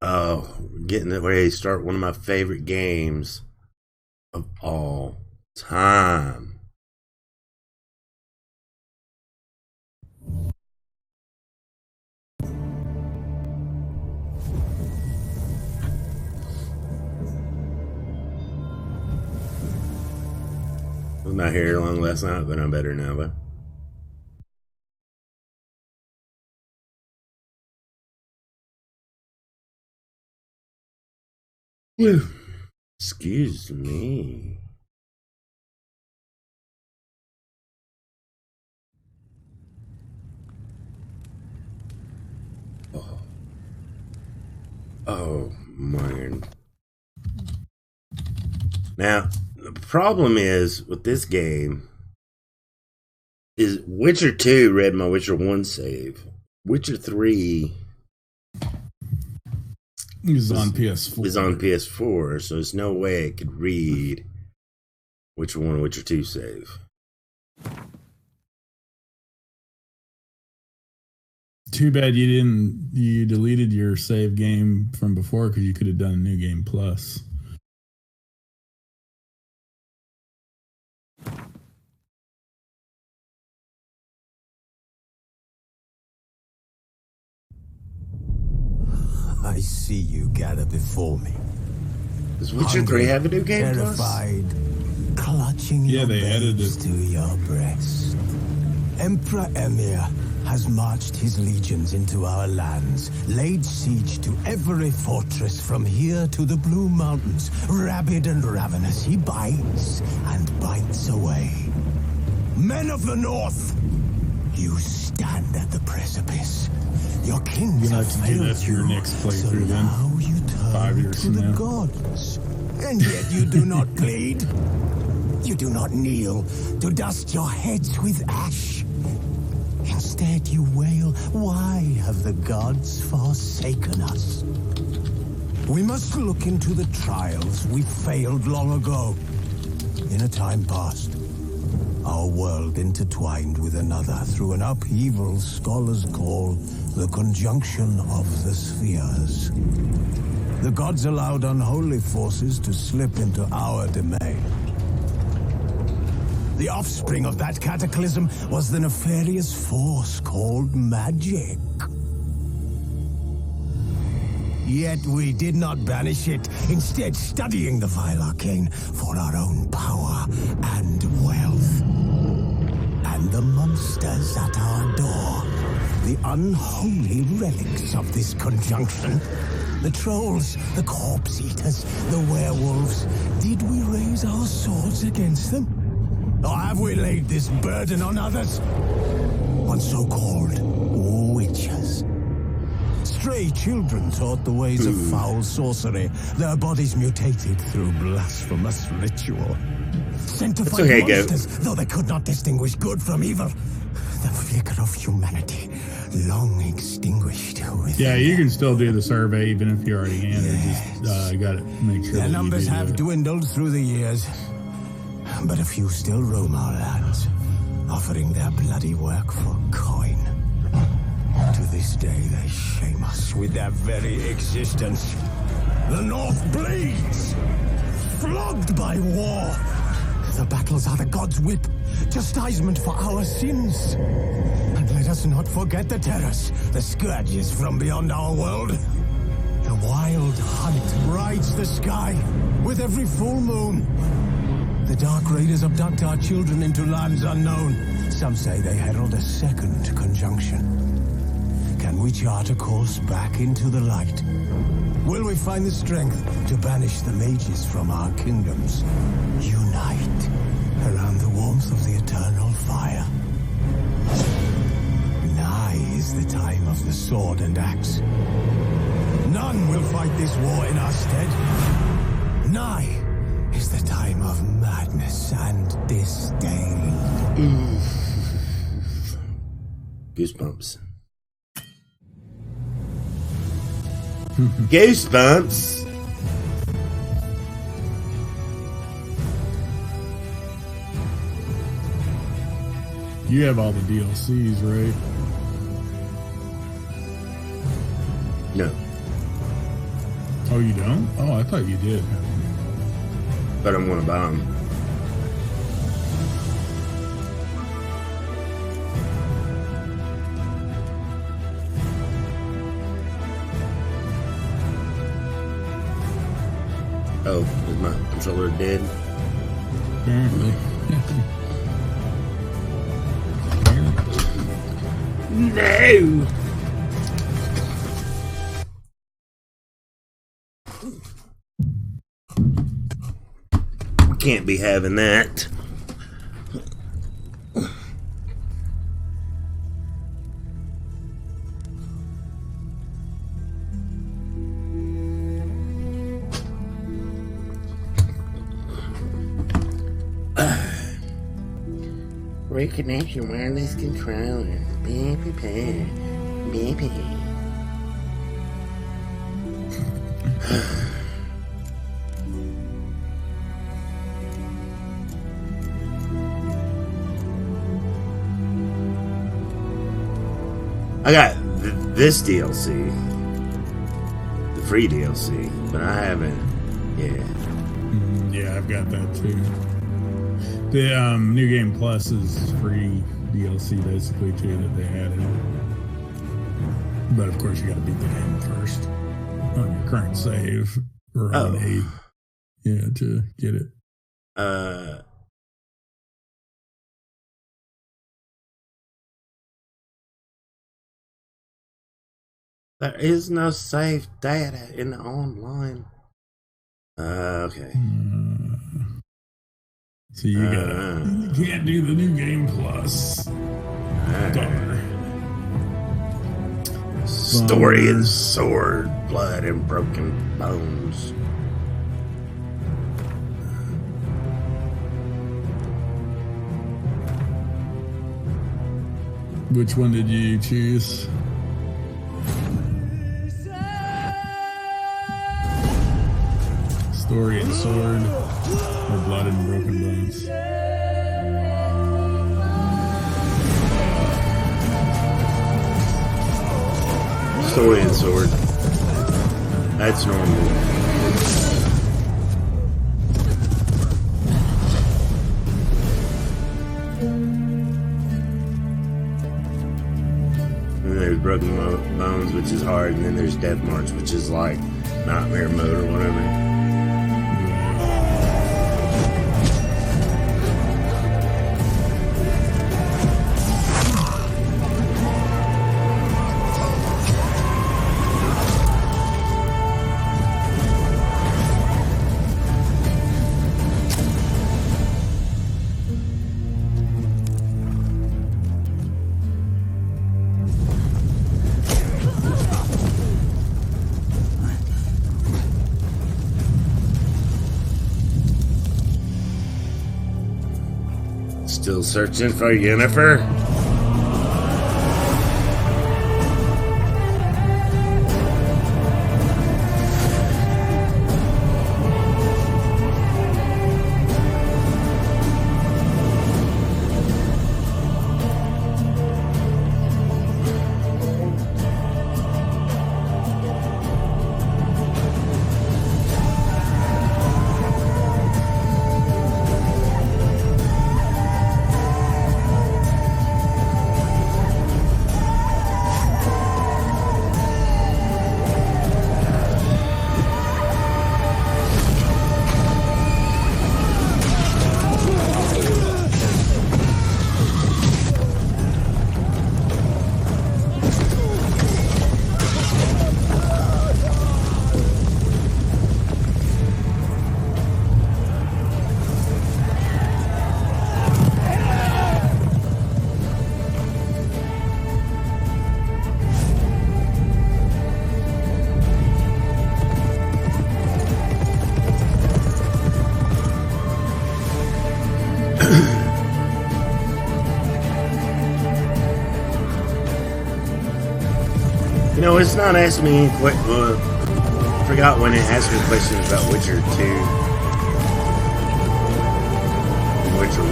Oh, getting ready to start one of my favorite games of all time. Was my hair long last night, but I'm better now, but. Whew. Excuse me. Oh, oh man. Now, the problem is with this game is Witcher 2 read my Witcher 1 save. Witcher 3 is on PS4. Is on PS4, so there's no way it could read Witcher 1 and Witcher 2 save. Too bad you deleted your save game from before, because you could have done a new game plus. I see you gather before me. Does Witcher 3 have a new game terrified, plus? Clutching your babes to your breast. Emperor Emir has marched his legions into our lands, laid siege to every fortress from here to the Blue Mountains. Rabid and ravenous, he bites and bites away. Men of the North, you stand at the precipice. Your kings have failed you, next so now you turn 5 years to the gods. And yet you do not plead. You do not kneel to dust your heads with ash. Instead you wail, why have the gods forsaken us? We must look into the trials we failed long ago. In a time past, our world intertwined with another through an upheaval scholars call the conjunction of the spheres. The gods allowed unholy forces to slip into our domain. The offspring of that cataclysm was the nefarious force called magic. Yet we did not banish it, instead studying the vile arcane for our own power and wealth. And the monsters at our door, the unholy relics of this conjunction. The trolls, the corpse eaters, the werewolves. Did we raise our swords against them? Or have we laid this burden on others? On so-called witches. Stray children taught the ways of foul sorcery, their bodies mutated through blasphemous ritual. Sent to fight monsters, though they could not distinguish good from evil. The flicker of humanity, long extinguished with you can still do the survey even if you already in it. Just got to make sure their numbers have dwindled through the years, but a few still roam our lands, offering their bloody work for coin. To this day they shame us with their very existence. The North bleeds, flogged by war. The battles are the gods' whip, chastisement for our sins. And let us not forget the terrors, the scourges from beyond our world. The wild hunt rides the sky with every full moon. The dark raiders abduct our children into lands unknown. Some say they herald a second conjunction. Can we chart a course back into the light? Will we find the strength to banish the mages from our kingdoms? Unite around the warmth of the eternal fire. Nigh is the time of the sword and axe. None will fight this war in our stead. Nigh is the time of madness and disdain. Goosebumps. Goosebumps. You have all the DLCs, right? No. Oh, you don't? Oh, I thought you did. But I'm going to buy them. Oh, is my controller dead? Apparently. No! Can't be having that. Reconnect your wireless controller. Be prepared. Be prepared. I got this DLC, the free DLC, but I haven't. Yeah. Yeah, I've got that too. The New Game Plus is free DLC basically too that they added. But of course, you got to beat the game first on your current save or on 8. Yeah, to get it. There is no save data in the online. Okay. So you can't do the New Game Plus. Story and sword, blood and broken bones. Which one did you choose? Story and sword, or blood and broken bones? Story and sword. That's normal. And then there's broken bones, which is hard, and then there's death march, which is like nightmare mode or whatever. Still searching for Yennefer? You know, it's not asking me what. Forgot when it asked me questions about Witcher 2 and Witcher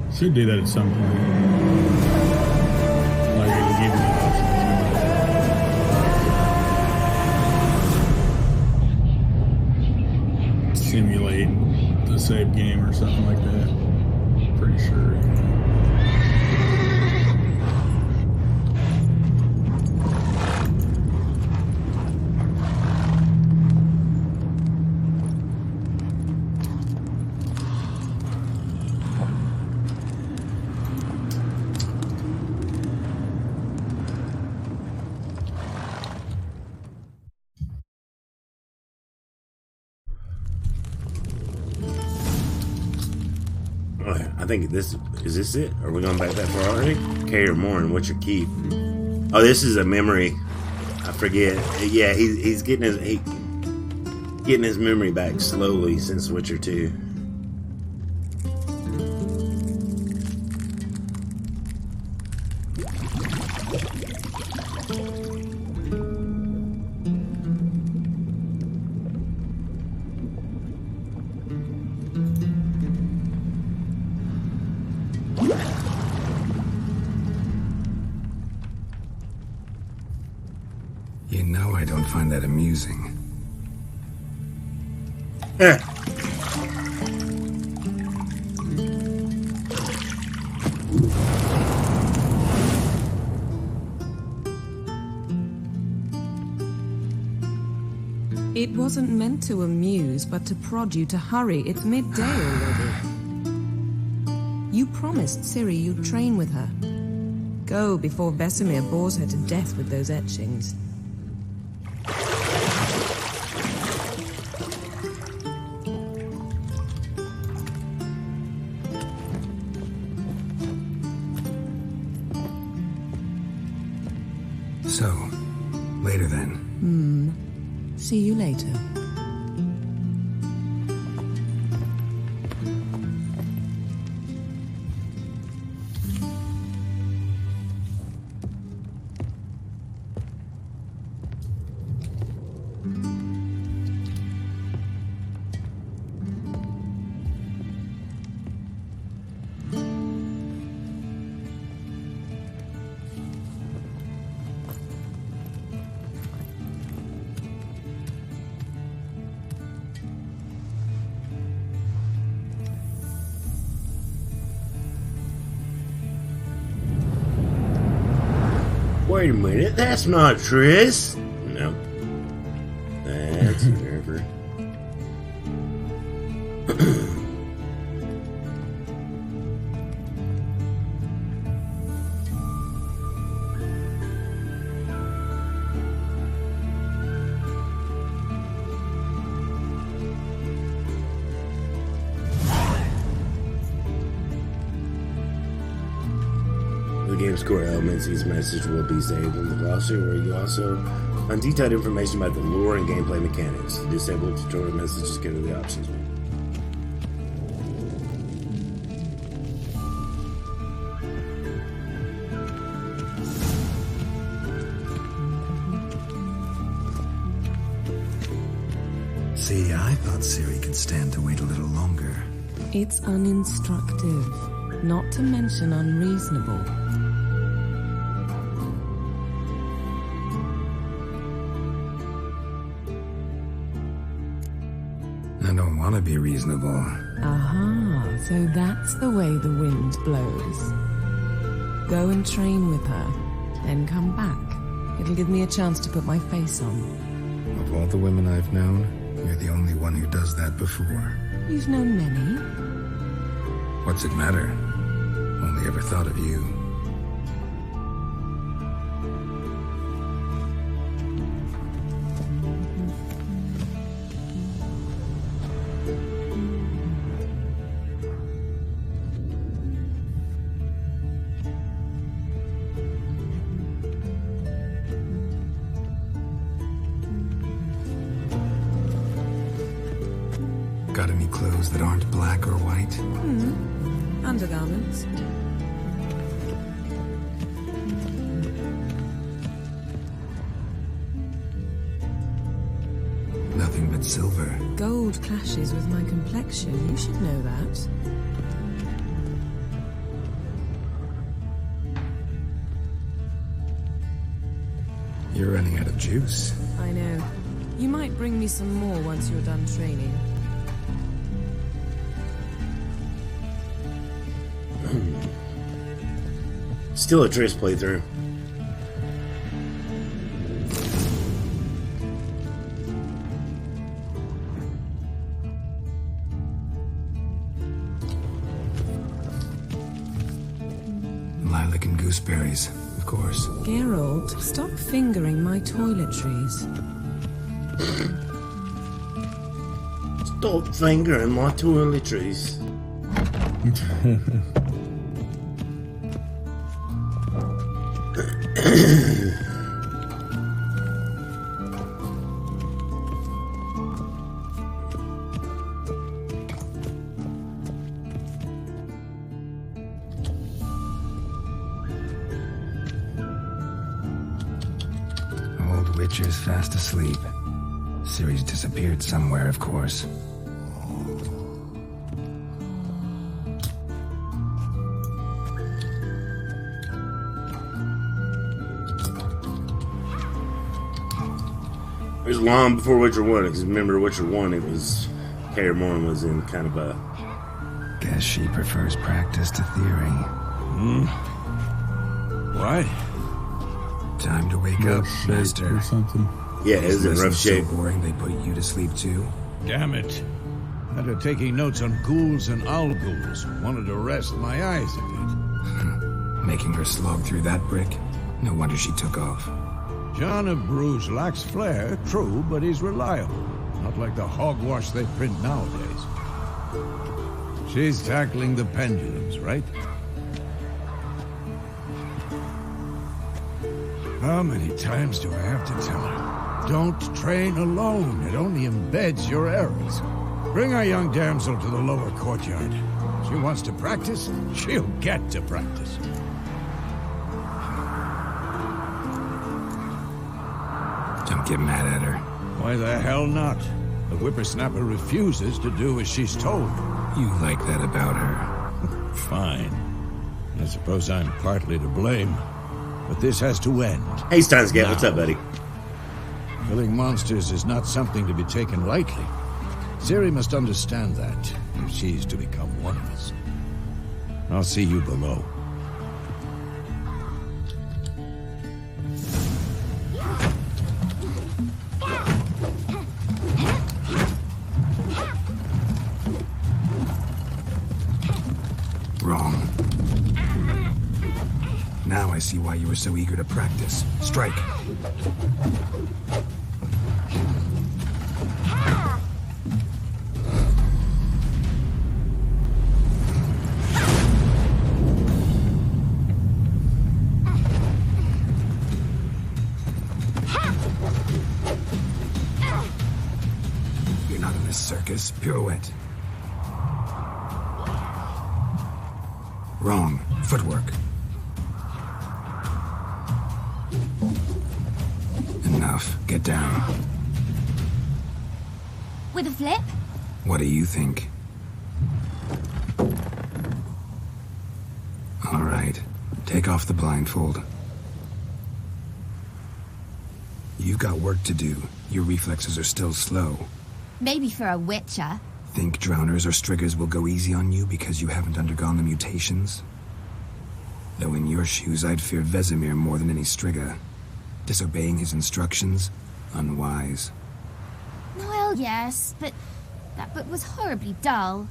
1. Should do that at some point. Like it'll give you the options. save game or something like that. Pretty sure. I think this is it? Are we going back that far already? Carrier Morn, what's your key? Oh, this is a memory. I forget. Yeah, he's getting his memory back slowly since Witcher 2. You know I don't find that amusing. It wasn't meant to amuse, but to prod you to hurry. It's midday already. You promised Ciri you'd train with her. Go before Vesemir bores her to death with those etchings. So, later then. See you later. Wait a minute, that's not Triss. No. That's River. The game's core elements, each message will be saved in the glossary, where you also find detailed information about the lore and gameplay mechanics. To disable tutorial messages, go to the options menu. See, I thought Ciri could stand to wait a little longer. It's uninstructive, not to mention unreasonable. I don't want to be reasonable. Aha, so that's the way the wind blows. Go and train with her, then come back. It'll give me a chance to put my face on. Of all the women I've known, you're the only one who does that before. You've known many. What's it matter? Only ever thought of you. Got any clothes that aren't black or white? Undergarments. Nothing but silver. Gold clashes with my complexion. You should know that. You're running out of juice. I know. You might bring me some more once you're done training. Still a Triss playthrough. Lilac and gooseberries, of course. Geralt, stop fingering my toiletries. Stop fingering my toiletries. Old Witcher's fast asleep. Ciri's disappeared somewhere, of course. It was long before Witcher 1, because remember Witcher 1, it was... Kaer Morhen was in kind of a... Guess she prefers practice to theory. What? Time to wake up, master. Or something. Yeah, it was in rough shape. So boring they put you to sleep too. Damn it. After taking notes on ghouls and owl ghouls, wanted to rest my eyes a bit. Making her slog through that brick. No wonder she took off. John of Bruges lacks flair, true, but he's reliable. Not like the hogwash they print nowadays. She's tackling the pendulums, right? How many times do I have to tell her? Don't train alone. It only embeds your errors. Bring our young damsel to the lower courtyard. She wants to practice, she'll get to practice. Don't get mad at her. Why the hell not? The whippersnapper refuses to do as she's told. You like that about her. Fine. I suppose I'm partly to blame. But this has to end. Hey, Steinsgate, what's up, buddy? Killing monsters is not something to be taken lightly. Ciri must understand that, if she's to become one of us. I'll see you below. Wrong. Now I see why you were so eager to practice. Strike. You're not in this circus. Pirouette. Wrong. Footwork. Enough. Get down. With a flip? What do you think? All right. Take off the blindfold. You've got work to do. Your reflexes are still slow. Maybe for a witcher. Think drowners or striggers will go easy on you because you haven't undergone the mutations? Though in your shoes, I'd fear Vesemir more than any strigger. Disobeying his instructions? Unwise. Well, yes, but that book was horribly dull.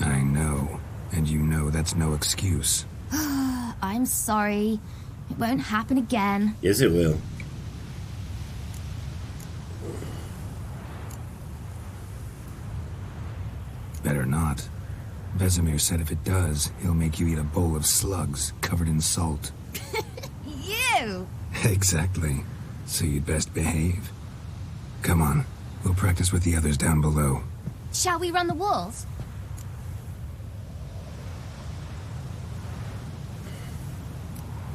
I know. And you know that's no excuse. I'm sorry. It won't happen again. Yes, it will. Better not. Vesemir said if it does, he'll make you eat a bowl of slugs covered in salt. You! Exactly. So you'd best behave. Come on. We'll practice with the others down below. Shall we run the walls?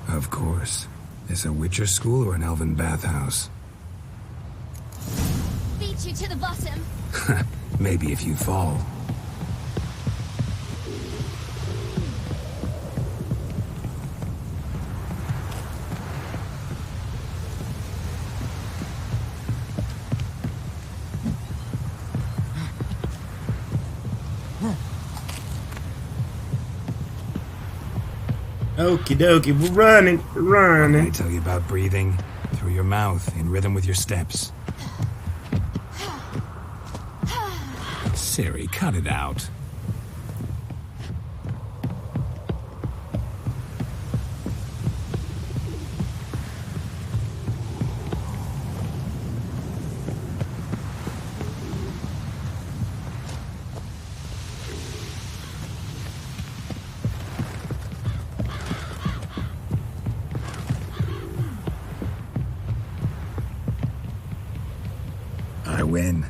Of course. Is a Witcher school or an elven bathhouse? Beat you to the bottom. Maybe if you fall. Okie dokie, we're running, we're What did I running. tell you about breathing? Through your mouth, in rhythm with your steps. Siri, cut it out. I win.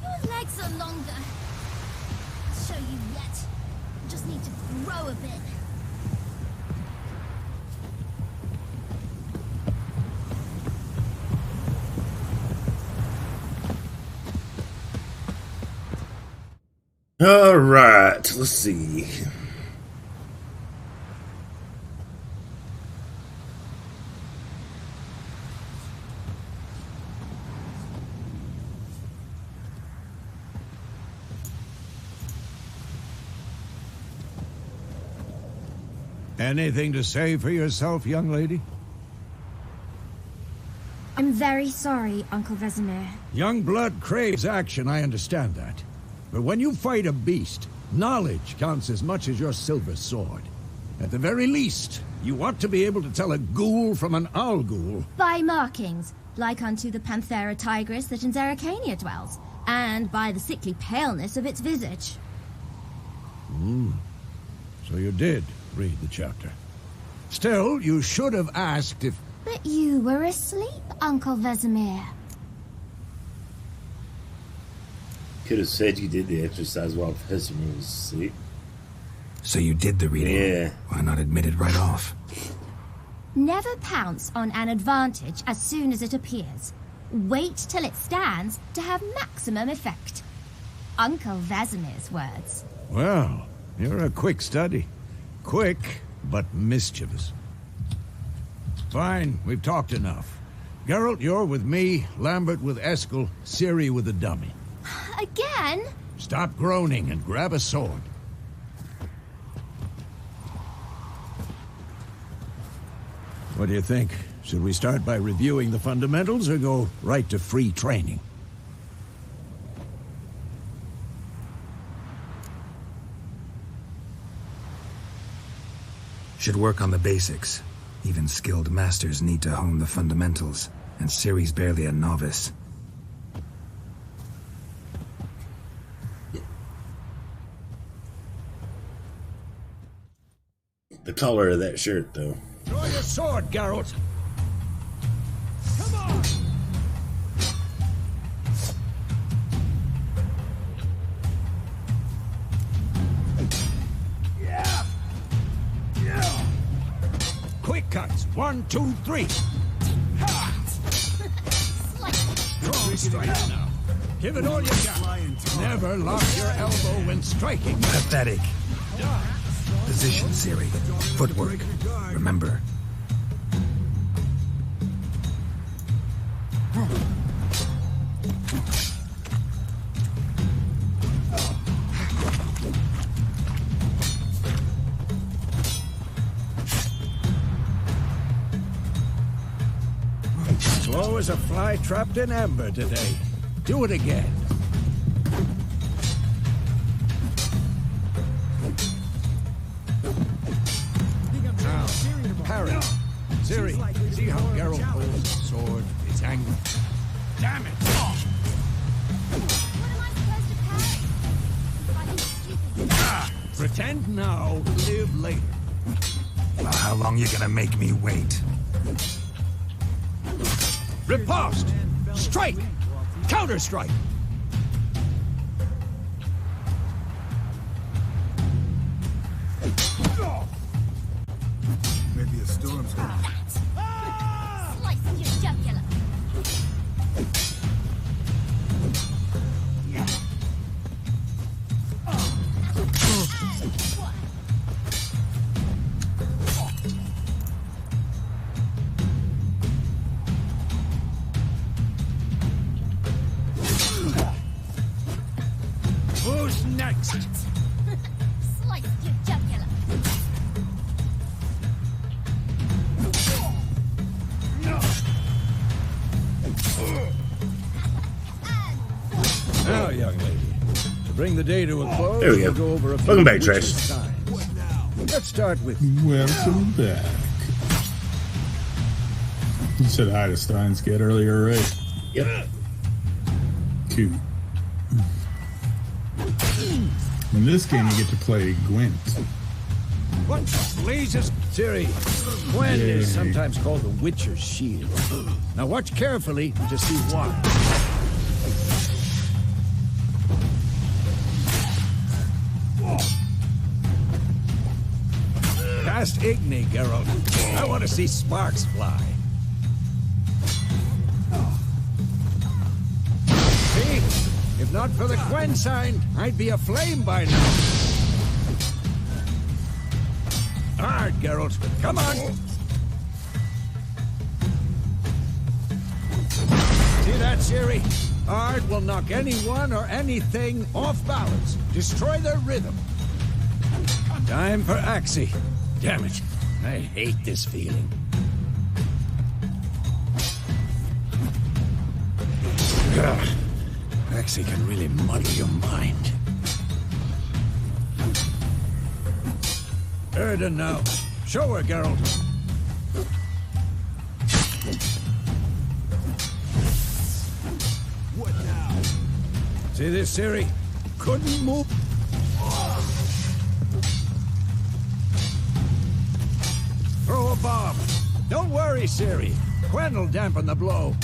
Your legs are longer. I'll show you yet. You just need to grow a bit. All right, let's see. Anything to say for yourself, young lady? I'm very sorry, Uncle Vesemir. Young blood craves action, I understand that. But when you fight a beast, knowledge counts as much as your silver sword. At the very least, you want to be able to tell a ghoul from an owl ghoul. By markings, like unto the Panthera tigris that in Zeracania dwells, and by the sickly paleness of its visage. So you did read the chapter. Still, you should have asked if... But you were asleep, Uncle Vesemir. Could have said you did the exercise while Vesemir was asleep. So you did the reading? Yeah. Why not admit it right off? Never pounce on an advantage as soon as it appears. Wait till it stands to have maximum effect. Uncle Vesemir's words. Well, you're a quick study. Quick, but mischievous. Fine, we've talked enough. Geralt, you're with me, Lambert with Eskel, Ciri with the dummy. Again? Stop groaning and grab a sword. What do you think? Should we start by reviewing the fundamentals or go right to free training? Should work on the basics. Even skilled masters need to hone the fundamentals, and Ciri's barely a novice. The color of that shirt, though. Draw your sword, Geralt! Come on! Yeah! Yeah! Quick cuts! 1, 2, 3! Strong strike now. Give it all you got. Never lock your elbow when striking. Pathetic. Position, Ciri. Footwork. Remember. Slow as a fly trapped in amber today. Do it again. Now, parry. Ciri, see how Geralt holds his sword? It's angry. Damn it! What am I supposed to parry? Pretend now, live later. Well, how long you gonna make me wait? Riposte! Strike! Counter-strike! Maybe a storm's coming. Slicing your jugular. bring the day to a close, There we go. we'll go over a few Welcome back, witches' Trash. signs. Let's start with Welcome back. You said hi to Stein's Kid earlier, right? Yep. Cute. In this game, you get to play Gwent. what blazes Ciri. Gwen is sometimes called the Witcher's Shield. Now watch carefully to see why. Cast Igni, Geralt. I want to see sparks fly. See? If not for the Gwen sign, I'd be aflame by now. Hard, Geralt. Come on. See that, Ciri? Ard will knock anyone or anything off balance. Destroy their rhythm. Time for Axie. Damn it. I hate this feeling. Ugh. Axie can really muddle your mind. Erden now. Show her, Geralt. What now? See this, Ciri? Couldn't move. Throw a bomb. Don't worry, Ciri. Gwen will dampen the blow.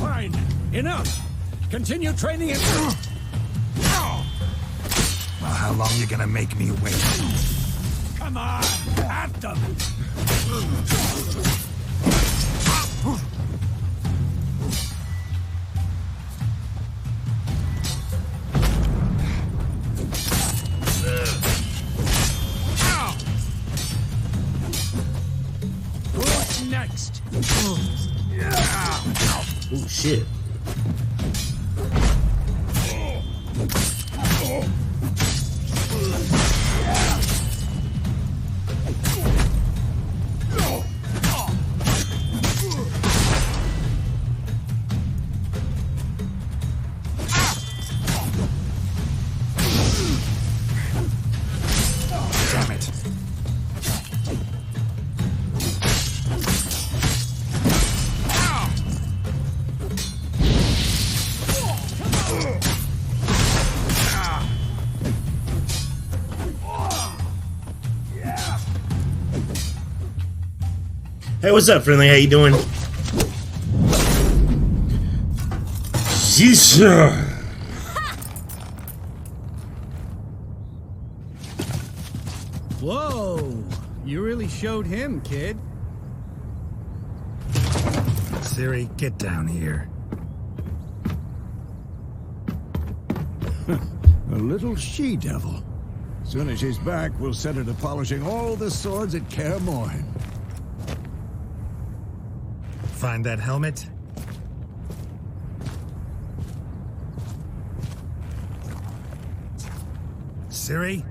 Fine. Enough. Continue training it. Well, how long you gonna make me wait? Come on. At them. Who's next? Oh shit. Damn it. Hey, what's up, friendly? How you doing? Sheesh. Whoa! You really showed him, kid. Ciri, get down here. A little she-devil. Soon as she's back, we'll set her to polishing all the swords at Kaer Morhen. Find that helmet? Ciri?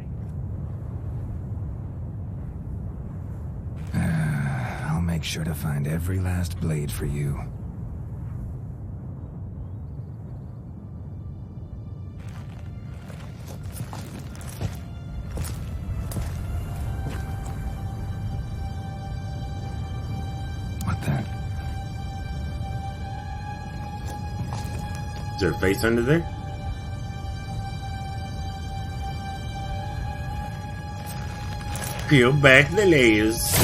I'll make sure to find every last blade for you. What the? Is there a face under there? Peel back the layers.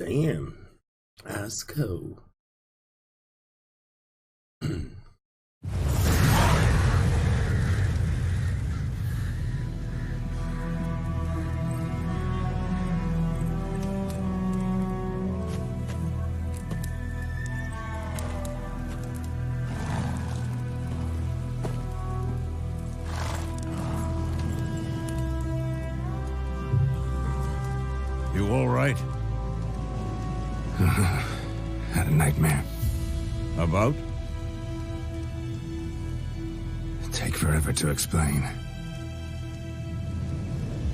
Damn. That's cool. You all right? Had a nightmare. About? Take forever to explain.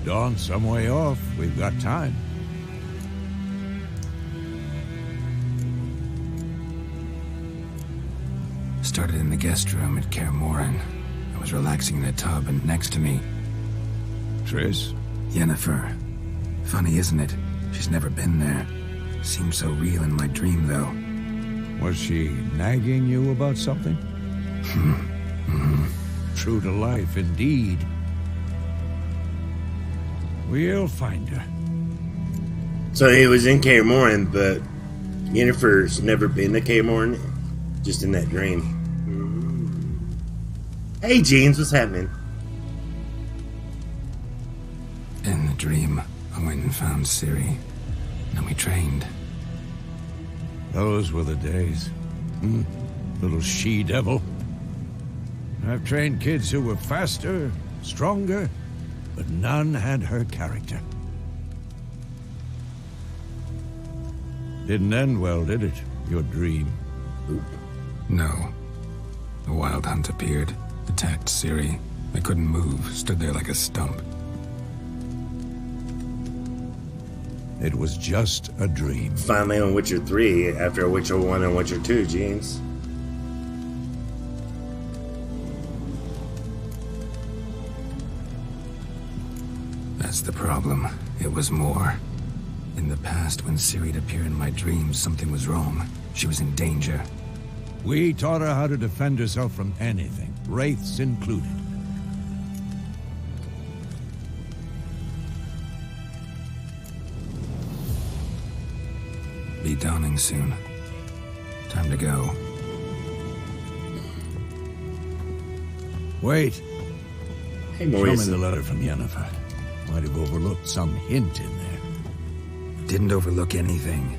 Dawn's some way off. We've got time. Started in the guest room at Kaer Morhen. I was relaxing in a tub, and next to me, Triss? Yennefer. Funny, isn't it? She's never been there. Seemed so real in my dream, though. Was she nagging you about something? True to life, indeed. We'll find her. So he was in Kaer Morhen, but Yennefer's never been to Kaer Morhen, just in that dream. Hey, Jeans, what's happening? In the dream, I went and found Ciri. And we trained. Those were the days. Little she-devil. I've trained kids who were faster, stronger, but none had her character. Didn't end well, did it? Your dream? No. The Wild Hunt appeared, attacked Ciri. I couldn't move, stood there like a stump. It was just a dream. Finally on Witcher 3, after Witcher 1 and Witcher 2, Jeans. That's the problem. It was more. In the past, when Ciri'd appear in my dreams, something was wrong. She was in danger. We taught her how to defend herself from anything, wraiths included. Be dawning soon. Time to go. Wait. Hey, Show me Maurice. the letter from Yennefer. Might have overlooked some hint in there. Didn't overlook anything.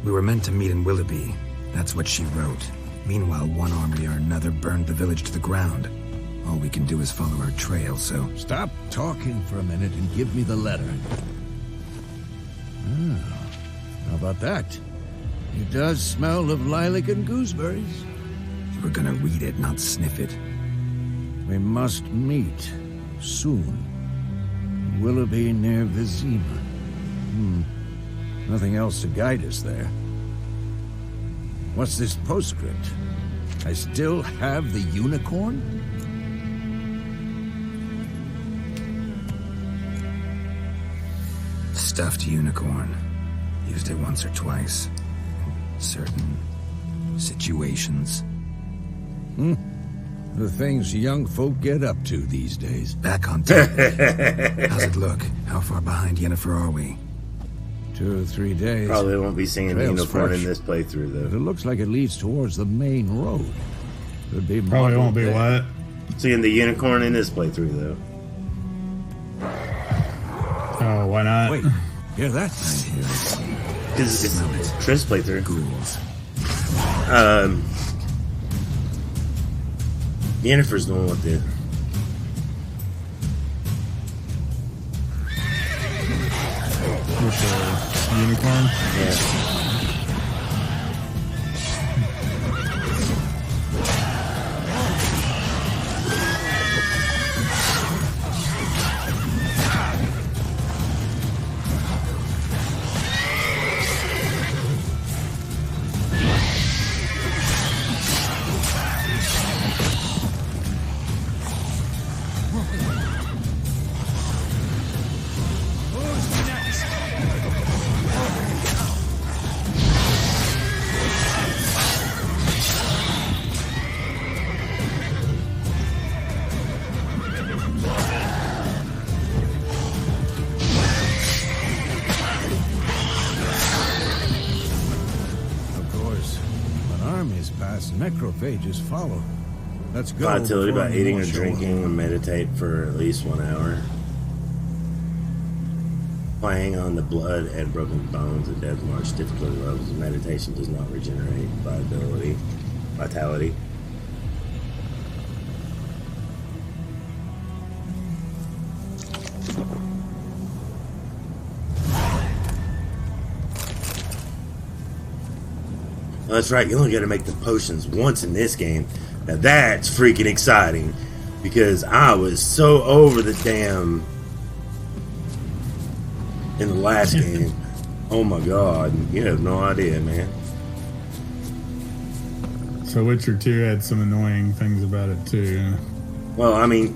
We were meant to meet in Willoughby. That's what she wrote. Meanwhile, one army or another burned the village to the ground. All we can do is follow her trail, so... Stop talking for a minute and give me the letter. How about that? It does smell of lilac and gooseberries. You were gonna read it, not sniff it. We must meet soon. Willoughby near Vizima. Nothing else to guide us there. What's this postscript? I still have the unicorn? Stuffed unicorn. Used it once or twice. In certain situations. The things young folk get up to these days. Back on topic. How's it look? How far behind Yennefer are we? 2 or 3 days. Probably won't be seeing the Trail's unicorn fresh. in this playthrough, But though. it looks like it leads towards the main road. Could be Probably won't be modeled what? Seeing the unicorn in this playthrough, though. Oh, why not? Wait, hear that? I hear it. Because it's Triss playthrough. Ghouls. Yennefer's the one with the... Which unicorn? Yeah. necrophages follow. Let's go. Vitality before by any eating more or show drinking up. and meditate for at least 1 hour. Playing on the blood and broken bones and death march difficulty levels. Meditation does not regenerate vitality. Oh, that's right, you only got to make the potions once in this game. Now that's freaking exciting, because I was so over the damn in the last game. Oh my god, you have no idea, man. So Witcher 2 had some annoying things about it too. Well, I mean,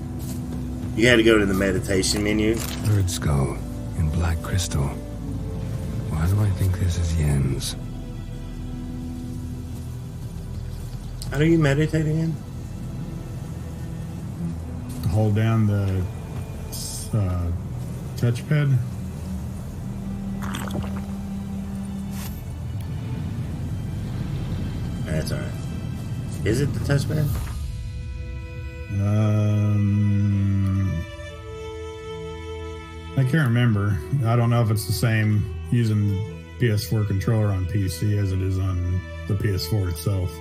you had to go to the meditation menu. Bird skull in black crystal. Why do I think this is Yen's? How do you meditate again? Hold down the touchpad. That's alright. Is it the touchpad? I can't remember. I don't know if it's the same using the PS4 controller on PC as it is on the PS4 itself.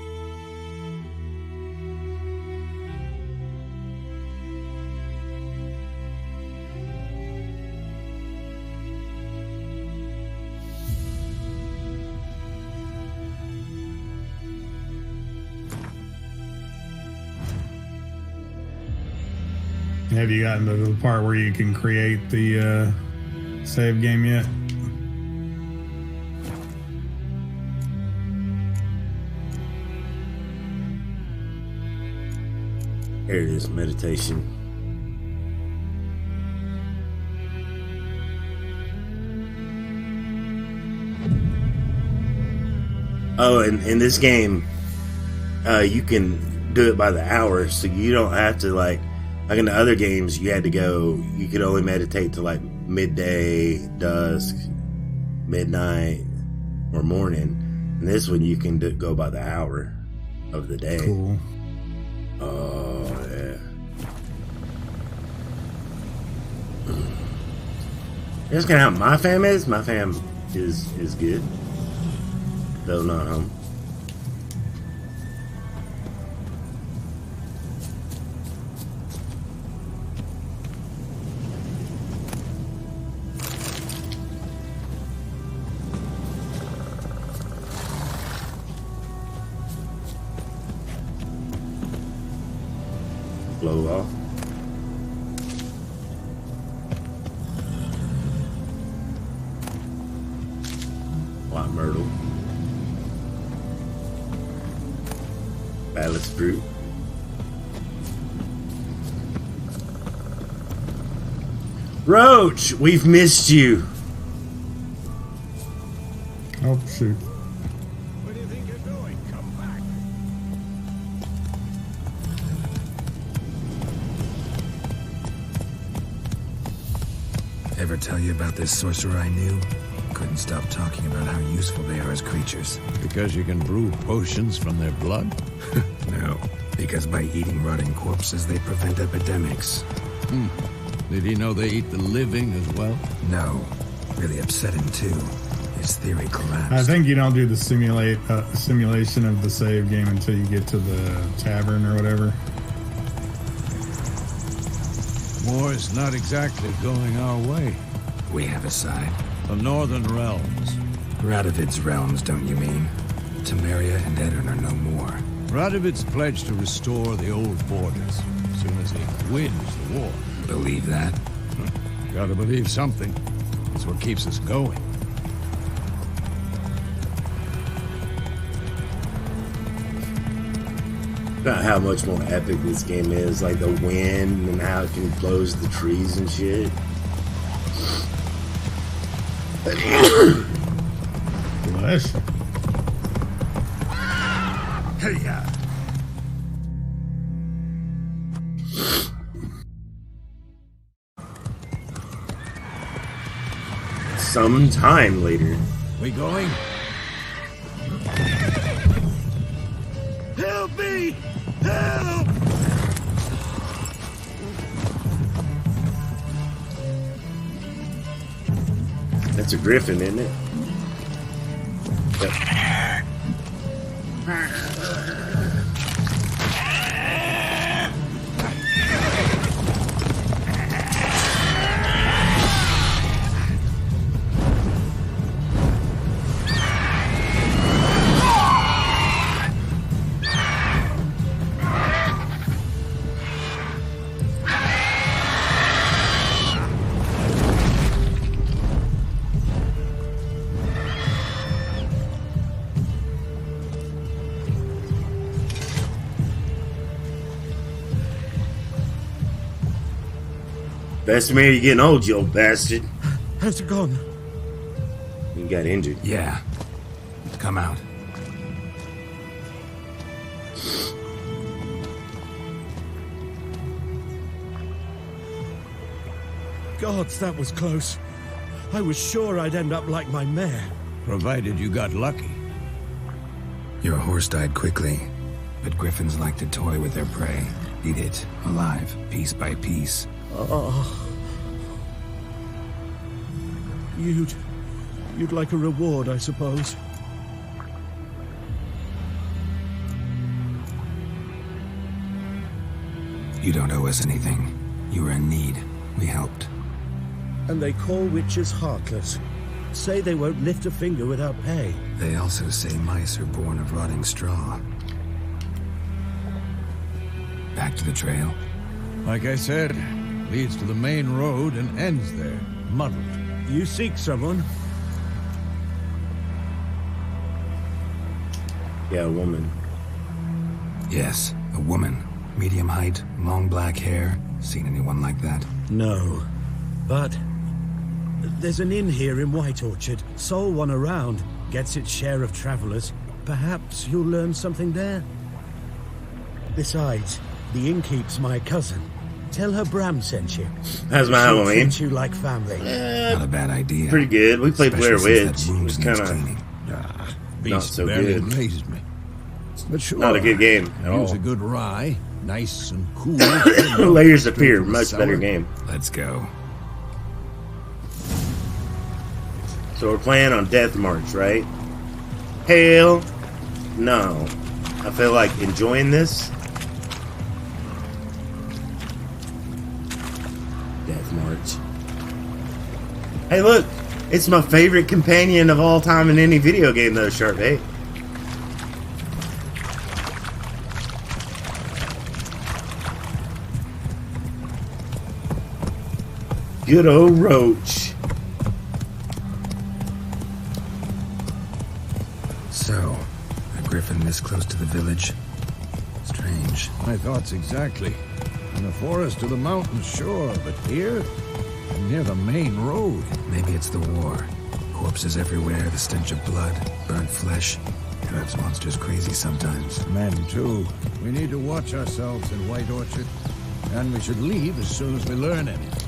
Have you gotten to the part where you can create the save game yet? Here it is, meditation. Oh, and in this game, you can do it by the hour, so you don't have to like in the other games, you had to go. You could only meditate to like midday, dusk, midnight, or morning. And this one, you can go by the hour of the day. Cool. Oh yeah. That's kind of how my fam is. My fam is good, though not home. Blow off. White myrtle. Ballast fruit. Roach, we've missed you. Oh, shoot. Where do you think you're going? Come back. Ever tell you about this sorcerer I knew? Couldn't stop talking about how useful they are as creatures. Because you can brew potions from their blood? No, because by eating rotting corpses, they prevent epidemics. Did he know they eat the living as well? No, really upset him too. His theory collapsed. I think you don't do the simulation of the save game until you get to the tavern or whatever. War's not exactly going our way. We have a side. The Northern Realms. Radovid's realms, don't you mean? Temeria and Edirn are no more. Radovid's pledged to restore the old borders as soon as he wins the war. Believe that? Gotta believe something. That's what keeps us going. About how much more epic this game is, like the wind and how it can blows the trees and shit. Bless you. Hey, yeah. Some time later. We going? Help me! Help! That's a griffin, isn't it? Yep. Best man, you're getting old, you old bastard. How's it gone? You got injured. Yeah. Come out. Gods, that was close. I was sure I'd end up like my mare. Provided you got lucky. Your horse died quickly, but griffins like to toy with their prey. Eat it, alive, piece by piece. Oh. You'd like a reward, I suppose. You don't owe us anything. You were in need. We helped. And they call witches heartless. Say they won't lift a finger without pay. They also say mice are born of rotting straw. Back to the trail. Like I said, leads to the main road and ends there, muddled. You seek someone? Yeah, a woman. Yes, a woman. Medium height, long black hair. Seen anyone like that? No. But there's an inn here in White Orchard. Sole one around. Gets its share of travelers. Perhaps you'll learn something there. Besides, the innkeep's my cousin. Tell her Bram sent you. How's my She'll Halloween? treat you like family. Not a bad idea. Pretty good. We played Blair Especially Witch. since that It wound was needs kind of cleaning. not Beast so barely good. amazed me. But sure, Not a good game at use all. a good rye, nice and cool. Layers of Fear, Straight from the much better cellar. game. Let's go. So we're playing on Death March, right? Hell no. I feel like enjoying this. Death March. Hey, look! It's my favorite companion of all time in any video game, though, Sharp 8. Good old Roach. So, a griffin this close to the village? Strange. My thoughts exactly. In the forest or the mountains, sure, but here, near the main road. Maybe it's the war. Corpses everywhere, the stench of blood, burnt flesh. Drives monsters crazy sometimes. Men, too. We need to watch ourselves in White Orchard. And we should leave as soon as we learn anything.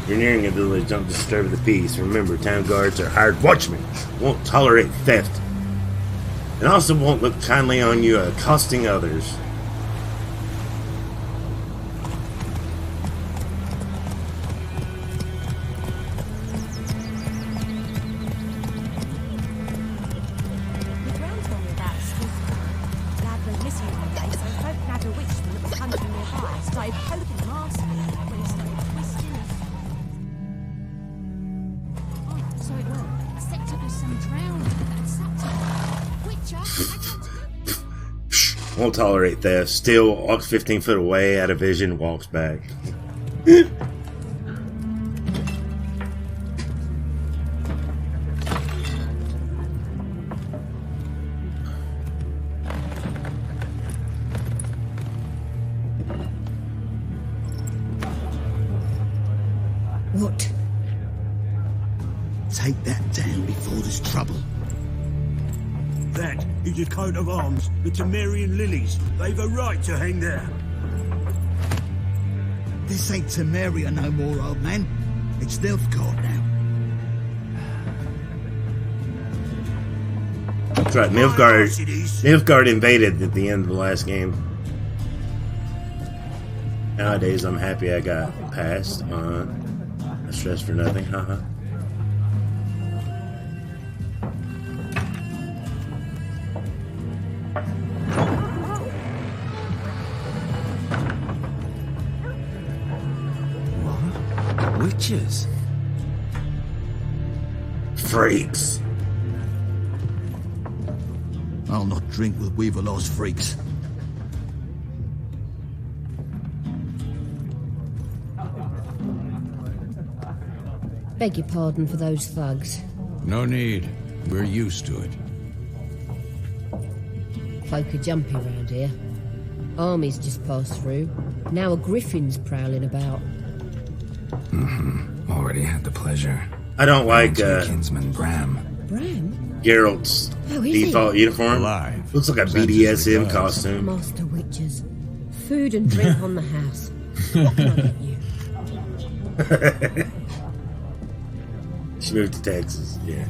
You're nearing a village, don't disturb the peace. Remember, town guards are hired watchmen. Won't tolerate theft. And also won't look kindly on you accosting others. The ground told me about Swift. Dad went missing one day, so folk nabbed a witchman that was hunting nearby. Started poking him masterfully when he started twisting his... Oh, so it worked. Except it was some drowning that sucked him. Witcher, I can't... Won't tolerate theft. Still walks 15 foot away, out of vision, walks back. What? Take that down before there's trouble. that is a coat of arms, the Temerian lilies. They've a right to hang there. This ain't Temeria no more, old man. It's Nilfgaard now. That's right, Nilfgaard invaded at the end of the last game. Nowadays, I'm happy I got passed on a stress for nothing, haha. Witches? Freaks. I'll not drink with Weaverlaw's freaks. Beg your pardon for those thugs. No need. We're used to it. Folk are jumpy around here. Armies just passed through. Now a griffin's prowling about. Already had the pleasure. I don't like kinsman Bram. Bram? Geralt's Oh, is default he? uniform. Alive. Looks like a Senses BDSM regards. costume. Master witches. Food and drink on the house. What can I get you? She moved to Texas, yeah.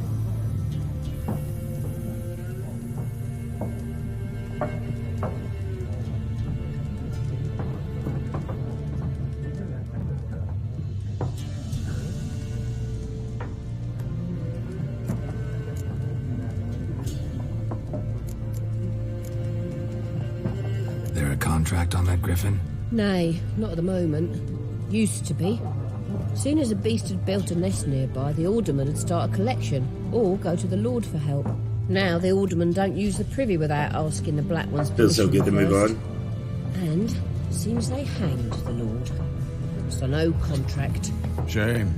There a contract on that griffin? Nay, not at the moment. Used to be. Soon as a beast had built a nest nearby, the alderman would start a collection, or go to the Lord for help. Now the alderman don't use the privy without asking the Black One's Feels so good to move first. on. And seems they hanged the Lord. So no contract. Shame.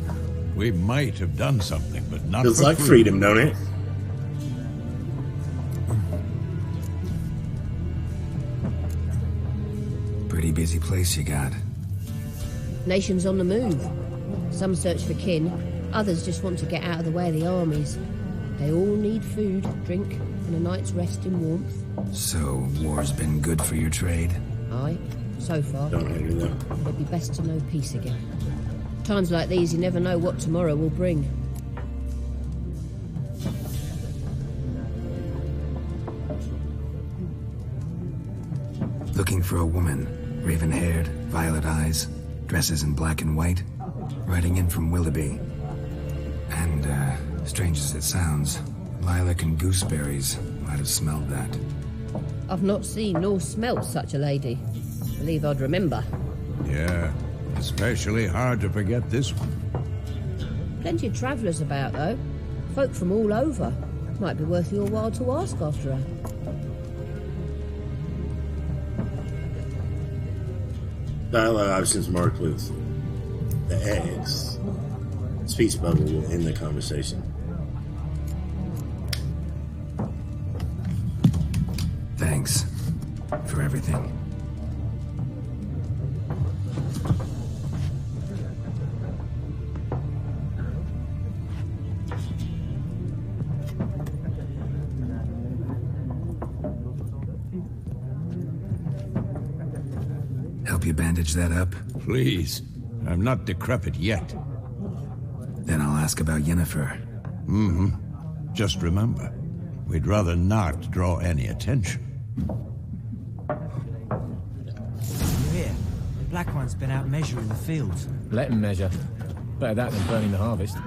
We might have done something, but not Feels for like free. freedom, don't it? Pretty busy place you got. Nations on the move. Some search for kin, others just want to get out of the way of the armies. They all need food, drink, and a night's rest in warmth. So, war's been good for your trade? Aye, so far. Don't hate her though. It'd be best to know peace again. Times like these, you never know what tomorrow will bring. Looking for a woman. Raven-haired, violet eyes, dresses in black and white. Riding in from Willoughby. And, strange as it sounds, lilac and gooseberries might have smelled that. I've not seen nor smelt such a lady. Believe I'd remember. Yeah, especially hard to forget this one. Plenty of travellers about, though. Folk from all over. Might be worth your while to ask after her. Dialogue options marked with the X. Speech bubble will end the conversation. Thanks for everything. Help you bandage that up? Please. I'm not decrepit yet. Then I'll ask about Yennefer. Mm-hmm. Just remember, we'd rather not draw any attention. Here, the Black One's been out measuring the fields. Let him measure. Better that than burning the harvest.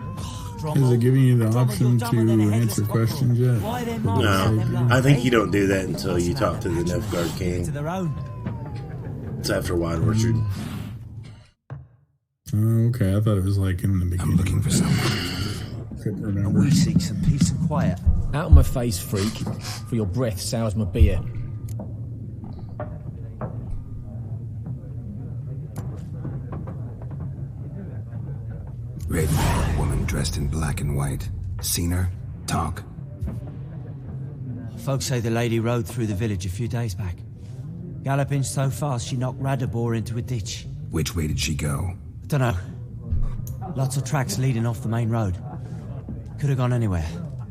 Is it giving you the option to answer questions yet? No, I think you don't do that until you talk to the Nilfgaard King. It's after White Orchard. Oh, okay, I thought it was like in the beginning. I'm looking for someone. Couldn't remember. We seek some peace and quiet. Out of my face, freak, for your breath sours my beer. Raven, woman dressed in black and white. Seen her? Talk. Folks say the lady rode through the village a few days back. Galloping so fast she knocked Radabor into a ditch. Which way did she go? I don't know. Lots of tracks leading off the main road. Could have gone anywhere.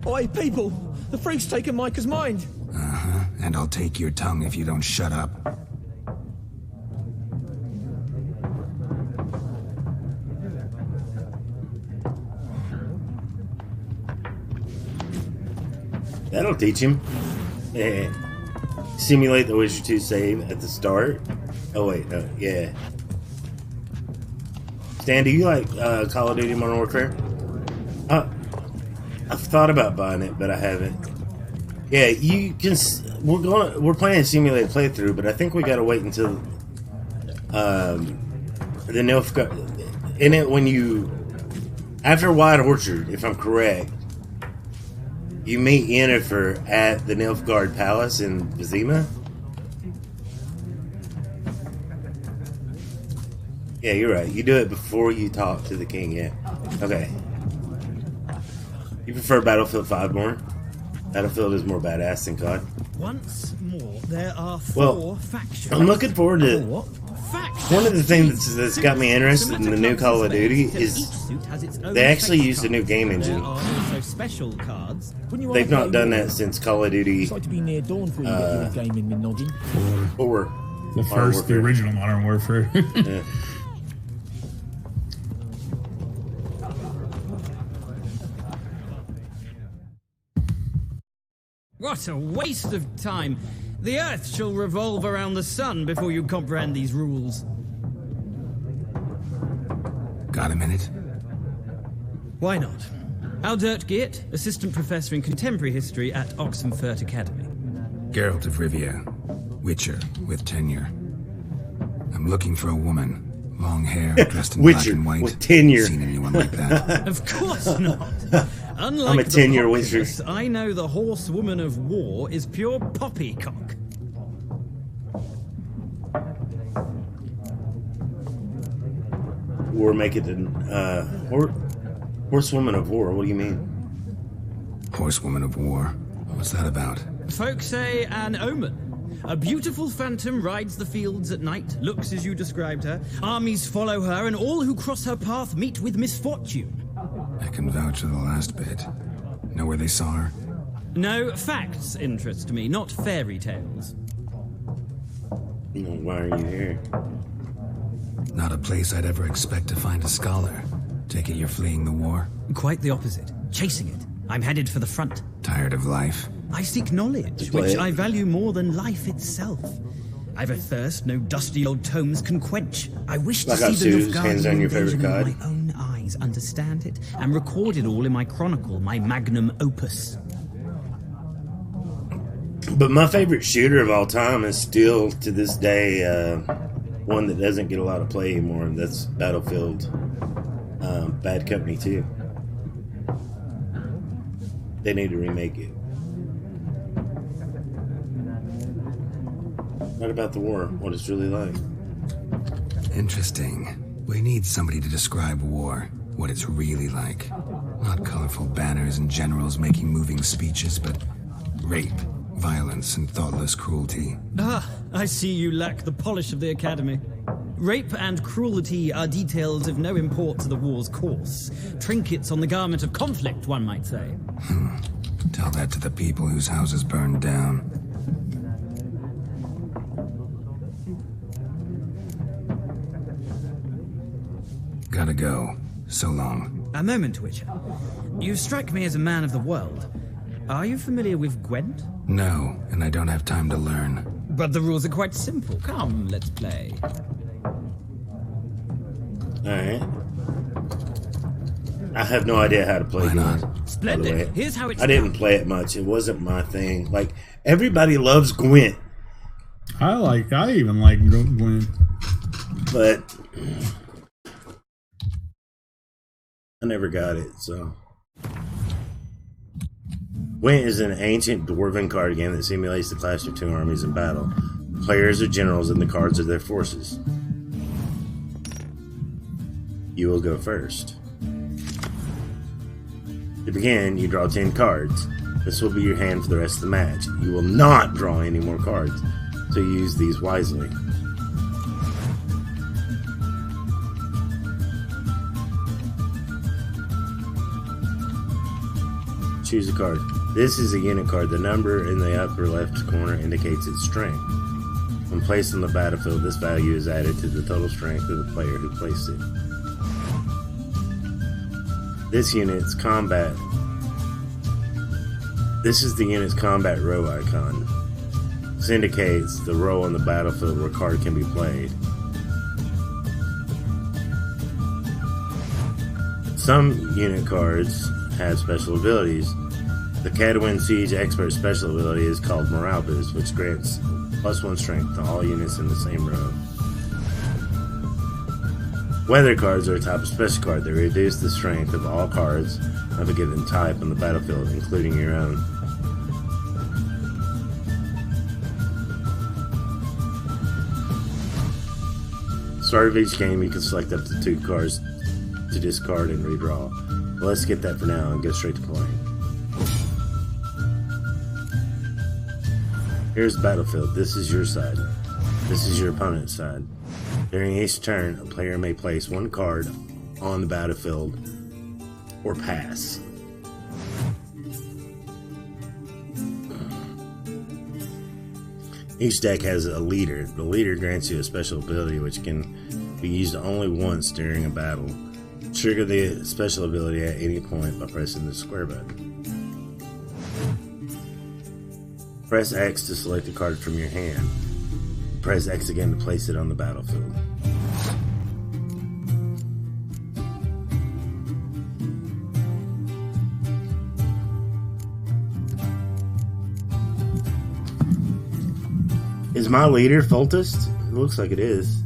Oi, people! The freak's taken Micah's mind. Uh-huh. And I'll take your tongue if you don't shut up. That'll teach him. Yeah. Simulate the Witcher 2 save at the start. Oh wait, no, yeah. Stan, do you like Call of Duty Modern Warfare? I've thought about buying it, but I haven't. Yeah, you can. We're playing a simulated playthrough, but I think we gotta wait until the Nilfgaard. In it, when you after White Orchard, if I'm correct, you meet Yennefer at the Nilfgaard Palace in Vizima. Yeah, you're right. You do it before you talk to the king. Yeah. Okay. You prefer Battlefield 5 more? Battlefield is more badass than COD. Once more, there are Well, factions. I'm looking forward to. One of the things that's got me interested in the new Call of Duty is they actually used a new game engine. Special cards. They've not done that since Call of Duty. To be near dawn before you get your game in noggin. Or the original Modern Warfare. Yeah. What a waste of time. The Earth shall revolve around the sun before you comprehend these rules. Got a minute? Why not? Aldert Geert, Assistant Professor in Contemporary History at Oxenfurt Academy. Geralt of Rivia, Witcher with tenure. I'm looking for a woman. Long hair, dressed in black and white. With tenure. Seen anyone like that? Of course not. Unlike I'm a 10-year Witcher. I know the horsewoman of war is pure poppycock. War make it horsewoman of war. What do you mean? Horsewoman of war. What's that about? Folk say an omen. A beautiful phantom rides the fields at night, looks as you described her. Armies follow her, and all who cross her path meet with misfortune. I can vouch for the last bit. Know where they saw her? No, facts interest me, not fairy tales. Why are you here? Not a place I'd ever expect to find a scholar. Take it you're fleeing the war? Quite the opposite. Chasing it. I'm headed for the front. Tired of life? I seek knowledge, which I value more than life itself. I've a thirst no dusty old tomes can quench. I wish to see the Nilfgaardian invasion with my own eyes, understand it, and record it all in my chronicle, my magnum opus. But my favorite shooter of all time is still, to this day, one that doesn't get a lot of play anymore, and that's Battlefield Bad Company 2. They need to remake it. What about the war? What it's really like? Interesting. We need somebody to describe war, what it's really like. Not colorful banners and generals making moving speeches, but rape, violence, and thoughtless cruelty. Ah, I see you lack the polish of the Academy. Rape and cruelty are details of no import to the war's course. Trinkets on the garment of conflict, one might say. Tell that to the people whose houses burned down. Gotta go. So long. A moment, Witcher. You strike me as a man of the world. Are you familiar with Gwent? No, and I don't have time to learn. But the rules are quite simple. Come, let's play. Alright. I have no idea how to play Gwent. Splendid. Here's how it's I didn't play it much. It wasn't my thing. Like, everybody loves Gwent. I even like Gwent. But I never got it, so. Gwent is an ancient dwarven card game that simulates the clash of two armies in battle. The players are generals and the cards are their forces. You will go first. To begin, you draw 10 cards. This will be your hand for the rest of the match. You will not draw any more cards, so use these wisely. Choose a card. This is a unit card. The number in the upper left corner indicates its strength. When placed on the battlefield, this value is added to the total strength of the player who placed it. This is the unit's combat row icon. This indicates the row on the battlefield where a card can be played. Some unit cards have special abilities. The Cadwin Siege Expert special ability is called Morale Boost, which grants +1 strength to all units in the same row. Weather cards are a type of special card that reduce the strength of all cards of a given type on the battlefield, including your own. Start of each game, you can select up to 2 cards to discard and redraw. Well, let's skip that for now and go straight to playing. Here's the battlefield. This is your side. This is your opponent's side. During each turn, a player may place 1 card on the battlefield or pass. Each deck has a leader. The leader grants you a special ability which can be used only once during a battle. Trigger the special ability at any point by pressing the square button. Press X to select a card from your hand. Press X again to place it on the battlefield. Is my leader Fultist? It looks like it is.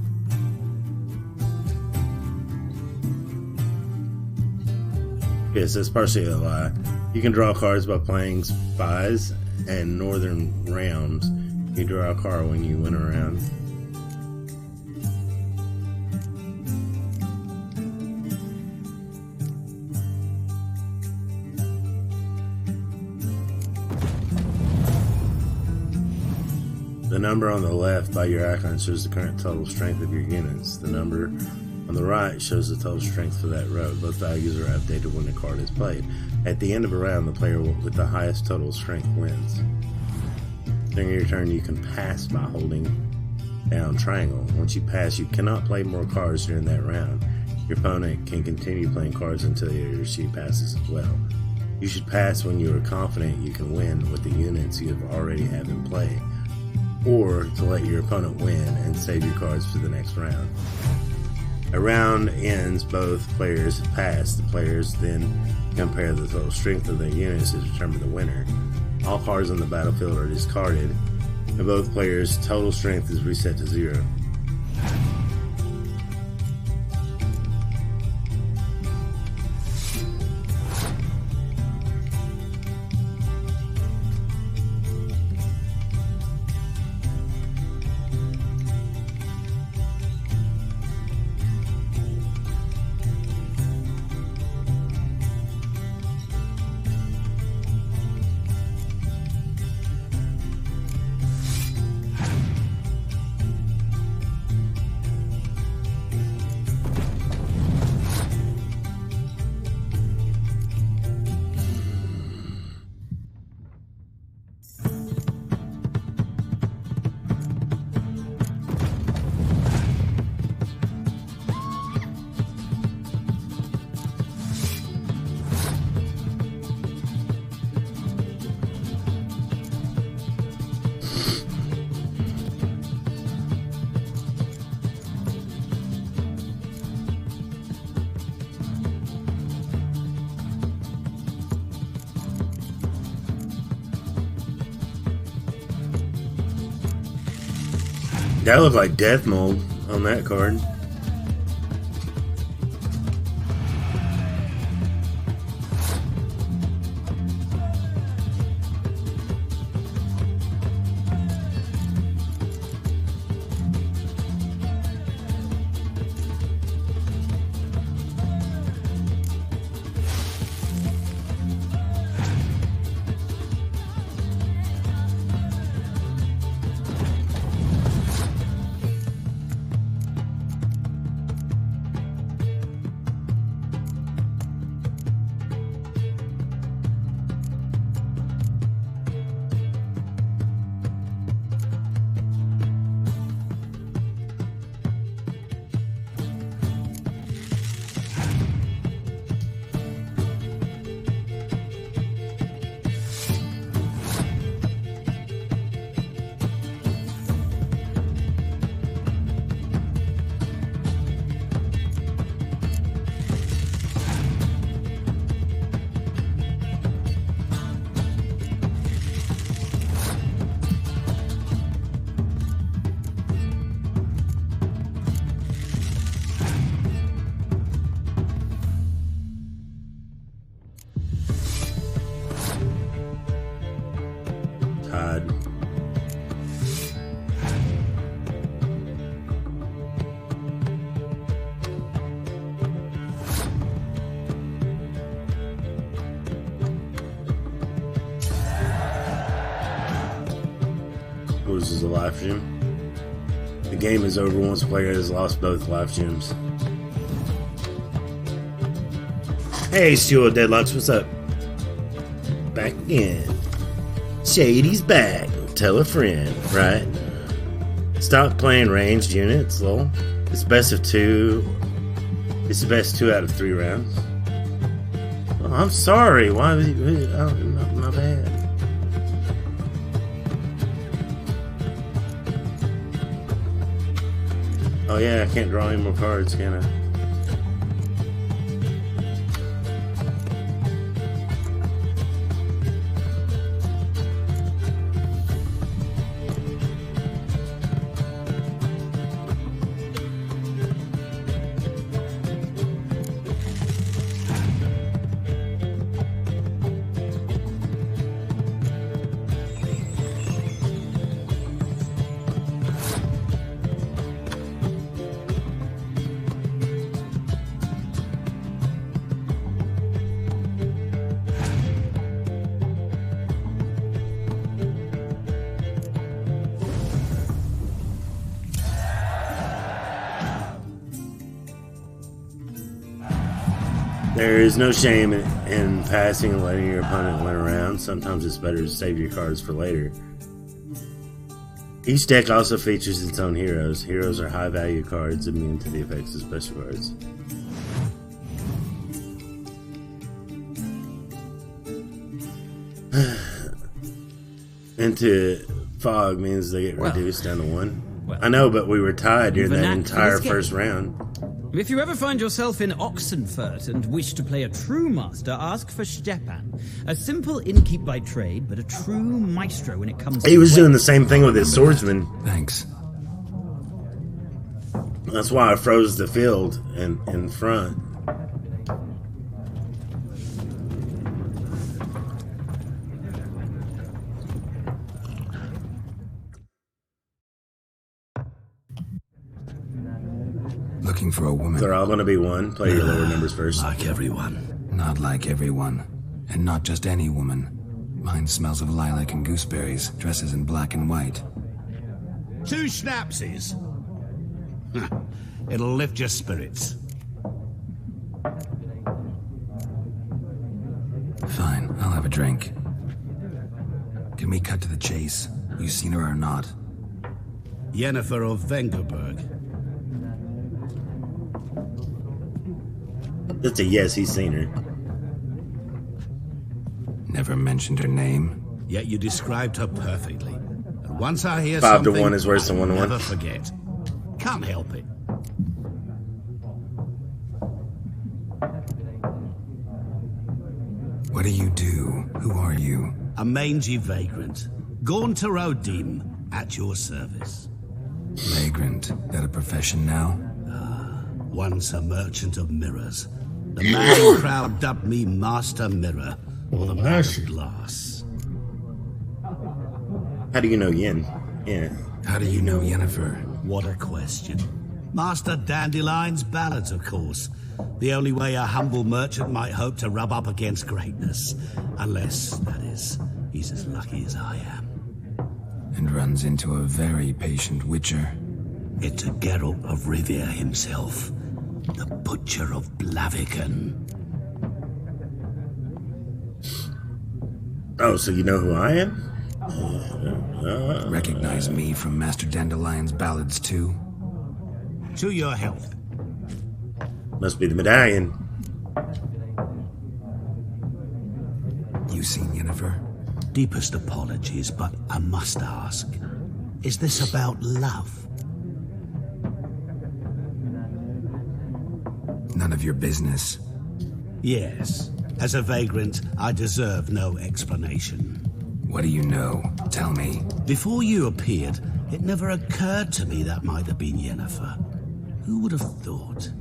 Yes, that's partially a lie. You can draw cards by playing spies and northern rounds. You draw a card when you win a round. The number on the left by your icon shows the current total strength of your units. The number on the right shows the total strength for that row. Both values are updated when the card is played. At the end of a round, the player with the highest total strength wins. During your turn, you can pass by holding down triangle. Once you pass, you cannot play more cards during that round. Your opponent can continue playing cards until he or she passes as well. You should pass when you are confident you can win with the units you have already have in play, or to let your opponent win and save your cards for the next round. A round ends, both players have passed. The players then compare the total strength of their units to determine the winner. All cards on the battlefield are discarded, and both players' total strength is reset to 0. That looked like death mold on that card. loses a life gem. The game is over once the player has lost both life gems. Hey, Stewart Deadlocks, what's up? Back again. Shady's back. Tell a friend, right? Stop playing ranged units, lol. It's best of 2. It's the best 2 out of 3 rounds. Oh, I'm sorry. Why was he? Oh, my bad. Oh yeah, I can't draw any more cards, can I? There is no shame in passing and letting your opponent win a round. Sometimes it's better to save your cards for later. Each deck also features its own heroes. Heroes are high value cards immune to the effects of special cards. Into fog means they get reduced down to 1. I know, but we were tied during that entire first round. If you ever find yourself in Oxenfurt and wish to play a true master, ask for Stepan. A simple innkeep by trade, but a true maestro when it comes to... He was doing the same thing with his swordsman. Thanks. That's why I froze the field in front. Looking for a woman. They're all going to be 1. Play your lower numbers first. Like everyone. Not like everyone. And not just any woman. Mine smells of lilac and gooseberries, dresses in black and white. 2 schnapsies. It'll lift your spirits. Fine, I'll have a drink. Can we cut to the chase? You seen her or not? Yennefer of Vengerberg. That's a yes, he's seen her. Never mentioned her name. Yet you described her perfectly. And once I hear 5 something, to 1 is worse than 1 to 1. Never forget. Can't help it. What do you do? Who are you? A mangy vagrant. Gaunter Odim, at your service. Vagrant? That a profession now? Once a merchant of mirrors. The man crowd dubbed me Master Mirror, or the Man of Glass. How do you know Yen? Yeah. How do you know Yennefer? What a question. Master Dandelion's ballads, of course. The only way a humble merchant might hope to rub up against greatness. Unless, that is, he's as lucky as I am. And runs into a very patient witcher. It's a Geralt of Rivia himself. The Butcher of Blaviken. Oh, so you know who I am? Recognize me from Master Dandelion's ballads, too? To your health. Must be the medallion. You seen Yennefer? Deepest apologies, but I must ask. Is this about love? None of your business. Yes. As a vagrant, I deserve no explanation. What do you know? Tell me. Before you appeared, it never occurred to me that might have been Yennefer. Who would have thought?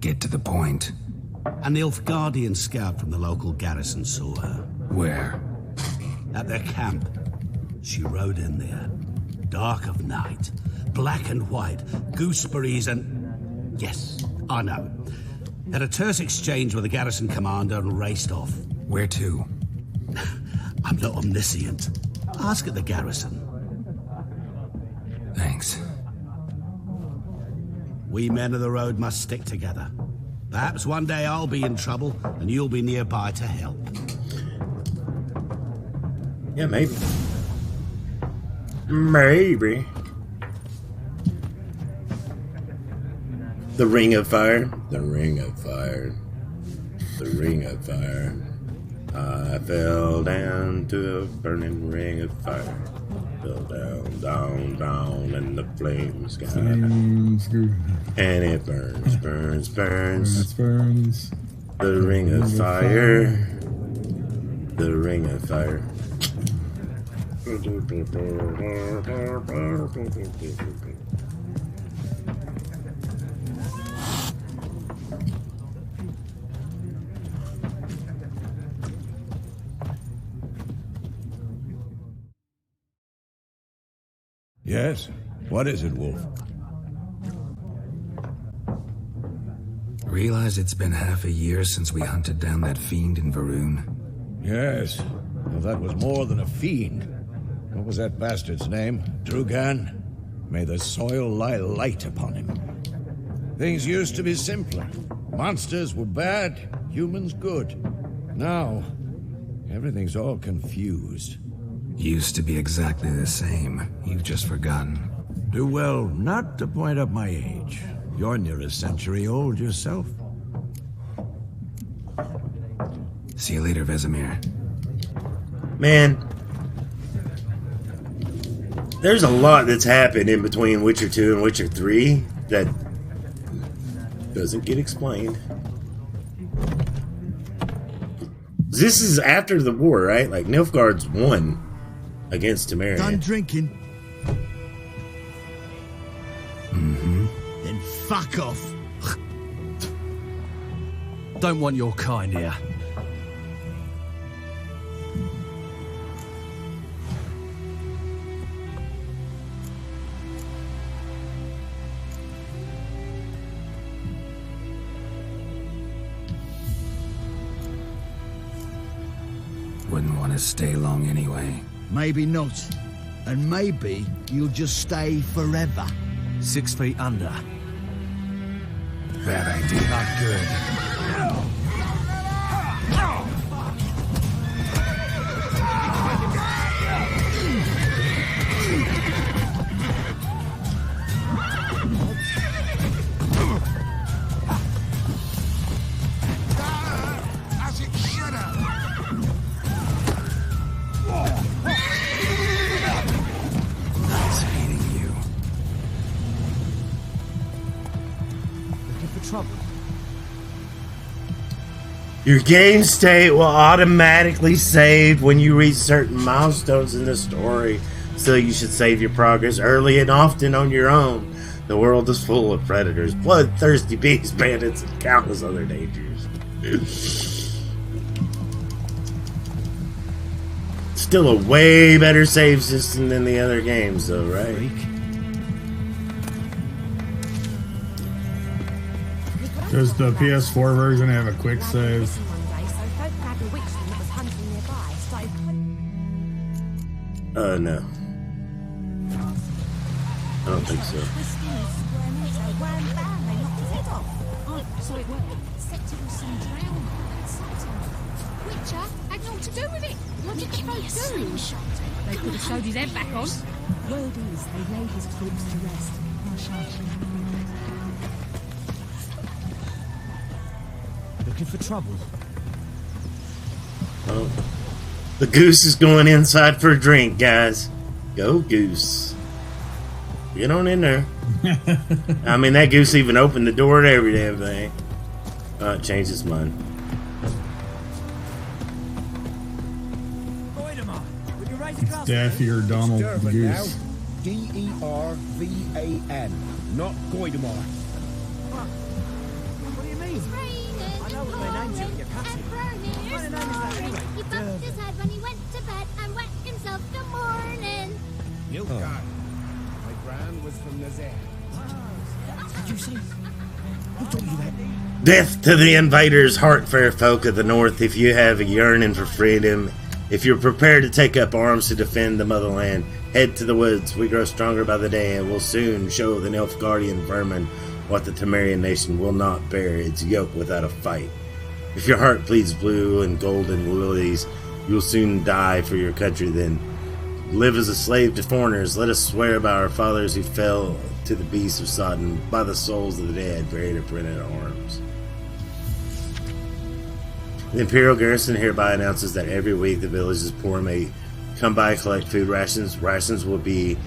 Get to the point. An Nilfgaardian scout from the local garrison saw her. Where? At their camp. She rode in there. Dark of night. Black and white. Gooseberries and... Yes, I know. Had a terse exchange with the garrison commander and raced off. Where to? I'm not omniscient. Ask at the garrison. Thanks. We men of the road must stick together. Perhaps one day I'll be in trouble, and you'll be nearby to help. Yeah, maybe. Maybe. The Ring of Fire. The Ring of Fire. The Ring of Fire. I fell down to a burning ring of fire. Fell down, down, down in the flame sky. And it burns, burns, burns. Burns. The Ring of Fire. The Ring of Fire. Yes? What is it, Wolf? Realize it's been half a year since we hunted down that fiend in Varun? Yes. Well, that was more than a fiend. What was that bastard's name? Drugan? May the soil lie light upon him. Things used to be simpler. Monsters were bad, humans good. Now, everything's all confused. Used to be exactly the same. You've just forgotten. Do well not to point up my age. You're near a century old yourself. See you later, Vesemir. Man, there's a lot that's happened in between Witcher 2 and Witcher 3 that doesn't get explained. This is after the war, right? Like, Nilfgaard's won against Temerian. Done drinking? Mm-hmm. Then fuck off. Don't want your kind here. Wouldn't want to stay long anyway. Maybe not. And maybe you'll just stay forever. 6 feet under. Bad idea. Not good. Your game state will automatically save when you reach certain milestones in the story, so you should save your progress early and often on your own. The world is full of predators, bloodthirsty beasts, bandits, and countless other dangers. Still a way better save system than the other games, though, right? Does the PS4 version have a quick save? No. I don't think so. Witcher had naught to do with it. What did you both do? They could have sewed his head back on. Word is they laid his corpse to rest. Looking for trouble? Oh. The goose is going inside for a drink, guys. Go goose. Get on in there. I mean, that goose even opened the door to every damn thing. It changed its mind. It's Daffy or Donald the Goose. D-E-R-V-A-N, not Goidemar. What do you mean? I know what their names are in your cutting. What kind of name is that anyway? He bumped his head when he went to bed and wet himself till morning. Nilfgaard. My gran was from Nazaire. Did you see? Who told you that? Death to the invaders, heart fair folk of the north. If you have a yearning for freedom If you're prepared to take up arms to defend the motherland, head to the woods. We grow stronger by the day, and will soon show the Nilfgaardian vermin what the Temerian nation will not bear its yoke without a fight. If your heart bleeds blue and golden lilies, you will soon die for your country then. Live as a slave to foreigners. Let us swear by our fathers who fell to the beasts of Sodom, by the souls of the dead buried or printed in arms. The Imperial garrison hereby announces that every week the village's poor may come by and collect food rations. Rations will be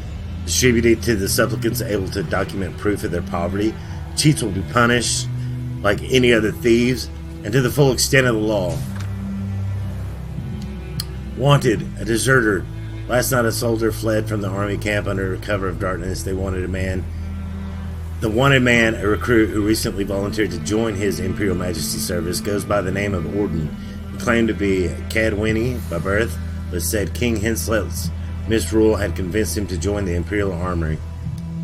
distributed to the supplicants able to document proof of their poverty. Cheats will be punished like any other thieves and to the full extent of the law. Wanted, a deserter. Last night a soldier fled from the army camp under cover of darkness. They wanted a man. The wanted man, a recruit who recently volunteered to join his Imperial Majesty service, goes by the name of Orden. He claimed to be Cadwini by birth, but said King Henselt's misrule had convinced him to join the Imperial Armory.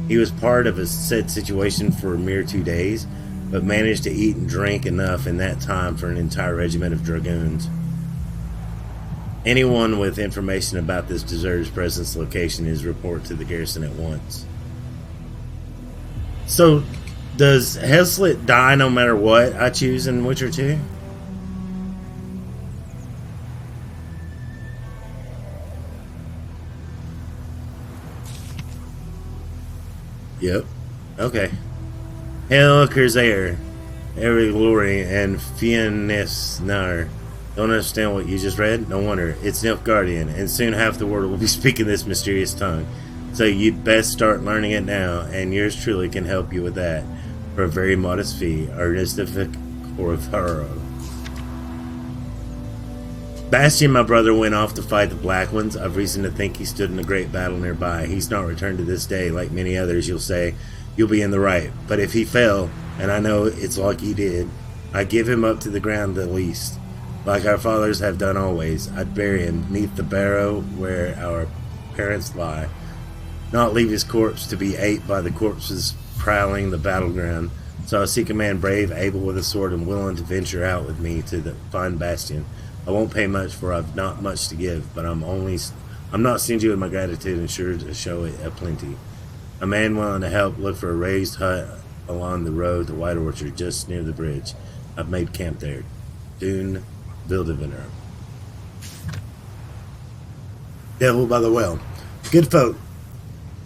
He was part of a said situation for a mere 2 days, but managed to eat and drink enough in that time for an entire regiment of dragoons. Anyone with information about this deserter's presence location is report to the garrison at once. So, does Henselt die no matter what I choose in Witcher 2? Yep. Okay. Helker's heir, every glory, and Fiennesnar. Don't understand what you just read? No wonder. It's Nilfgaardian, and soon half the world will be speaking this mysterious tongue. So you'd best start learning it now, and yours truly can help you with that. For a very modest fee, Arnistific Corvaro. Bastian, my brother, went off to fight the Black Ones. I've reason to think he stood in a great battle nearby. He's not returned to this day. Like many others, you'll say, you'll be in the right. But if he fell, and I know it's like he did, I'd give him up to the ground at least. Like our fathers have done always, I'd bury him neath the barrow where our parents lie. Not leave his corpse to be ate by the corpses prowling the battleground. So I seek a man brave, able with a sword, and willing to venture out with me to the fine bastion. I won't pay much, for I've not much to give, but I'm not stingy with my gratitude and sure to show it a plenty. A man willing to help look for a raised hut along the road to White Orchard, just near the bridge. I've made camp there. Dune Vildeviner. Devil by the well. Good folk.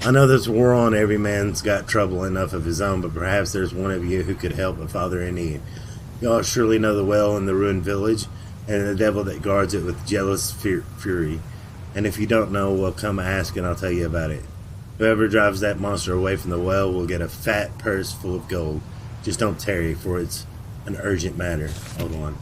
I know there's war on, every man's got trouble enough of his own, but perhaps there's one of you who could help a father in need. Y'all surely know the well in the ruined village, and the devil that guards it with jealous fury. And if you don't know, well, come ask and I'll tell you about it. Whoever drives that monster away from the well will get a fat purse full of gold. Just don't tarry, for it's an urgent matter. Hold on.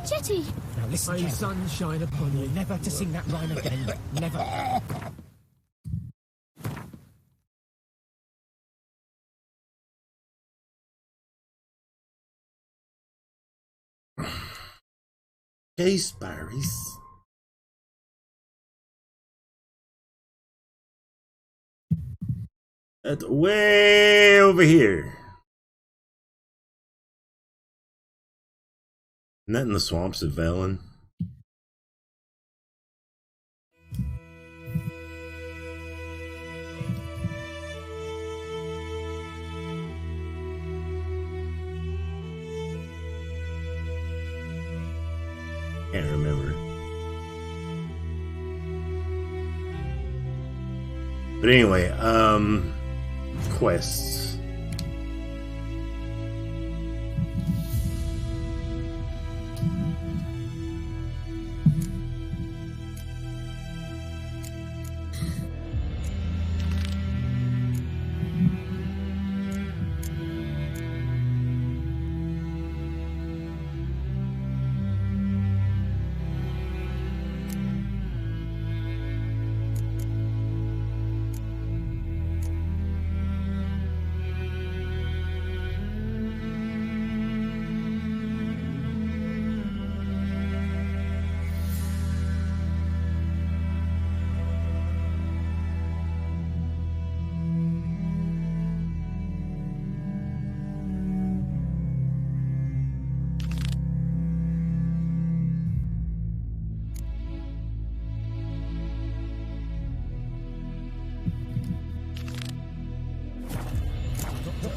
Jetty! Now listen, may sun shine upon you. Never to sing that rhyme again. Never. Hey, Spyries. That's way over here. Isn't that in the swamps of Velen? Can't remember. But anyway, quests.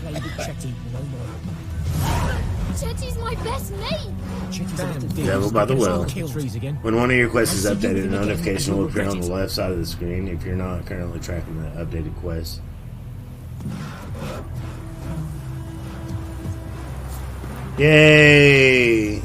play with Chetty no more. Chetty's my best mate. Devil by the Well. Trees again. When one of your quests is updated, a notification will appear on the left side of the screen if you're not currently tracking the updated quest. Yay!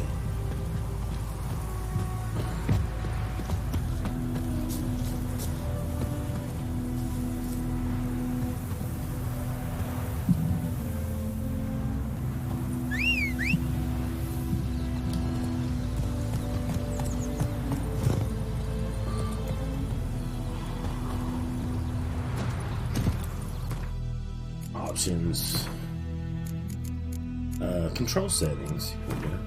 Options. Control settings. Here we go.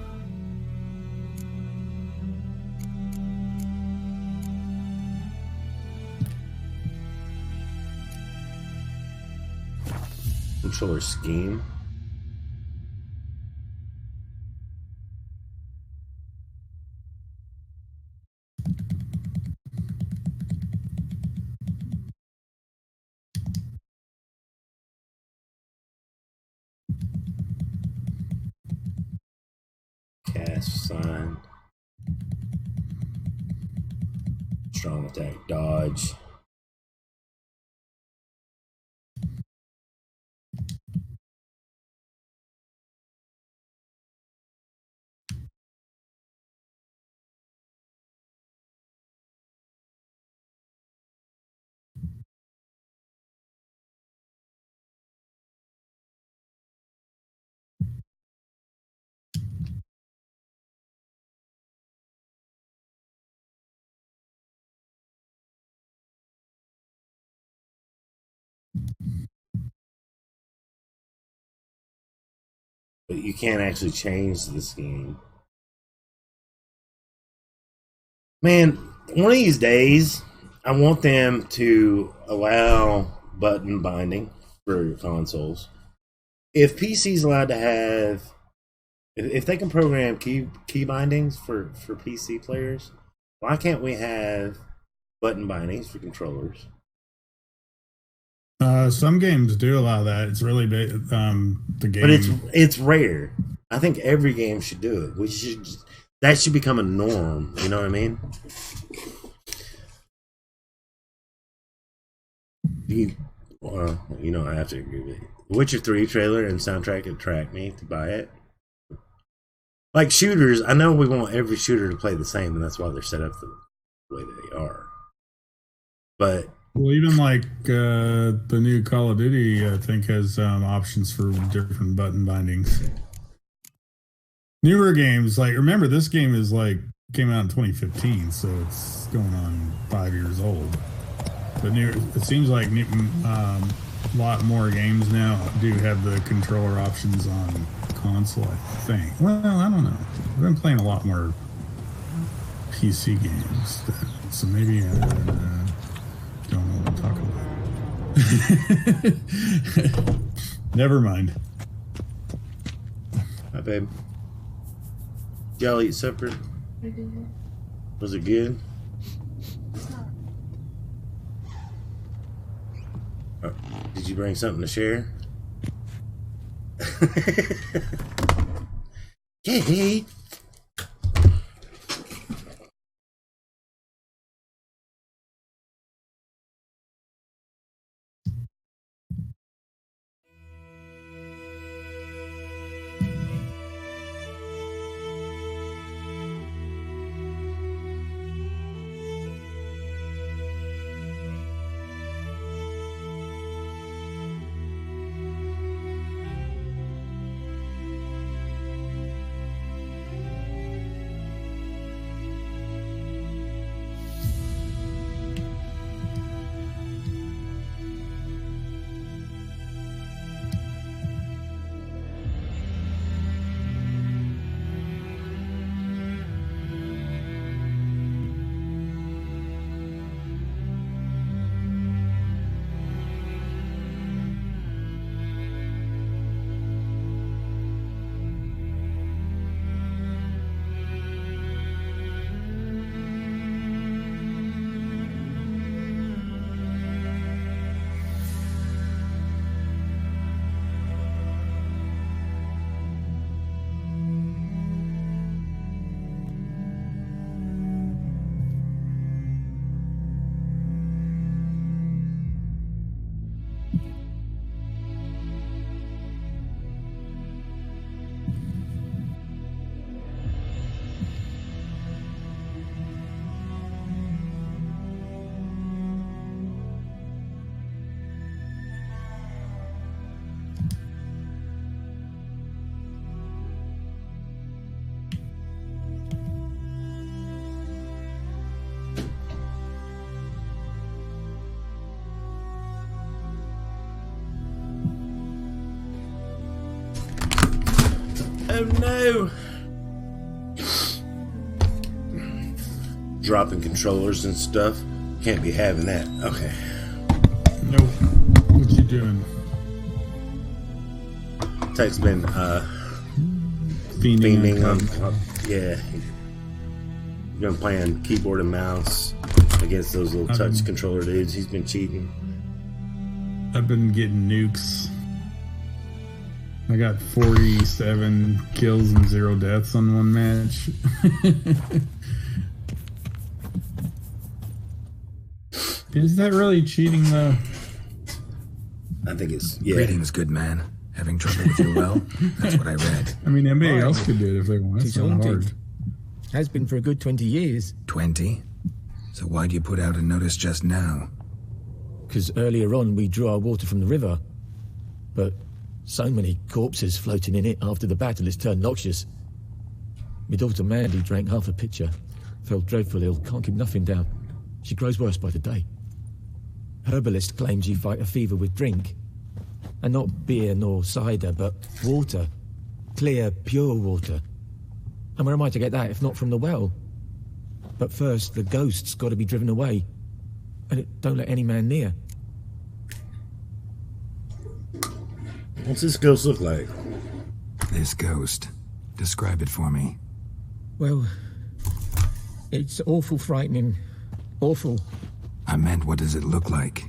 Controller scheme. Cast sign. Strong attack dodge. But you can't actually change the scheme. Man, one of these days, I want them to allow button binding for consoles. If PC's allowed to have, if they can program key bindings for PC players, why can't we have button bindings for controllers? Some games do allow that. It's really big. The game, but it's rare. I think every game should do it. That should become a norm. You know what I mean? I have to agree with it. Witcher 3 trailer and soundtrack attract me to buy it. Like shooters, I know we want every shooter to play the same, and that's why they're set up the way they are. But well, even like the new Call of Duty, I think has options for different button bindings. Newer games, like remember this game is like came out in 2015, so it's going on 5 years old. But it seems like a lot more games now do have the controller options on console, I think. Well, I don't know. I've been playing a lot more PC games, so maybe I don't know what I'm talking about. Never mind. Hi, babe. Did y'all eat supper? Was it good? Did you bring something to share? Yay! Oh no! Dropping controllers and stuff. Can't be having that. Okay. Nope. What you doing? Tech's been Fiending on. Yeah. He's been playing keyboard and mouse against those little touch controller dudes. He's been cheating. I've been getting nukes. I got 47 kills and 0 deaths on one match. Is that really cheating, though? I think it's... Yeah. Greetings, good man. Having trouble with your well? That's what I read. I mean, anybody else could do it if they want. It's not hard. Has been for a good 20 years. 20? So why'd you put out a notice just now? Because earlier on we drew our water from the river. But so many corpses floating in it after the battle, it's turned noxious. My daughter Mandy drank half a pitcher. Felt dreadful ill, can't keep nothing down. She grows worse by the day. Herbalist claims you fight a fever with drink. And not beer nor cider, but water. Clear, pure water. And where am I to get that if not from the well? But first, the ghost's got to be driven away. And it don't let any man near. What's this ghost look like? This ghost. Describe it for me. Well, it's awful frightening. Awful. I meant, what does it look like?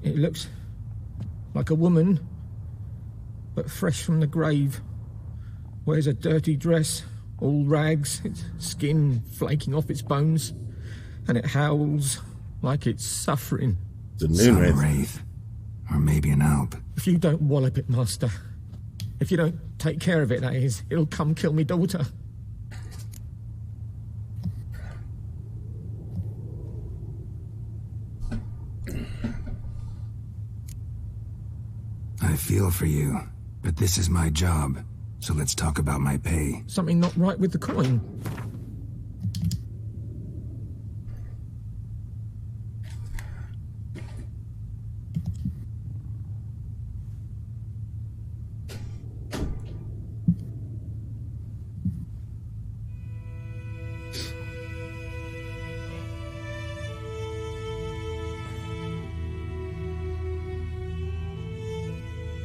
It looks like a woman, but fresh from the grave. Wears a dirty dress, all rags, its skin flaking off its bones, and it howls like it's suffering. It's a noon wraith. Or maybe an alp. If you don't wallop it, Master, if you don't take care of it, that is, it'll come kill me daughter. I feel for you, but this is my job, so let's talk about my pay. Something not right with the coin.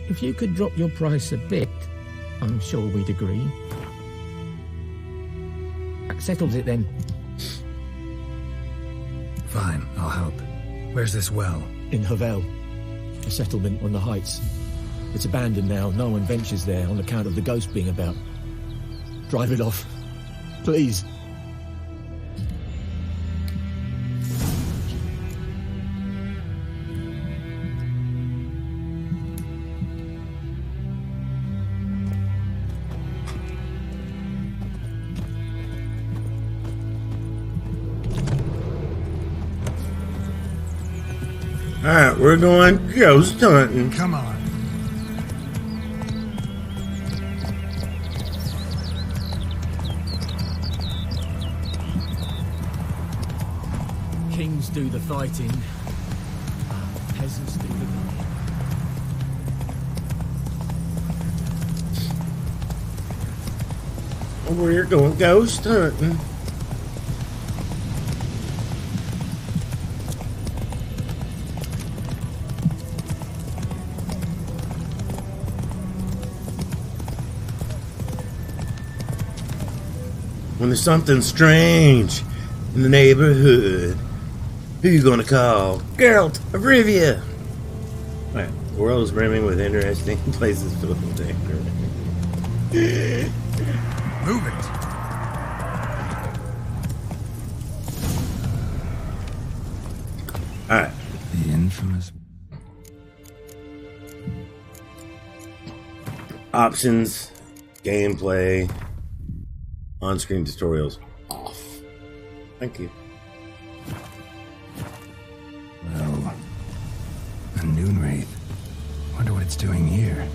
If you could drop your price a bit, I'm sure we'd agree. That settles it then. Fine, I'll help. Where's this well? In Havel, a settlement on the heights. It's abandoned now. No one ventures there on account of the ghost being about. Drive it off, please. Alright, we're going ghost hunting. Come on. Kings do the fighting. Peasants do the gunning. We're going ghost hunting. When there's something strange in the neighborhood, who you gonna call? Geralt of Rivia! Right. The world is brimming with interesting places filled with danger. Move it! Alright. The infamous... Options, gameplay, on-screen tutorials off. Thank you. Well, a noon wraith. Wonder what it's doing here.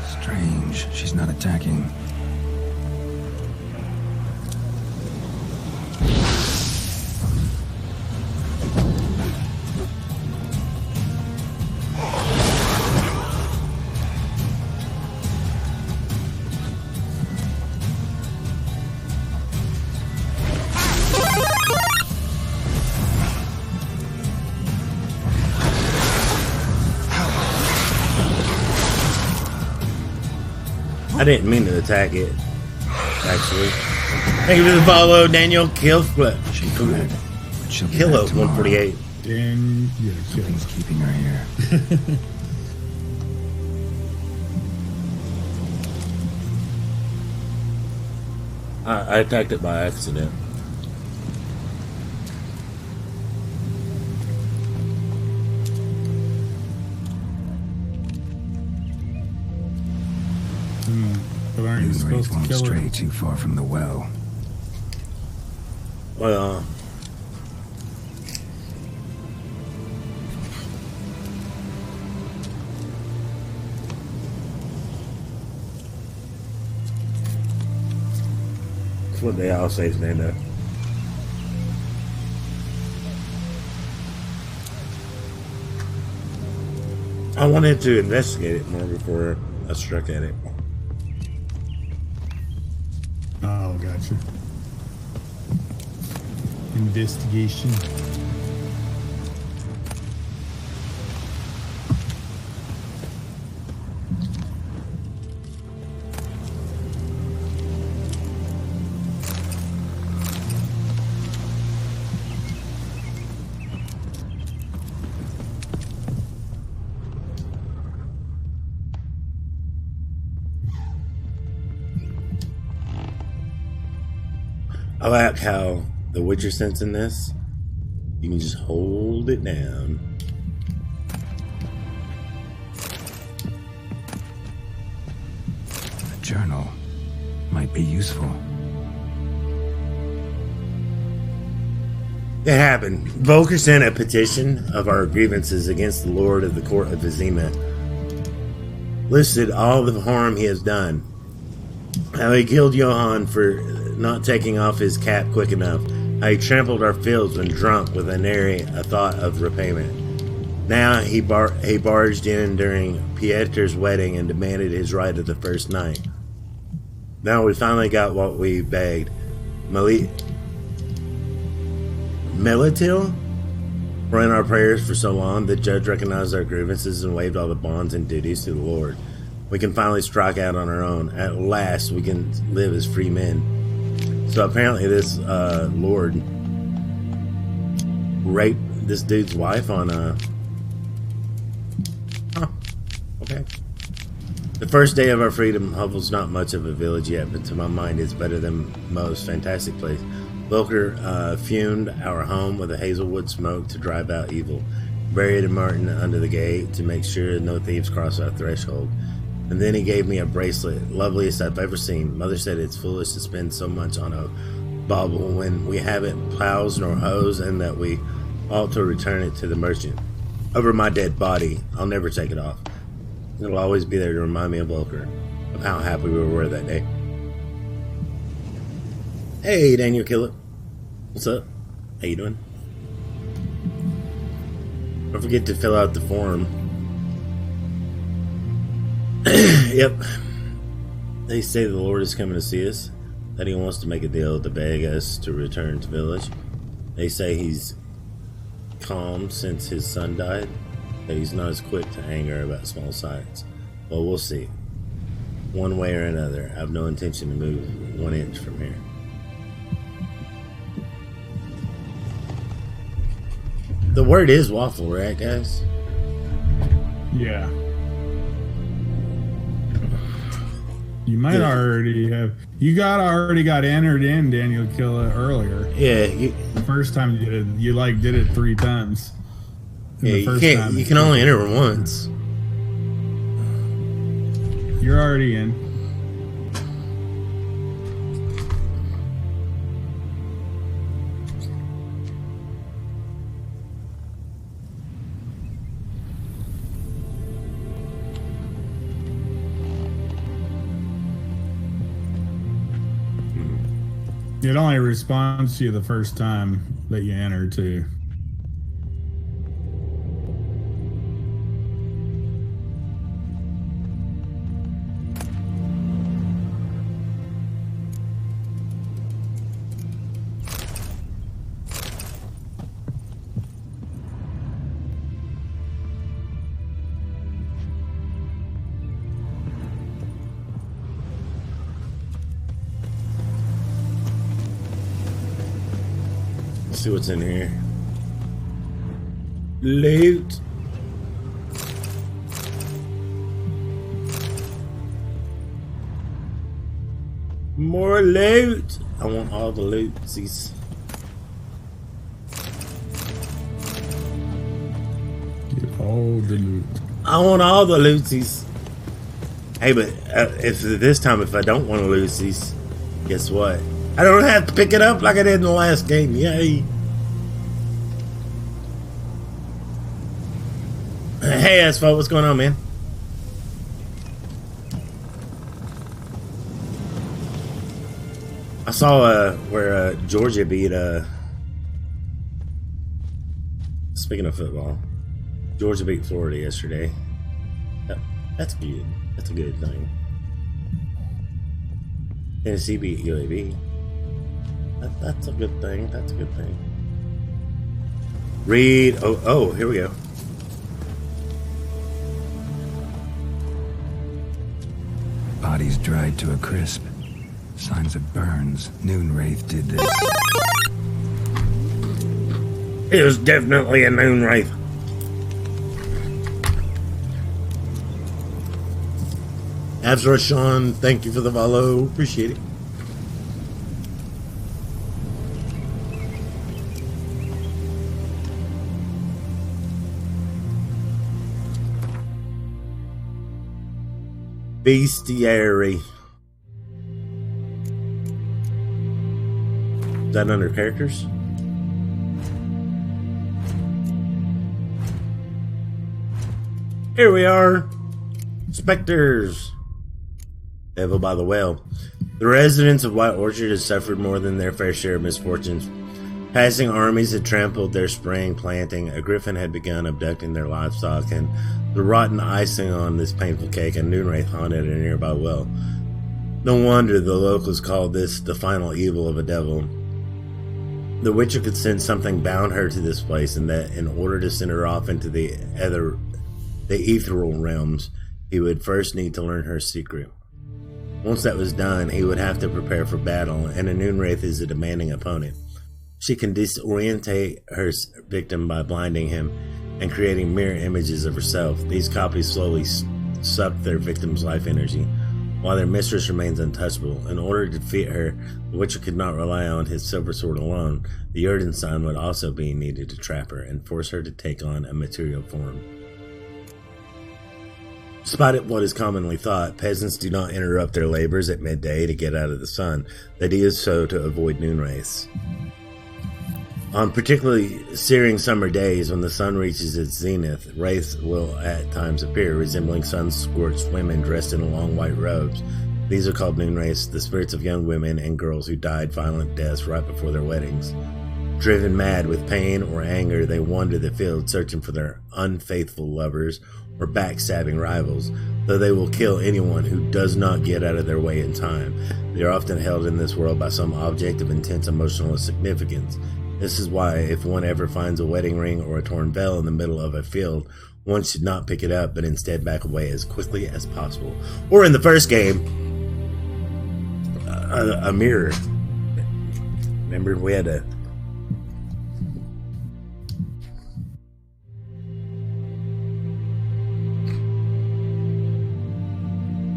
Strange, she's not attacking. I didn't mean to attack it, actually. Thank you for the follow, Daniel Kilo 148. Dan, yeah, Something's keeping her here. I attacked it by accident. But aren't you supposed to won't kill stray her? too far from the well. Well, that's what they all say, Stando. I wanted to investigate it more before I struck at it. Oh, gotcha. Investigation. I like how the Witcher sense in this, you can just hold it down. A journal might be useful. It happened. Volker sent a petition of our grievances against the Lord of the Court of Vizima. Listed all the harm he has done. How he killed Johann for not taking off his cap quick enough. How he trampled our fields when drunk with a nary a thought of repayment. Now he barged in during Pieter's wedding and demanded his right of the first night. Now we finally got what we begged. Melitil? For in our prayers for so long, the judge recognized our grievances and waived all the bonds and duties to the Lord. We can finally strike out on our own. At last, we can live as free men. So apparently this Lord raped this dude's wife on okay. The first day of our freedom, Hovel's not much of a village yet, but to my mind it's better than most. Fantastic place. Volker fumed our home with a hazelwood smoke to drive out evil. Buried Martin under the gate to make sure no thieves cross our threshold. And then he gave me a bracelet, loveliest I've ever seen. Mother said it's foolish to spend so much on a bauble when we haven't plows nor hoes, and that we ought to return it to the merchant. Over my dead body, I'll never take it off. It'll always be there to remind me of Volker, of how happy we were that day. Hey, Daniel Kilo. What's up? How you doing? Don't forget to fill out the form. Yep. They say the Lord is coming to see us, that he wants to make a deal to beg us to return to village. They say he's calm since his son died, that he's not as quick to anger about small slights. Well, we'll see. One way or another, I have no intention to move 1 inch from here. The word is waffle, right, guys? Yeah. You might already have. You already got entered in Daniel Kilo earlier. Yeah. The first time you did it, you did it 3 times. Yeah, you can only enter once. You're already in. It only responds to you the first time that you enter, too. Let's see what's in here. Loot. More loot. I want all the lootsies. Get all the loot. I want all the lootsies. Hey, but if this time, if I don't want to lootsies, guess what? I don't have to pick it up like I did in the last game. Yay. Hey, Asphalt, what's going on, man? I saw where Georgia beat, speaking of football, Georgia beat Florida yesterday. That's good. That's a good thing. Tennessee beat UAB. That's a good thing. That's a good thing. Read. Oh, here we go. Bodies dried to a crisp. Signs of burns. Noonwraith did this. It was definitely a Noonwraith. Absra Sean, thank you for the follow. Appreciate it. Bestiary. Is that under characters? Here we are. Specters. Devil by the Well. The residents of White Orchard had suffered more than their fair share of misfortunes. Passing armies had trampled their spring planting, a griffin had begun abducting their livestock, and the rotten icing on this painful cake, a Noonwraith haunted a nearby well. No wonder the locals called this the final evil of a devil. The Witcher could sense something bound her to this place, and that in order to send her off into the ethereal realms, he would first need to learn her secret. Once that was done, he would have to prepare for battle, and a Noonwraith is a demanding opponent. She can disorientate her victim by blinding him and creating mirror images of herself. These copies slowly suck their victim's life energy, while their mistress remains untouchable. In order to defeat her, the Witcher could not rely on his silver sword alone. The Erdenstein would also be needed to trap her and force her to take on a material form. Despite what is commonly thought, peasants do not interrupt their labors at midday to get out of the sun. They do so to avoid Noonwraiths. On particularly searing summer days, when the sun reaches its zenith, wraiths will at times appear, resembling sun-scorched women dressed in long white robes. These are called Noonwraiths, the spirits of young women and girls who died violent deaths right before their weddings. Driven mad with pain or anger, they wander the field searching for their unfaithful lovers or backstabbing rivals. Though they will kill anyone who does not get out of their way in time, they are often held in this world by some object of intense emotional significance. This is why, if one ever finds a wedding ring or a torn veil in the middle of a field, one should not pick it up, but instead back away as quickly as possible. Or in the first game, a mirror. Remember, we had to...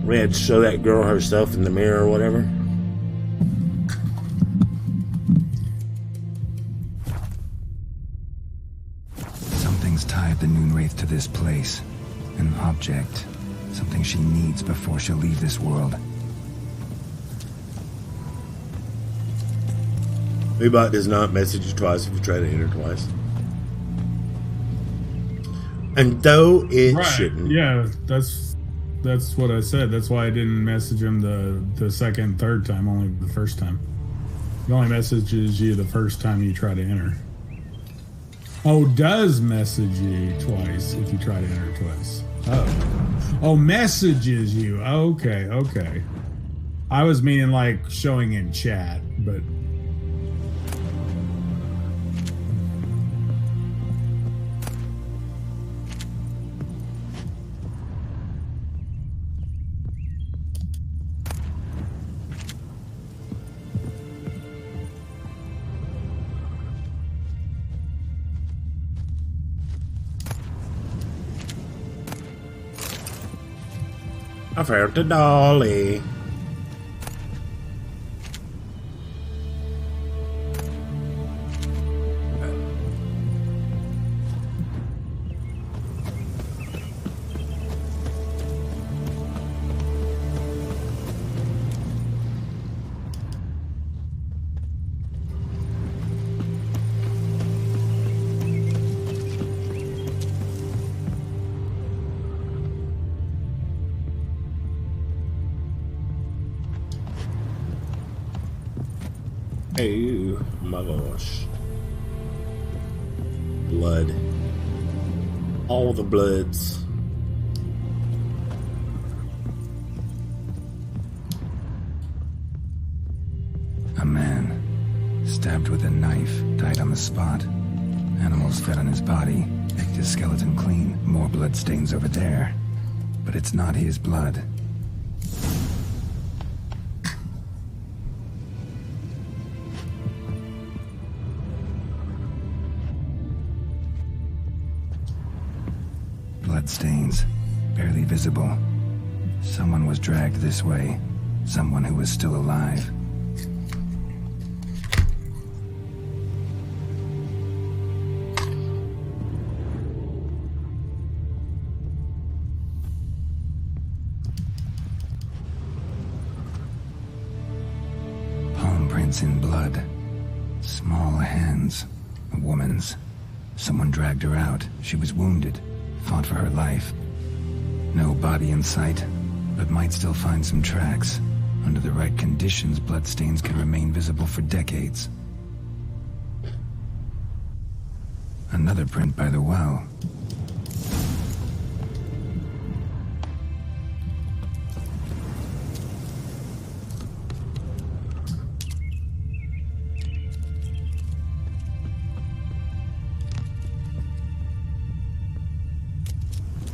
We had to show that girl herself in the mirror or whatever. Something's tied the Noonwraith to this place. An object. Something she needs before she'll leave this world. Weebot does not message you twice if you try to enter twice. And though it shouldn't. Yeah, that's what I said. That's why I didn't message him the second, third time, only the first time. He only messages you the first time you try to enter. Oh, does message you twice if you try to enter twice. Oh, messages you. Okay. I was meaning like showing in chat, but... I found the dolly. Oh my gosh. Blood. All the bloods. A man, stabbed with a knife, died on the spot. Animals fed on his body, picked his skeleton clean. More blood stains over there. But it's not his blood. Bloodstains, barely visible. Someone was dragged this way. Someone who was still alive. Palm prints in blood. Small hands. A woman's. Someone dragged her out. She was wounded. Fought for her life. No body in sight, but might still find some tracks. Under the right conditions, bloodstains can remain visible for decades. Another print by the well.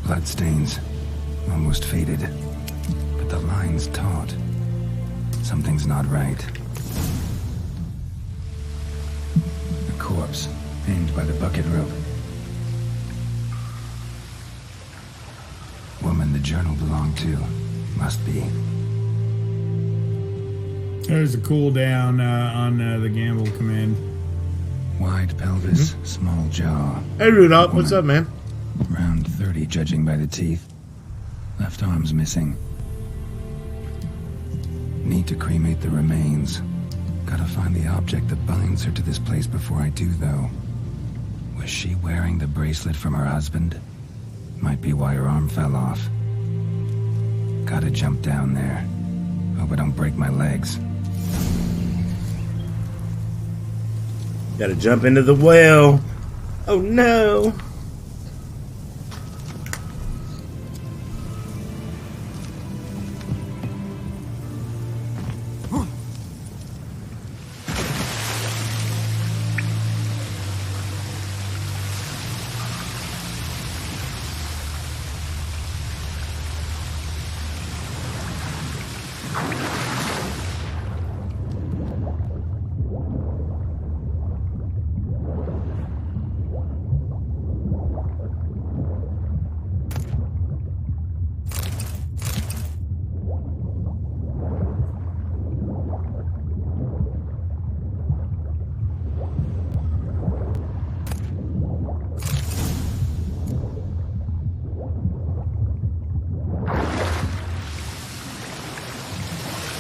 Bloodstains, almost faded, but the line's taut. Something's not right. A corpse, hanged by the bucket rope. Woman the journal belonged to, must be. There's a cooldown on the gamble command. Wide pelvis, small jaw. Hey Rudolph, what's up, man? Around 30, judging by the teeth. Left arm's missing. Need to cremate the remains. Gotta find the object that binds her to this place before I do, though. Was she wearing the bracelet from her husband? Might be why her arm fell off. Gotta jump down there. Hope I don't break my legs. Gotta jump into the well. Oh no.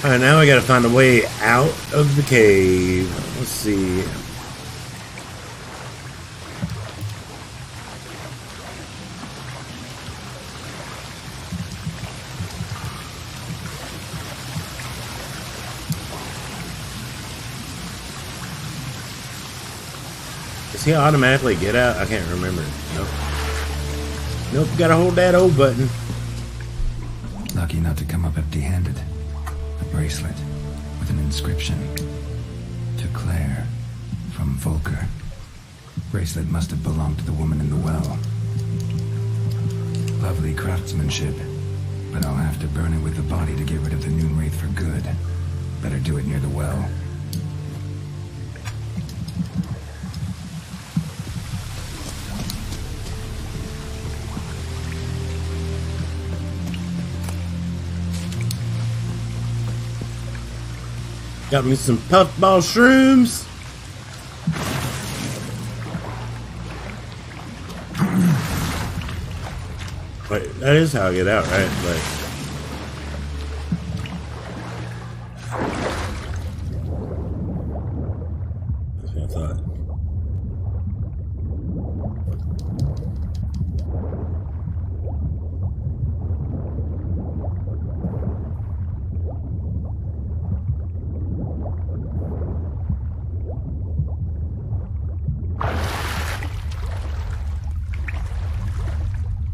Alright, now I gotta find a way out of the cave. Let's see. Does he automatically get out? I can't remember. Nope. Nope, gotta hold that old button. Lucky not to come up empty-handed. A bracelet with an inscription. To Claire, from Volker. Bracelet must have belonged to the woman in the well. Lovely craftsmanship, but I'll have to burn it with the body to get rid of the Noon Wraith for good. Better do it near the well. Got me some puffball shrooms. Wait, that is how I get out, right? Like, that's what I thought.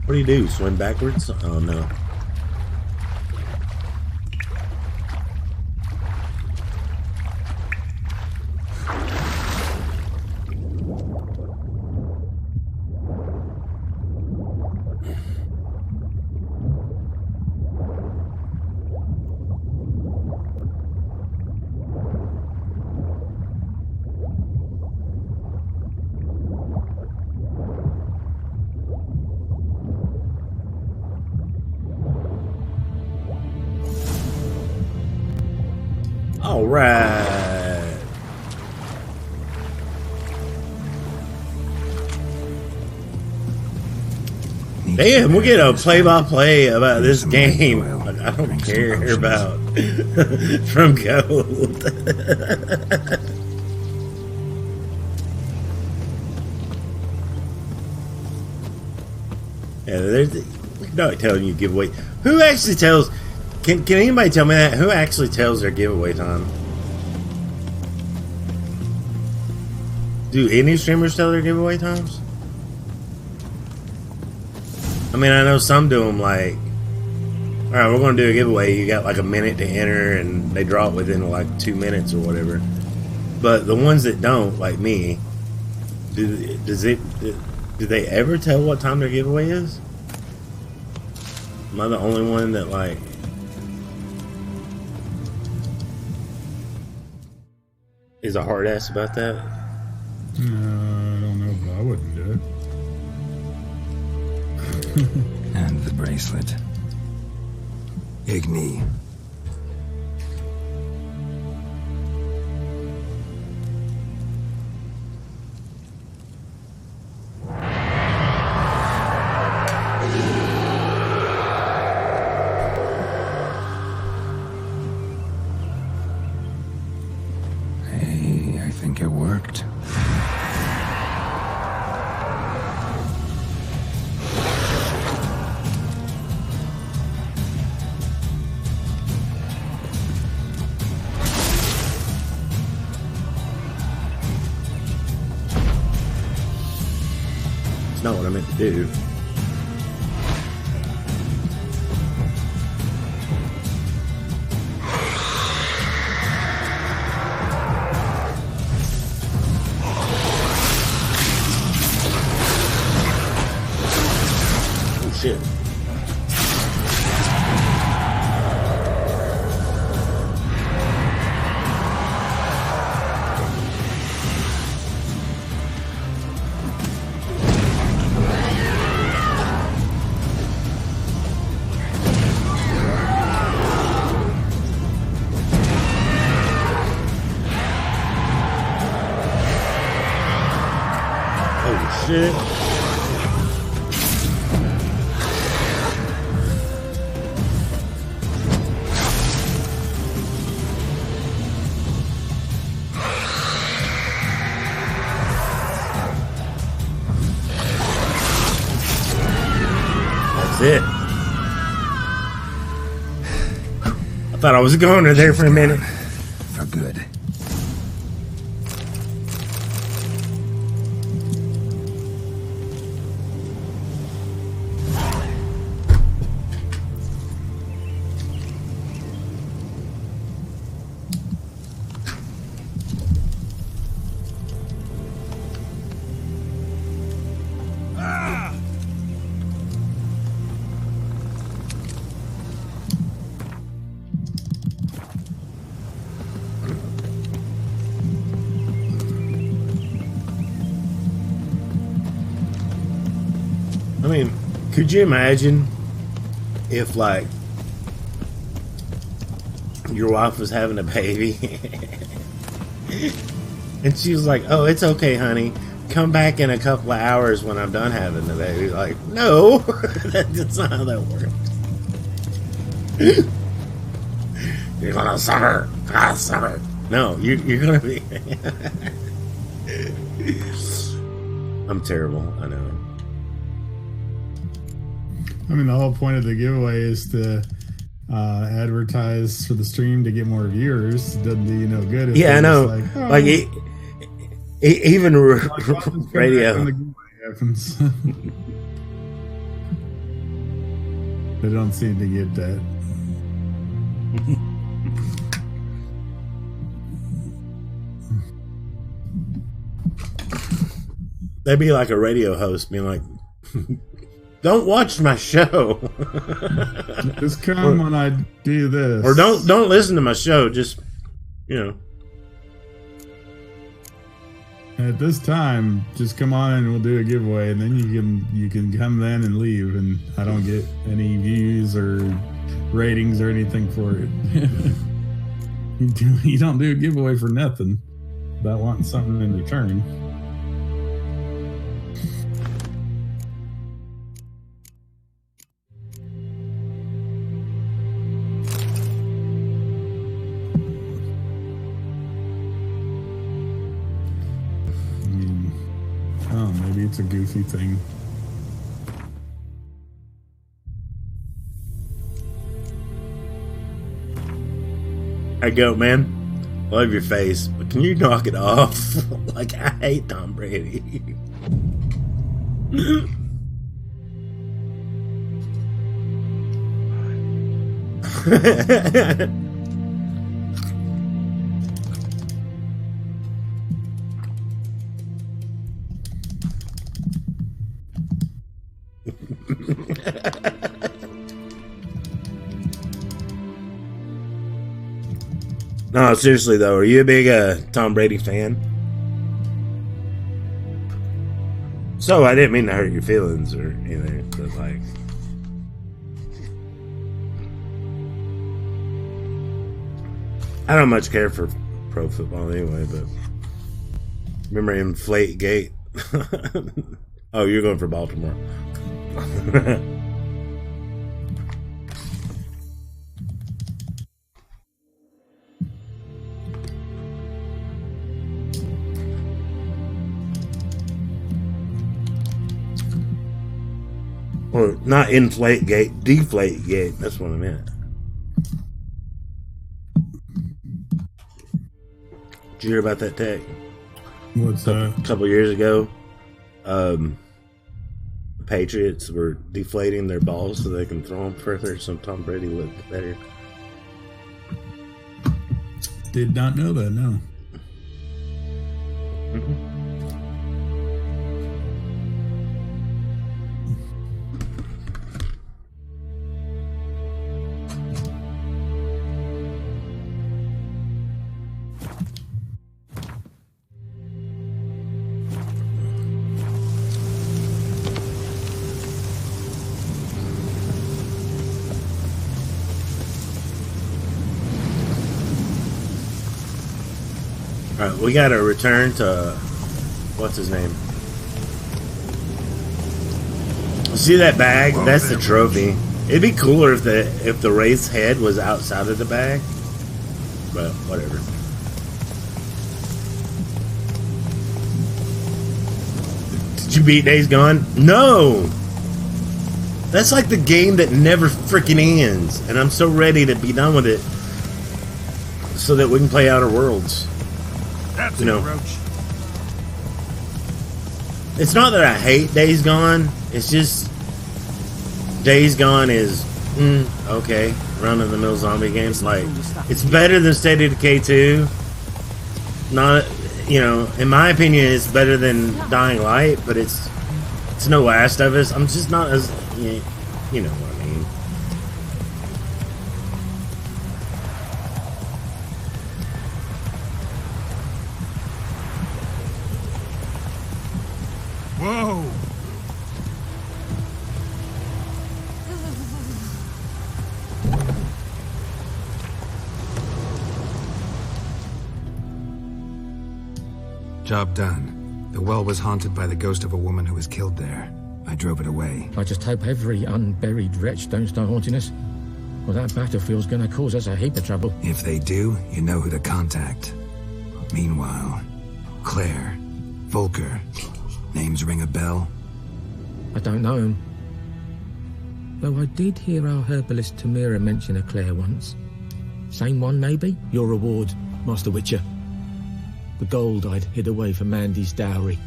What do you do? Swim backwards? Oh no. All right. Damn, we'll get a play-by-play about this game. But I don't care about From Gold. Yeah, there's not telling you giveaway. Who actually tells? Can anybody tell me that? Who actually tells their giveaway time? Do any streamers tell their giveaway times? I mean, I know some do them like, all right, we're going to do a giveaway. You got like a minute to enter, and they draw it within like 2 minutes or whatever. But the ones that don't, like me, do they ever tell what time their giveaway is? Am I the only one that like? Is a hard ass about that? I don't know, but I wouldn't do it. And the bracelet. Igni. Hey, I think it worked. It's not what I meant to do. Oh shit. Shit. That's it. I thought I was going to there for a minute. For good. I mean, could you imagine if, like, your wife was having a baby. And she was like, oh, it's okay, honey. Come back in a couple of hours when I'm done having the baby. Like, no, that's not how that works. You're gonna suffer. Suffer. No, you're gonna be. I'm terrible. I know. I mean, the whole point of the giveaway is to advertise for the stream to get more viewers. It doesn't do you no good. If Yeah, I know. Like, oh, like even radio. The giveaway happens. They don't seem to get that. That'd be like a radio host being like, don't watch my show. Just come when I do this. Or don't listen to my show. Just, you know. At this time, just come on and we'll do a giveaway, and then you can come then and leave, and I don't get any views or ratings or anything for it. You don't do a giveaway for nothing without wanting something in return. Maybe it's a goofy thing. I go, man. Love your face, but can you knock it off? Like, I hate Tom Brady. No, seriously though, are you a big Tom Brady fan? So I didn't mean to hurt your feelings or anything, but like, I don't much care for pro football anyway. But remember Inflate Gate? Oh, you're going for Baltimore. Or not Inflate Gate, Deflate Gate. That's what I meant. Did you hear about that tech? What's that? A couple years ago, the Patriots were deflating their balls so they can throw them further, so Tom Brady looked better. Did not know that, no. Mm-hmm. Alright, we gotta return to what's his name? See that bag? That's the trophy. It'd be cooler if the Wraith's head was outside of the bag. But whatever. Did you beat Days Gone? No! That's like the game that never freaking ends. And I'm so ready to be done with it so that we can play Outer Worlds. That's you know, Roach. It's not that I hate Days Gone. It's just Days Gone is okay, run-of-the-mill zombie games. Like, it's better than State of Decay 2. Not, you know, in my opinion, it's better than Dying Light, but it's no Last of Us. I'm just not as, you know what I mean. Whoa! Job done. The well was haunted by the ghost of a woman who was killed there. I drove it away. I just hope every unburied wretch don't start haunting us. Well, that battlefield's gonna cause us a heap of trouble. If they do, you know who to contact. Meanwhile, Claire, Volker, names ring a bell? I don't know him. Though I did hear our herbalist Tamira mention a Claire once. Same one, maybe? Your reward, Master Witcher. The gold I'd hid away for Mandy's dowry.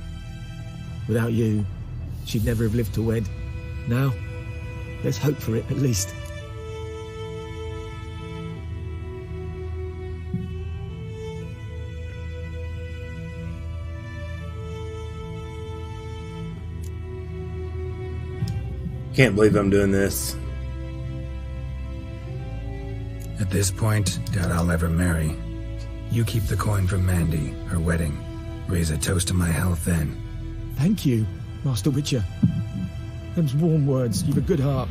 Without you, she'd never have lived to wed. Now, let's hope for it, at least. Can't believe I'm doing this. At this point, doubt I'll ever marry. You keep the coin from Mandy, her wedding. Raise a toast to my health then. Thank you, Master Witcher. Them's warm words. You've a good heart.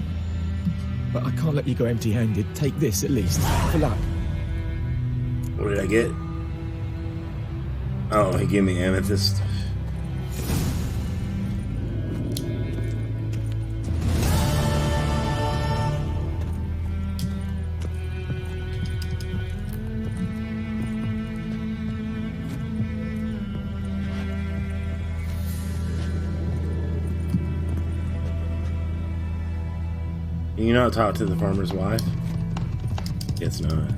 But I can't let you go empty-handed. Take this, at least, for luck. What did I get? Oh, he gave me amethyst. Can you not talk to the farmer's wife? Guess not.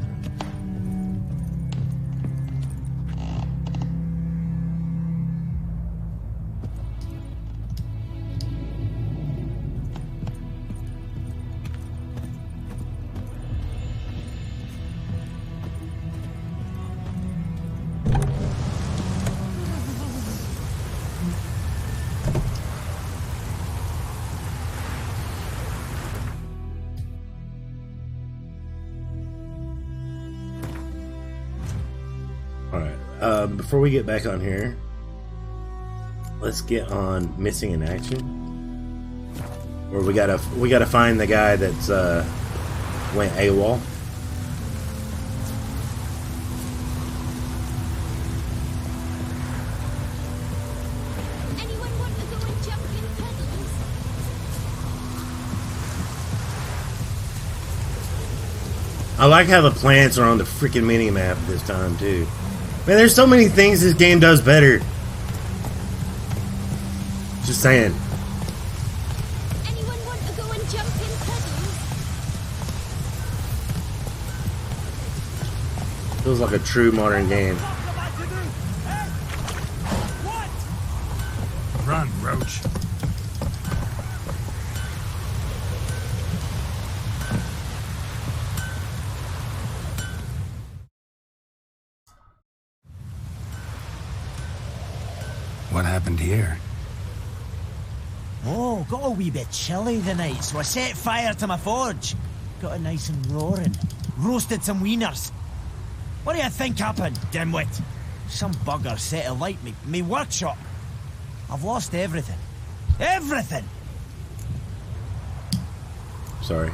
Before we get back on here, let's get on missing in action. Where we gotta find the guy that's went AWOL. Anyone want to go and jump in puddles? I like how the plants are on the freaking mini map this time too. Man, there's so many things this game does better. Just saying. Anyone want to go and jump in puddles? Feels like a true modern game. Run, Roach. What happened here? Oh, got a wee bit chilly the night, so I set fire to my forge. Got it nice and roaring. Roasted some wieners. What do you think happened, dimwit? Some bugger set alight me workshop. I've lost everything. Everything! Sorry.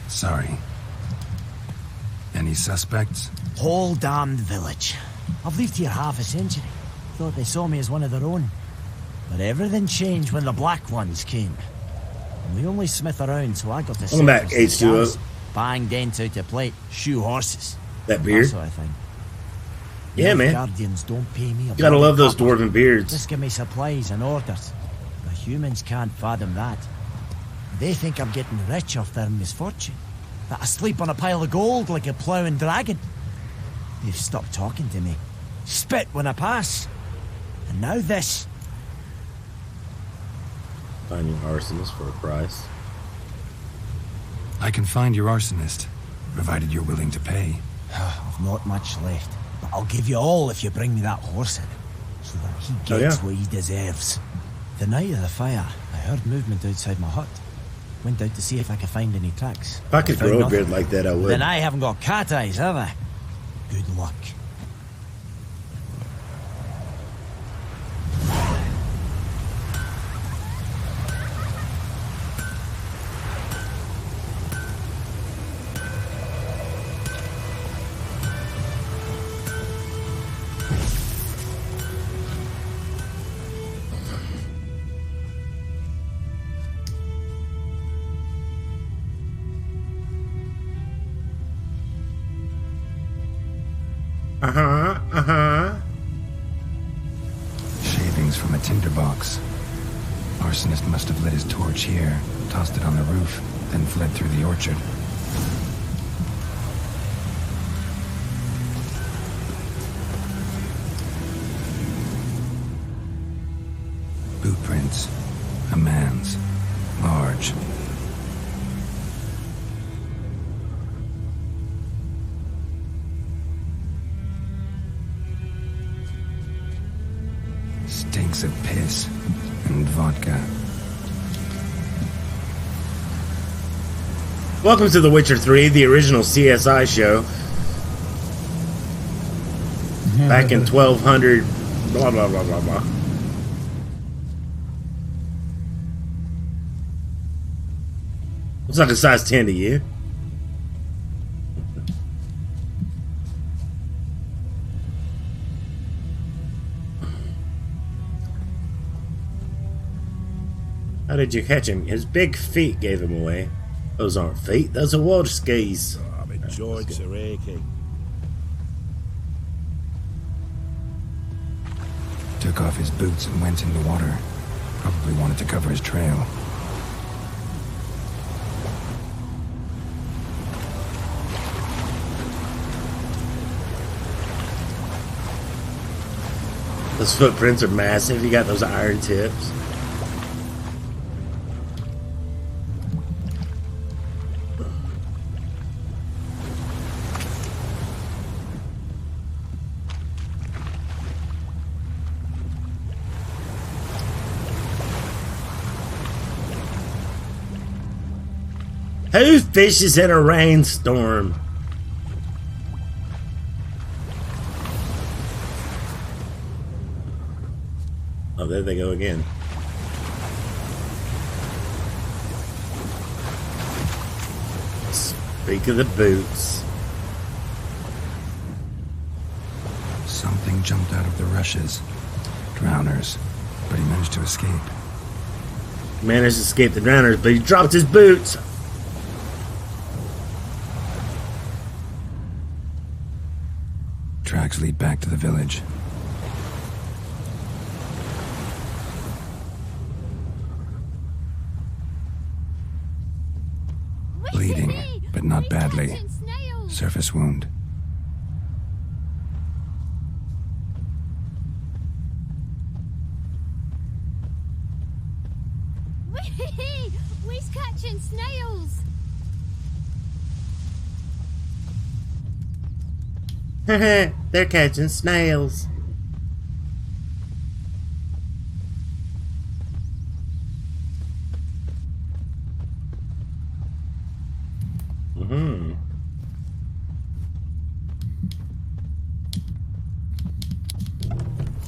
Sorry. Any suspects? Whole damned village. I've lived here half a century. Thought they saw me as one of their own. But everything changed when the Black Ones came. And we only smith around, so I got to Welcome back, H2O. Bang dents out of plate, shoe horses. That beard? That sort of thing. Yeah, man. Guardians don't pay me. You gotta love those dwarven beards. Just give me supplies and orders. The humans can't fathom that. They think I'm getting rich off their misfortune. That I sleep on a pile of gold like a ploughing dragon. They've stopped talking to me. Spit when I pass. And now this. Find your arsonist for a price. I can find your arsonist, provided you're willing to pay. I've not much left, but I'll give you all if you bring me that horse in, so that he gets what he deserves. The night of the fire, I heard movement outside my hut. Went out to see if I could find any tracks. If I could grow a beard like that, I would. Then I haven't got cat eyes, have I? Good luck. Shavings from a tinderbox. Arsonist must have lit his torch here, tossed it on the roof, then fled through the orchard. Boot prints. A man's. Large. Stinks of piss and vodka. Welcome to The Witcher 3, the original CSI show. Back in 1200, blah, blah, blah, blah, blah. Looks like a size 10 to you. How did you catch him? His big feet gave him away. Those aren't feet, those are water skis. Oh, my joints are aching. Took off his boots and went in the water. Probably wanted to cover his trail. Those footprints are massive. You got those iron tips. Who fishes in a rainstorm? Oh, there they go again. Speak of the boots. Something jumped out of the rushes. Drowners. But he managed to escape. Managed to escape the drowners, but he dropped his boots. Tracks lead back to the village. Bleeding, but not badly. Surface wound. We're catching snails. They're catching snails.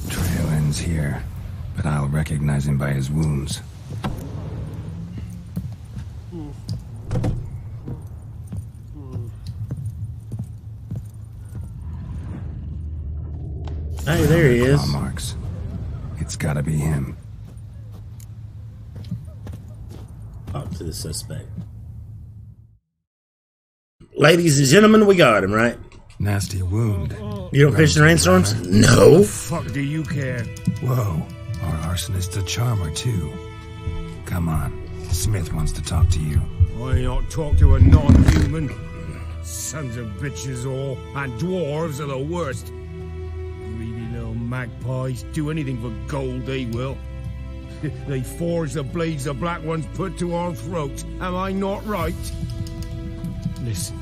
Trail ends here, but I'll recognize him by his wounds. Hey, there he is. Claw marks. It's gotta be him. Talk to the suspect. Ladies and gentlemen, we got him, right? Nasty wound. You don't fish in rainstorms? No. Fuck do you care? Whoa. Our arsonist's a charmer, too. Come on. Smith wants to talk to you. I not talk to a non-human. Sons of bitches all, and dwarves are the worst. Greedy little magpies do anything for gold, they will. They forge the blades the black ones put to our throats. Am I not right? Listen,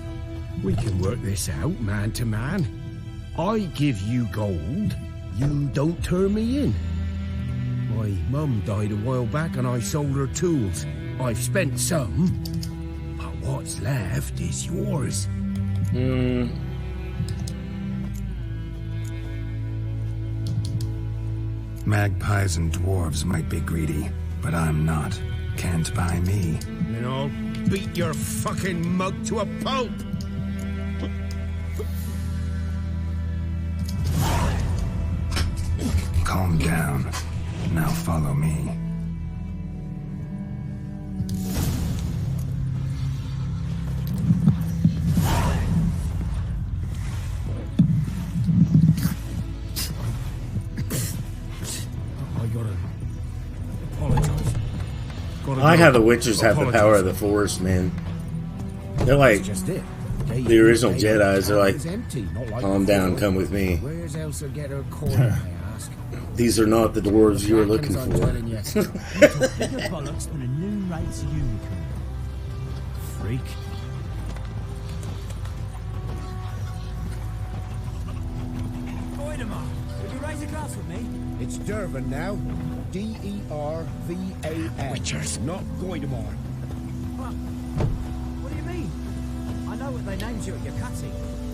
we can work this out man to man. I give you gold, you don't turn me in. My mum died a while back and I sold her tools. I've spent some, but what's left is yours. Magpies and dwarves might be greedy, but I'm not. Can't buy me. Then I'll beat your fucking mug to a pulp. Calm down. Now follow me. I gotta apologize. I like how the Witchers have the power of the Force, man. They're like just it. the original Jedis. They're like, calm down, come with me. Where's Elsa get her coin, I ask? These are not the dwarves you were looking I'm for. telling you. Bigger bollocks than a new rights unicorn. Freak. Goidemar, would you raise a glass with me? It's Dervan now. D-E-R-V-A-N. Witchers. Not Goidemar. What do you mean? I know what they named you at your cutting.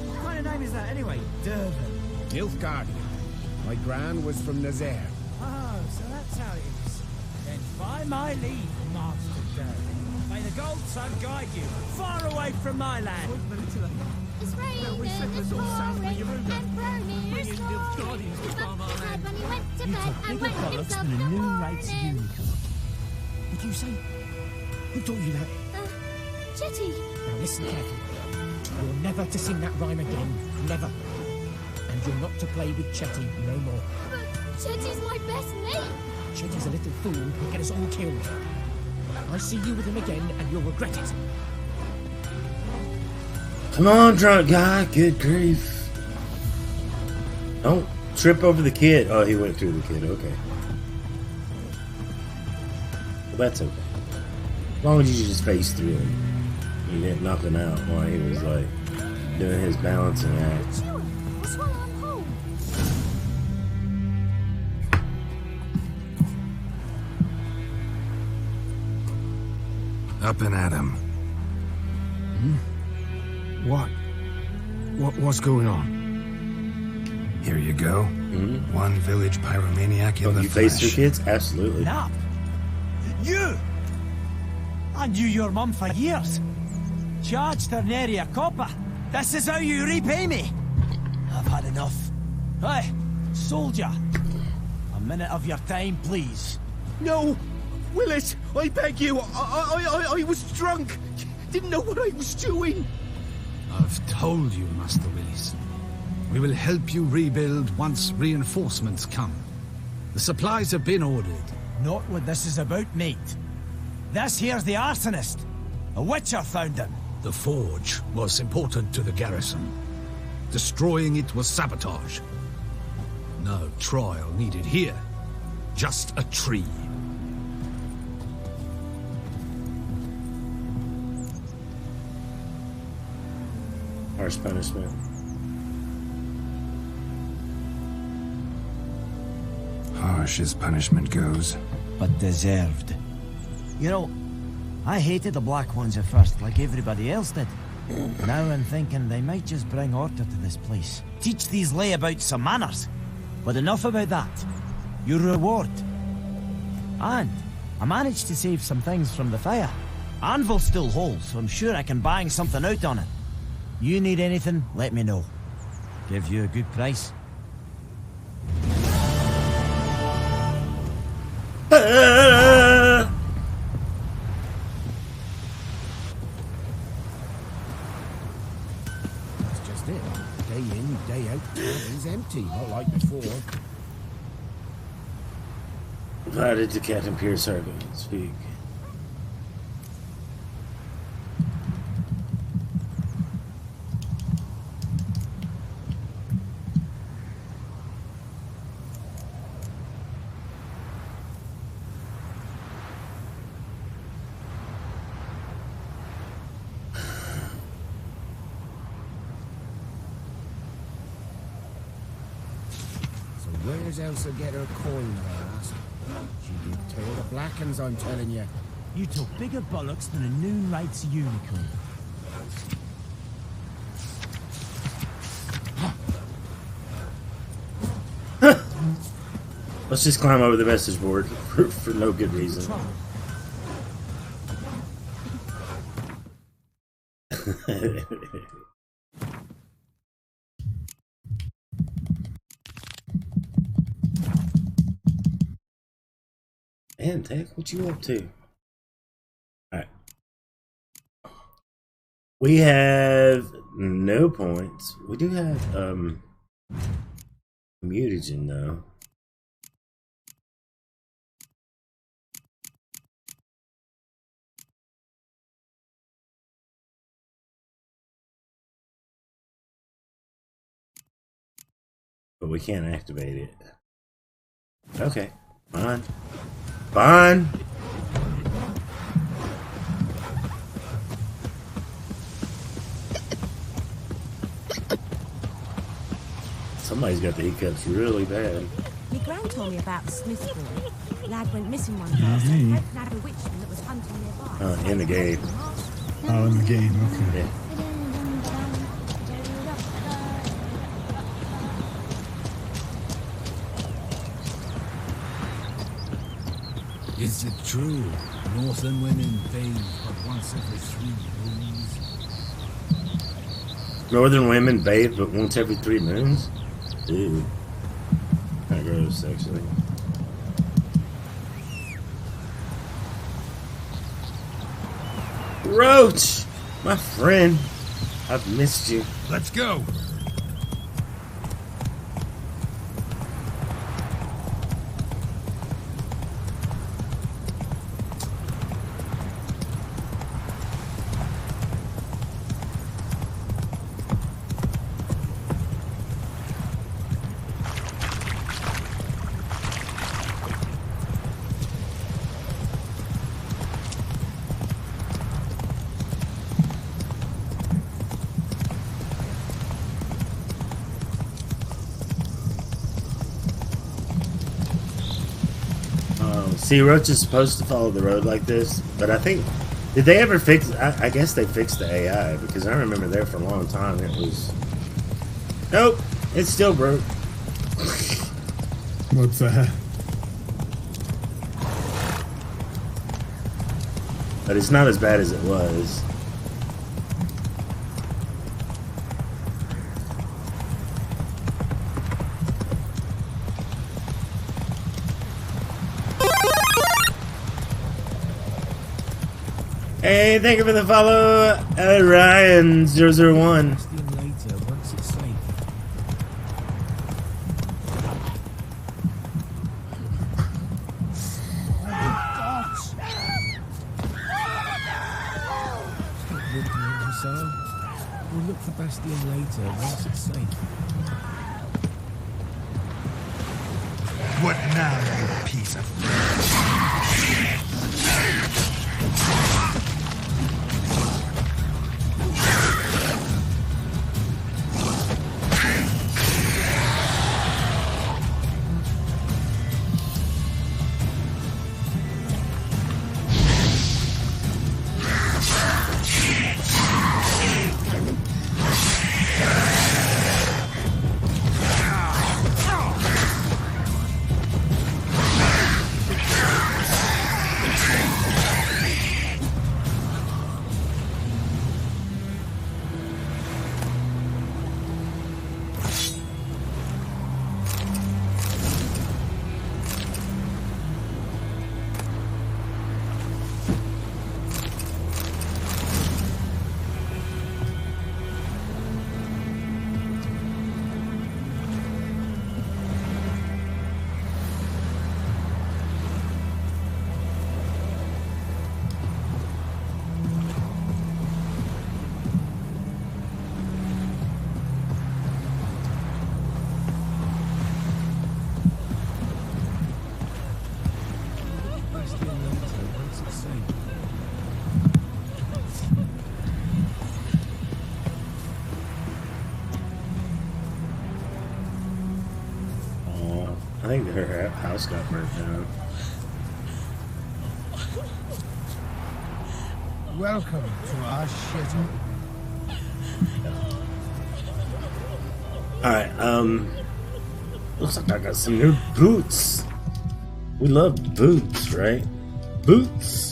What kind of name is that anyway? Dervan. Nilfgaardian. My gran was from Nazaire. Oh, so that's how it is. Then by my leave, Master Dervan. May the Gold Sun guide you far away from my land. It's raining, it's pouring, and burning your story. He bumped his head when he went to bed and went himself in the morning. What do you say? Who taught you that? Chetty. Now listen carefully. You're never to sing that rhyme again. Never. And you're not to play with Chetty no more. But Chetty's my best mate. Chetty's a little fool who'll get us all killed. I see you with him again and you'll regret it. Come on, drunk guy. Good grief. Don't trip over the kid. Oh, he went through the kid. Okay. Well, that's okay. As long as you just face through him. You didn't knock him out while he was like doing his balancing act. That's why I'm home. Up and at him. What's going on? Here you go. One village pyromaniac in the you face flesh. your kids? Absolutely. Nap? You! I knew your mum for years. Charged her nary a copper. This is how you repay me. I've had enough. Hey, soldier. A minute of your time, please. No! Willis, I beg you. I was drunk. Didn't know what I was doing. I've told you, Master Willis. We will help you rebuild once reinforcements come. The supplies have been ordered. Not what this is about, mate. This here's the arsonist. A witcher found him. The forge was important to the garrison. Destroying it was sabotage. No trial needed here. Just a tree. Harsh punishment. Harsh as punishment goes. But deserved. You know, I hated the Black Ones at first, like everybody else did. Now I'm thinking they might just bring order to this place. Teach these layabouts some manners. But enough about that. Your reward. And I managed to save some things from the fire. Anvil still holds, so I'm sure I can bang something out on it. You need anything, let me know. Give you a good price. That's just it. Day in, day out, it's empty, not like before. Invited to Captain Pierce Harvey. Speak. Where's Elsa get her coin, I ask? She did tear the black uns, I'm telling you. You took bigger bollocks than a noon rights unicorn. Let's just climb over the message board for no good reason. Man, Tech, what you up to? Alright. We have no points. We do have mutagen though. but we can't activate it. Okay, fine. Fine. Somebody's got the hiccups really bad. My gran told me about the Smith boy. Lad went missing one day, so hoping had a witchman that was hunting nearby. In the game. Oh, in the game, okay. Yeah. Is it true? Northern women bathe but once every 3 moons? Northern women bathe but once every 3 moons? Ew. Kinda gross, actually. Roach! My friend. I've missed you. Let's go. See, Roach is supposed to follow the road like this, but I think... Did they ever fix... I guess they fixed the AI, because I remember there for a long time it was... Nope, it's still broke. What's that? But it's not as bad as it was. Hey, thank you for the follow, Ryan001. We'll look for Bastion later once it's safe. What now, you piece of I think her house got burnt down. Welcome to our shitty. Alright, looks like I got some new boots. We love boots, right? Boots.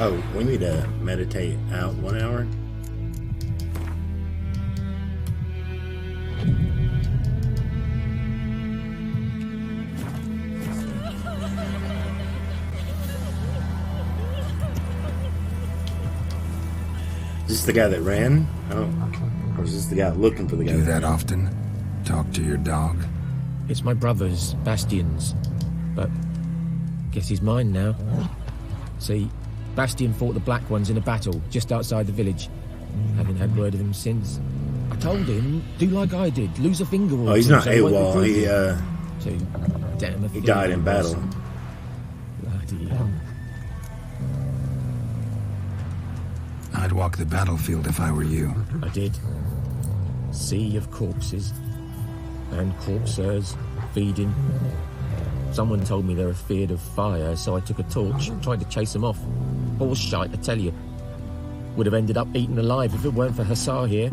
Oh, we need to meditate out 1 hour. Is this the guy that ran? Oh, or is this the guy looking for the guy? Do that often? Talk to your dog? It's my brother's, Bastion's, but guess he's mine now. See, Bastion fought the Black Ones in a battle just outside the village. Haven't had word of him since. I told him, do like I did, lose a finger or Oh, he's not so won't AWOL. recruit you. He died in battle. Bloody hell. I'd walk the battlefield if I were you. I did. Sea of corpses. And corpsers feeding. Someone told me they're afeard of fire, so I took a torch and tried to chase them off. Horse shite, I tell you. Would have ended up eaten alive if it weren't for Hussar here.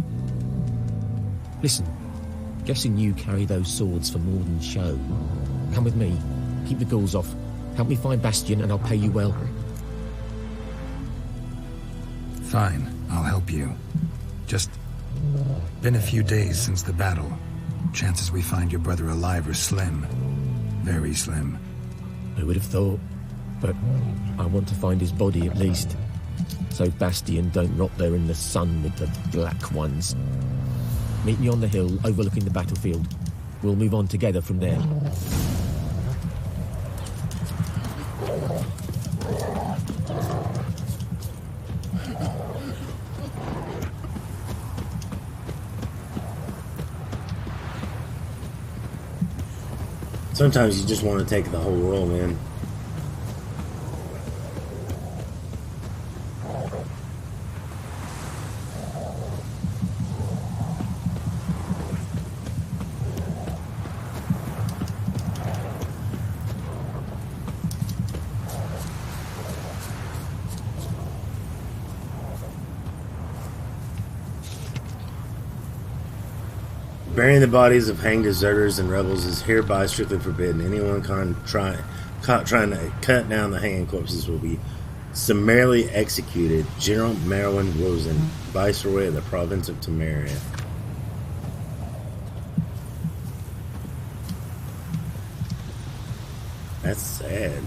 Listen, guessing you carry those swords for more than show. Come with me. Keep the ghouls off. Help me find Bastion and I'll pay you well. Fine, I'll help you. Just been a few days since the battle. Chances we find your brother alive are slim. Very slim. I would have thought, but I want to find his body at least. So Bastion don't rot there in the sun with the Black Ones. Meet me on the hill overlooking the battlefield. We'll move on together from there. Sometimes you just want to take the whole world in. Burying the bodies of hanged deserters and rebels is hereby strictly forbidden. Anyone caught trying to cut down the hanging corpses will be summarily executed. General Merwin Wozen, Viceroy of the province of Temeria. That's sad.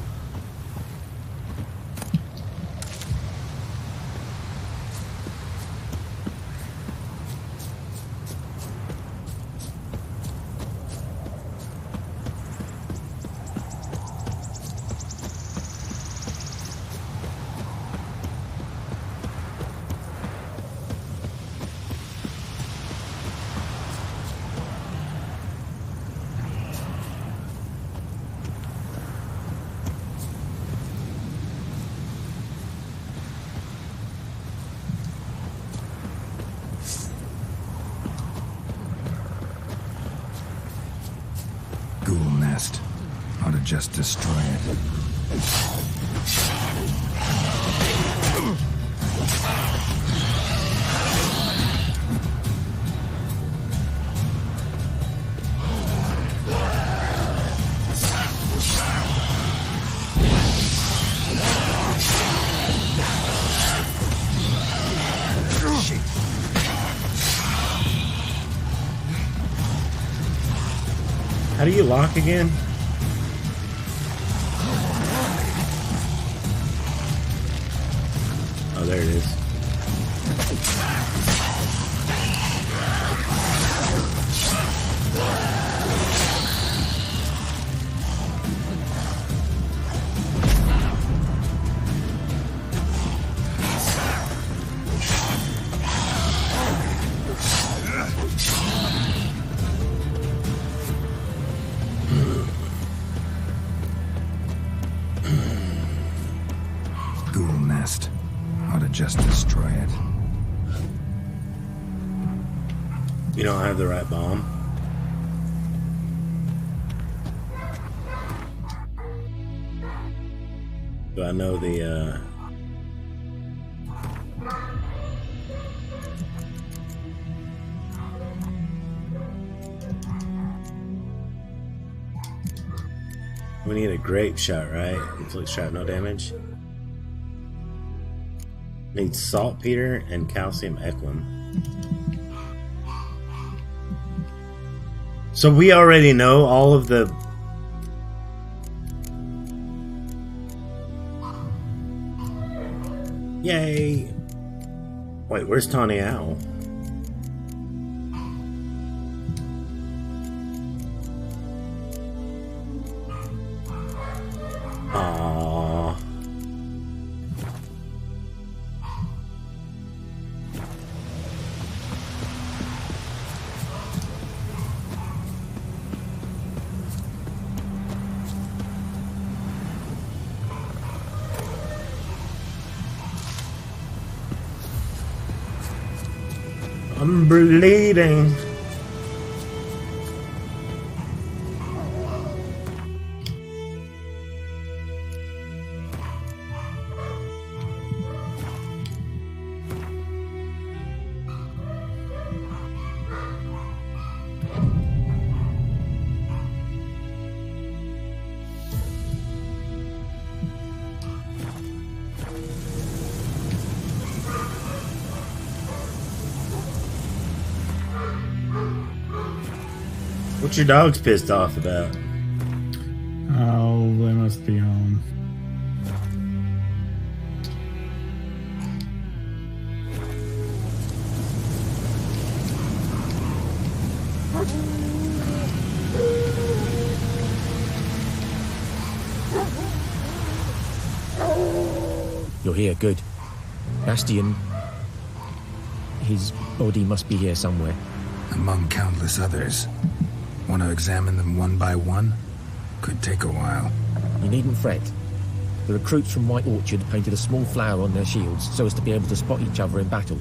Ought to just destroy it. How do you lock again? Oh, there it is. Just destroy it. You don't have the right bomb. Do I know the we need a grape shot, right? Inflict shrapnel damage. Needs saltpeter and calcium equum. So we already know all of the... Yay! Wait, where's Tawny Owl? Aww. I'm bleeding. What your dog's pissed off about? Oh, they must be home. You're here, good. Bastion... His body must be here somewhere. Among countless others. Want to examine them one by one? Could take a while. You needn't fret. The recruits from White Orchard painted a small flower on their shields so as to be able to spot each other in battle.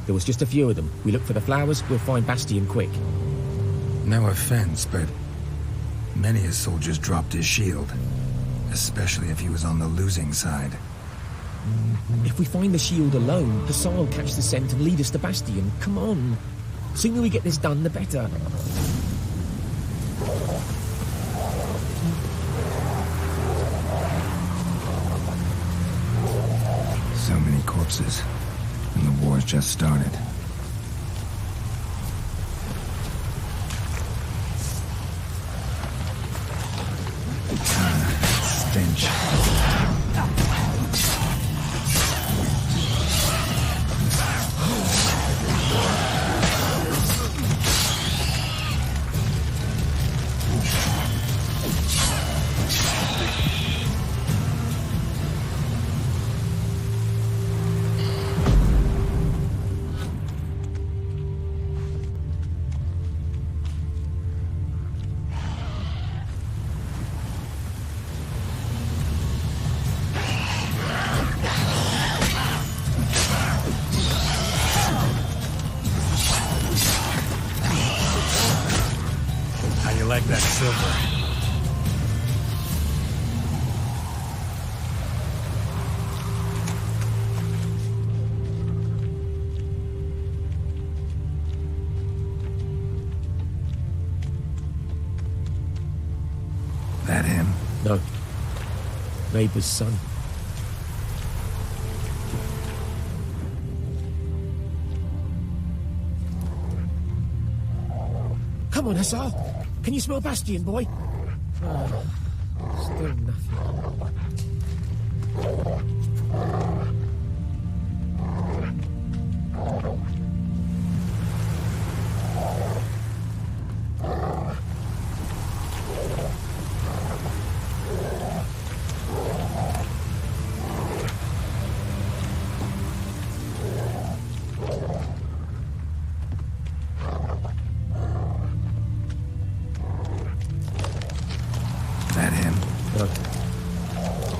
There was just a few of them. We look for the flowers, we'll find Bastion quick. No offense, but many a soldier's dropped his shield. Especially if he was on the losing side. If we find the shield alone, Hassan will catch the scent and lead us to Bastion. Come on. The sooner we get this done, the better. So many corpses, and the war's just started. Stench. Like that silver. That him? No. Neighbor's son. Come on, Hassan. Can you smell Bastion, boy? Oh, still nothing.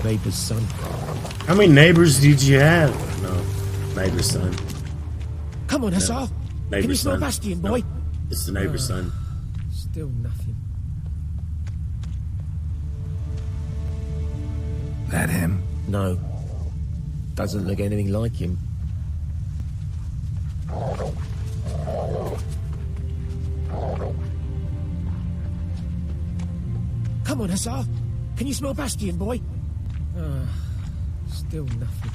Neighbor's son. How many neighbors did you have? No, neighbor's son. Come on, Hassan. No. Can you smell Bastion, boy? No. It's the neighbor's son. Still nothing. That him? No. Doesn't look anything like him. Come on, Hassan. Can you smell Bastion, boy? Still nothing.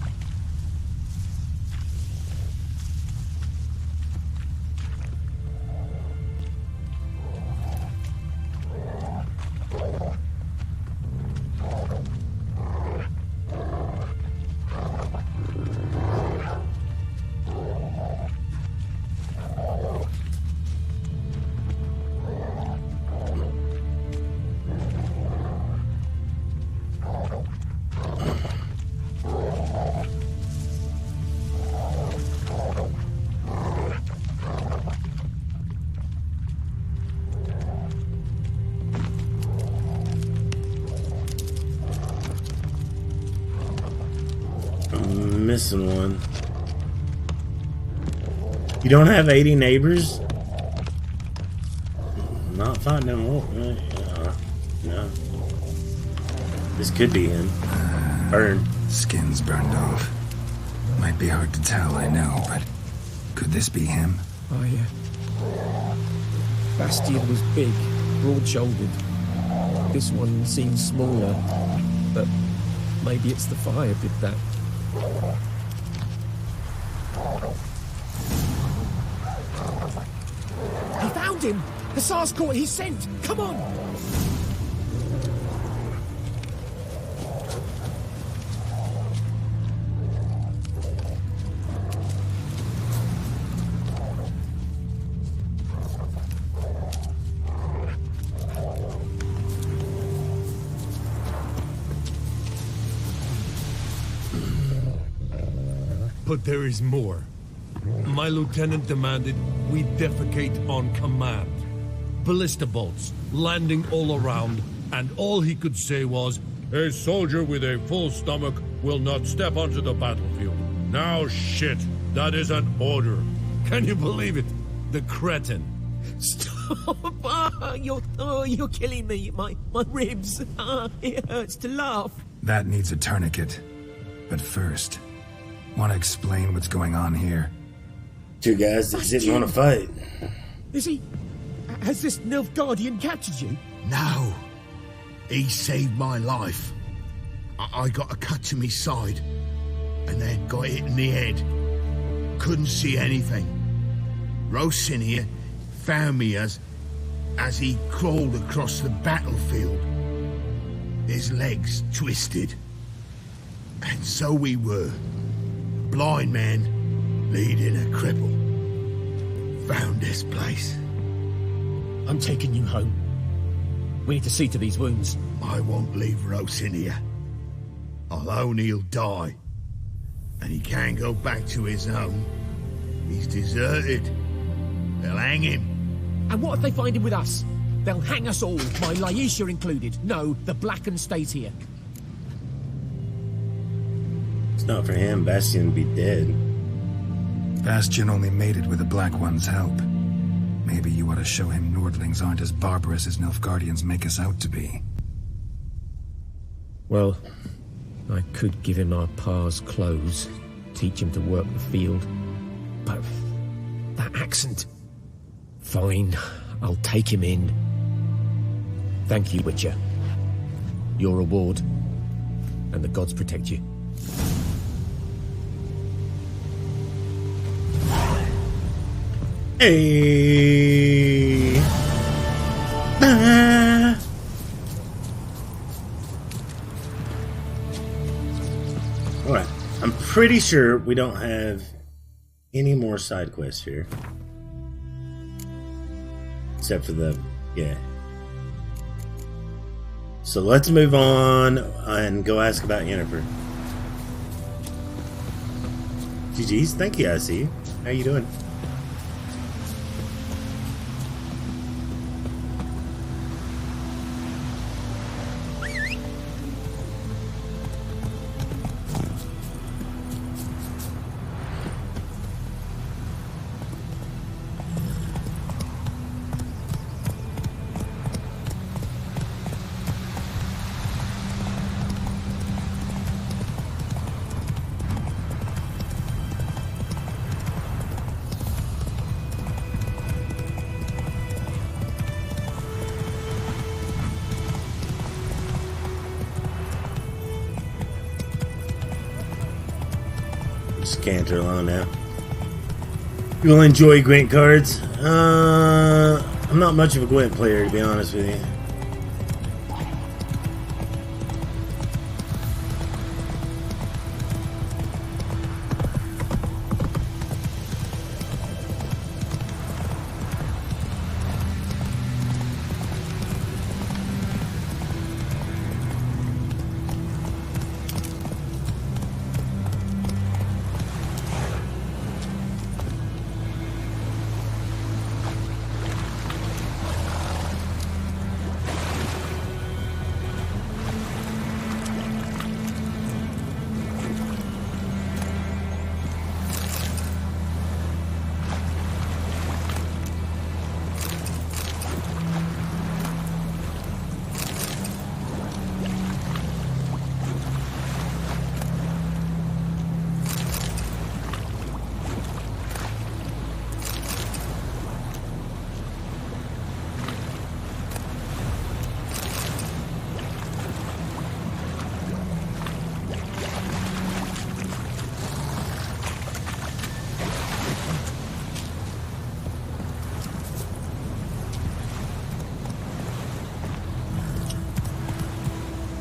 I'm missing one. You don't have 80 neighbors? Not fighting them all, right? No. This could be him. Burn. Skin's burned off. Might be hard to tell, I know, but could this be him? Oh, yeah. Bastian was big, broad-shouldered. This one seems smaller, but maybe it's the fire did that. He found him! The Tsar's caught his scent! Come on! But there is more. My lieutenant demanded we defecate on command. Ballista bolts, landing all around, and all he could say was, "A soldier with a full stomach will not step onto the battlefield." Now shit, that is an order. Can you believe it? The cretin. Stop! You're killing me. My ribs. It hurts to laugh. That needs a tourniquet. But first, want to explain what's going on here? Two guys that didn't want to fight. Is he? Has this Nilfgaardian captured you? No. He saved my life. I got a cut to my side, and then got hit in the head. Couldn't see anything. Rosinia found me as he crawled across the battlefield. His legs twisted. And so we were. Blind man leading a cripple. Found this place. I'm taking you home. We need to see to these wounds. I won't leave Rosinia. Alone he'll die. And he can't go back to his home. He's deserted. They'll hang him. And what if they find him with us? They'll hang us all, my Laisha included. No, the Blacken stays here. It's not for him. Bastian would be dead. Bastian only made it with the Black One's help. Maybe you ought to show him Nordlings aren't as barbarous as Nilfgaardians make us out to be. Well, I could give him our pa's clothes, teach him to work the field. But that accent... Fine, I'll take him in. Thank you, Witcher. Your reward. And the gods protect you. Hey. Alright, I'm pretty sure we don't have any more side quests here. Except for the, yeah. So let's move on and go ask about Yennefer. GG's, thank you, I see you. How you doing? Canter along now. You will enjoy Gwent cards. I'm not much of a Gwent player, to be honest with you.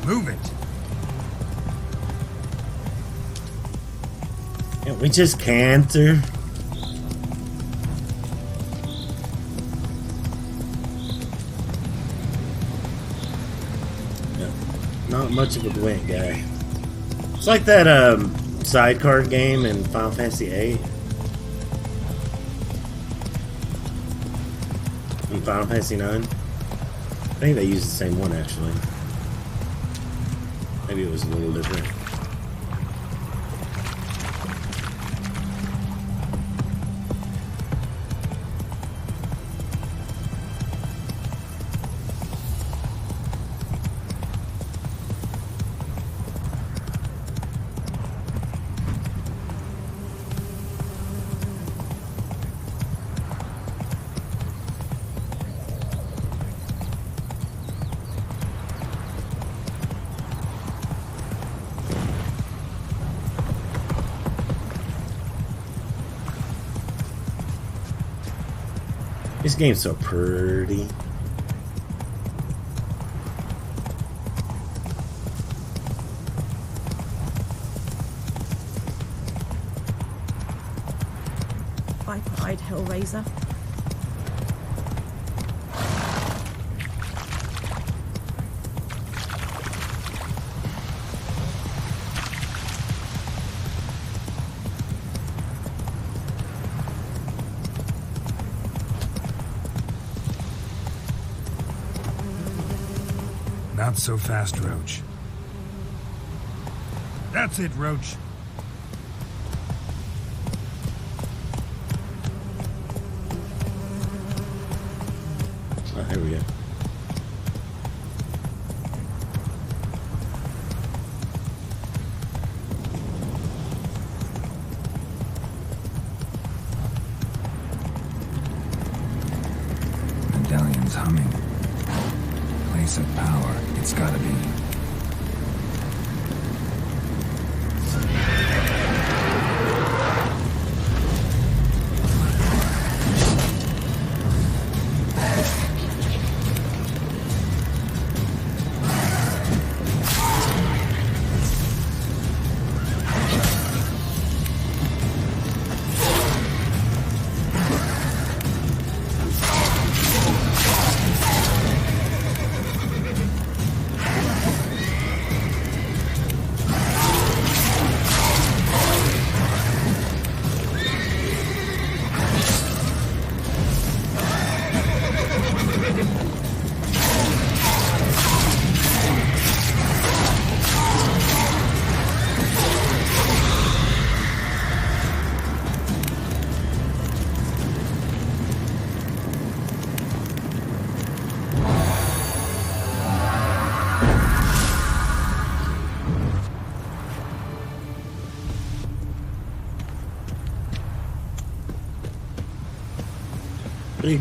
Move it. Can't we just canter? Not much of a Gwent guy. It's like that sidecar game in Final Fantasy VIII. In Final Fantasy IX. I think they used the same one actually. Maybe it was a little different. This game's so pretty. Viper-eyed Hellraiser. Not so fast, Roach. That's it, Roach. Oh, here we go. Medallion's humming. Place of power. It's gotta be.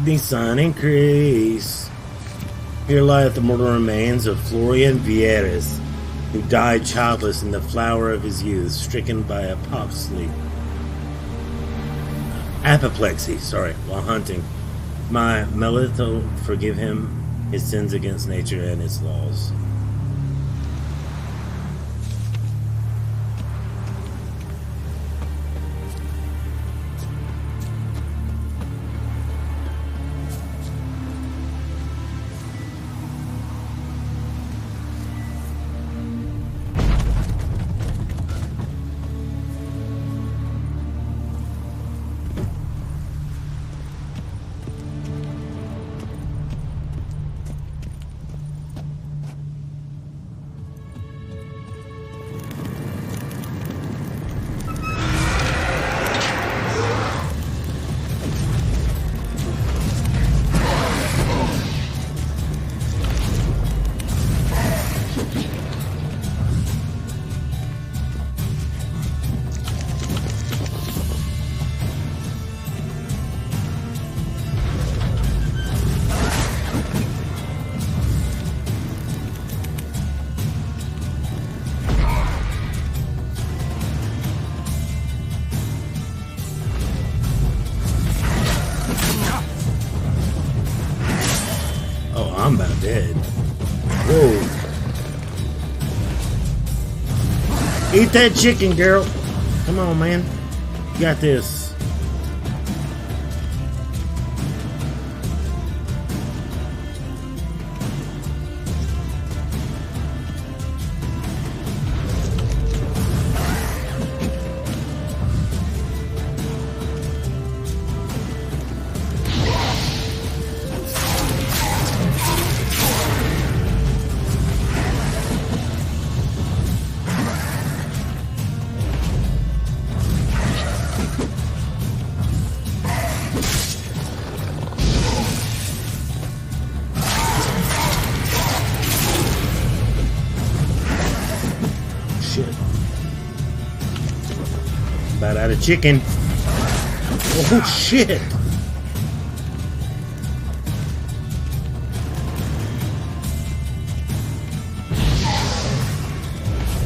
The sun increase. Here lieth the mortal remains of Florian Vieres, who died childless in the flower of his youth, stricken by apoplexy, while hunting. My Melitho, forgive him his sins against nature and its laws. Eat that chicken, girl. Come on, man. You got this. About out of chicken. Oh shit!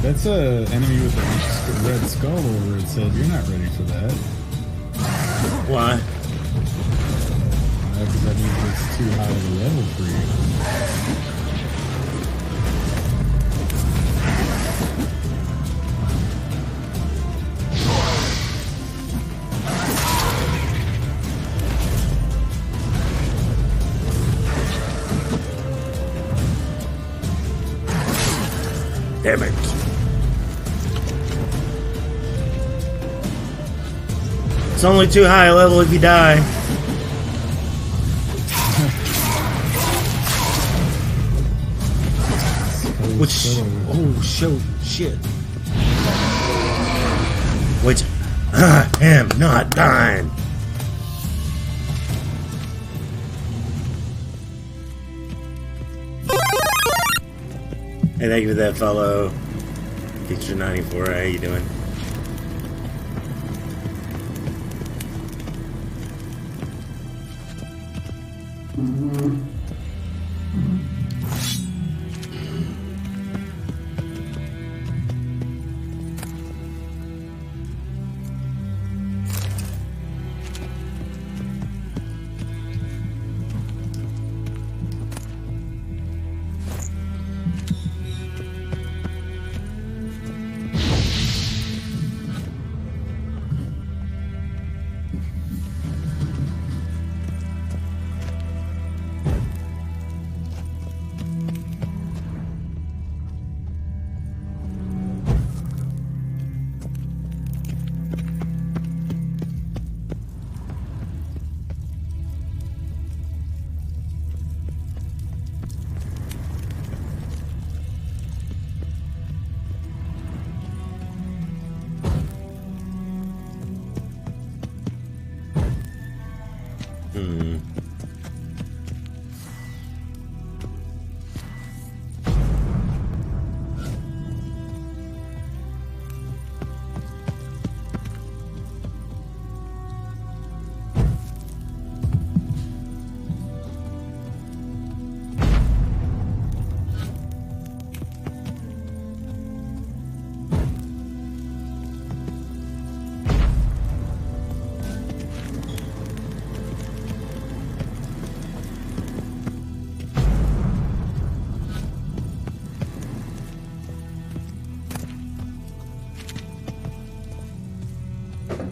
That's a enemy with a red skull over it. Said you're not ready for that. Why? Because that means it's too high of a level for you. Damn it. It's only too high a level if you die. Which, oh, shit. Which, I am not dying. Hey, thank you for that follow. Picture 94, how you doing?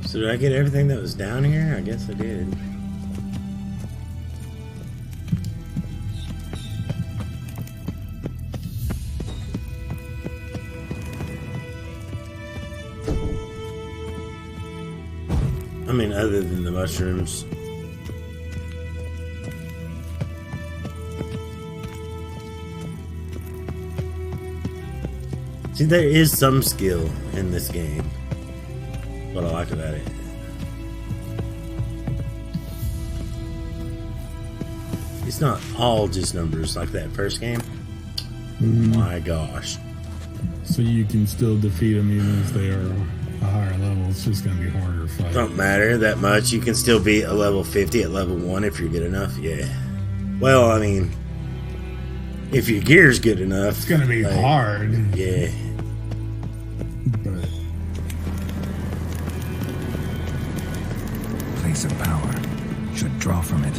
So did I get everything that was down here? I guess I did. I mean, other than the mushrooms. See, there is some skill in this game. What I like about it. It's not all just numbers like that first game. My gosh. So you can still defeat them even if they are a higher level. It's just going to be harder to fight. Don't matter that much. You can still beat a level 50 at level 1 if you're good enough. Yeah. Well, I mean, if your gear's good enough. It's going to be hard. Yeah. Place of power. Should draw from it.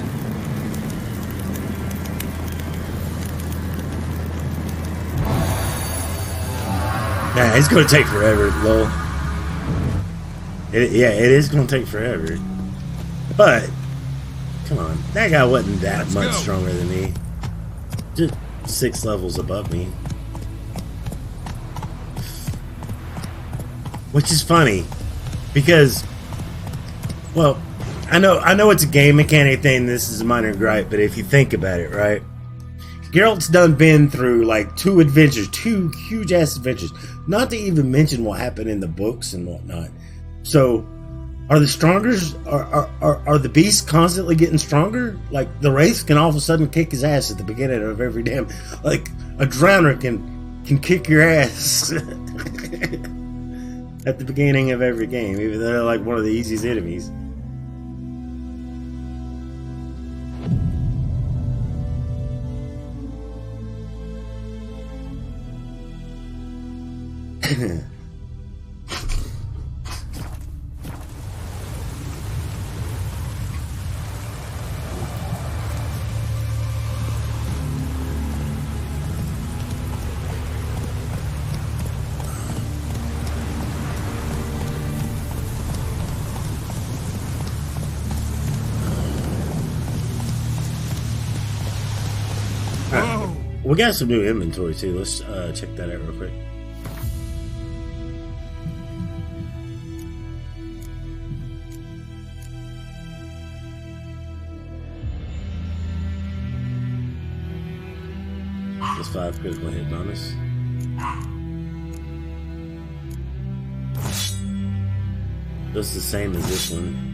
Nah, it's gonna take forever, lol. It is gonna take forever. But come on, that guy wasn't that much stronger than me. Just 6 levels above me. Which is funny, because, well, I know it's a game mechanic thing. This is a minor gripe, but if you think about it, right? Geralt's done been through like 2 adventures, 2 huge ass adventures. Not to even mention what happened in the books and whatnot. So, are the strongers are the beasts constantly getting stronger? Like the Wraith can all of a sudden kick his ass at the beginning of every damn, like a drowner can kick your ass at the beginning of every game, even though they're like one of the easiest enemies. We got some new inventory too. Let's check that out real quick. Plus 5 critical hit bonus. That's the same as this one.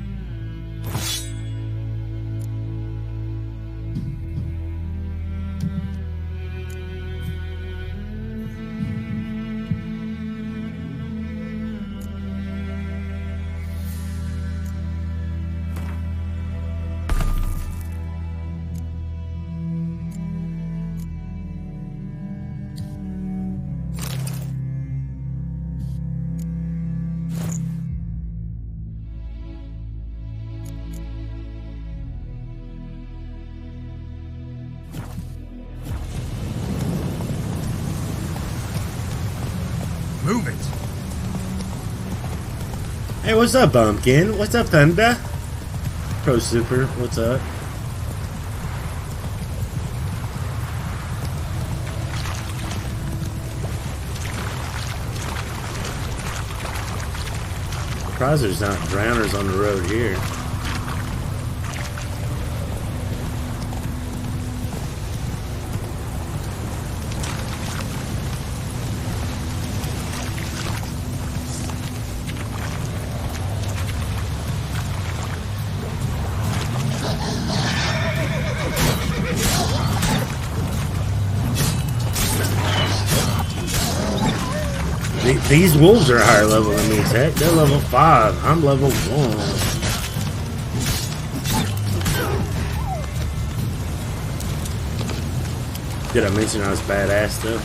Move it. Hey, what's up, Bumpkin? What's up, Thunder? Pro Super, what's up? Surprised there's not drowners on the road here. These wolves are higher level than me, Tech. They're level 5. I'm level 1. Did I mention I was badass though?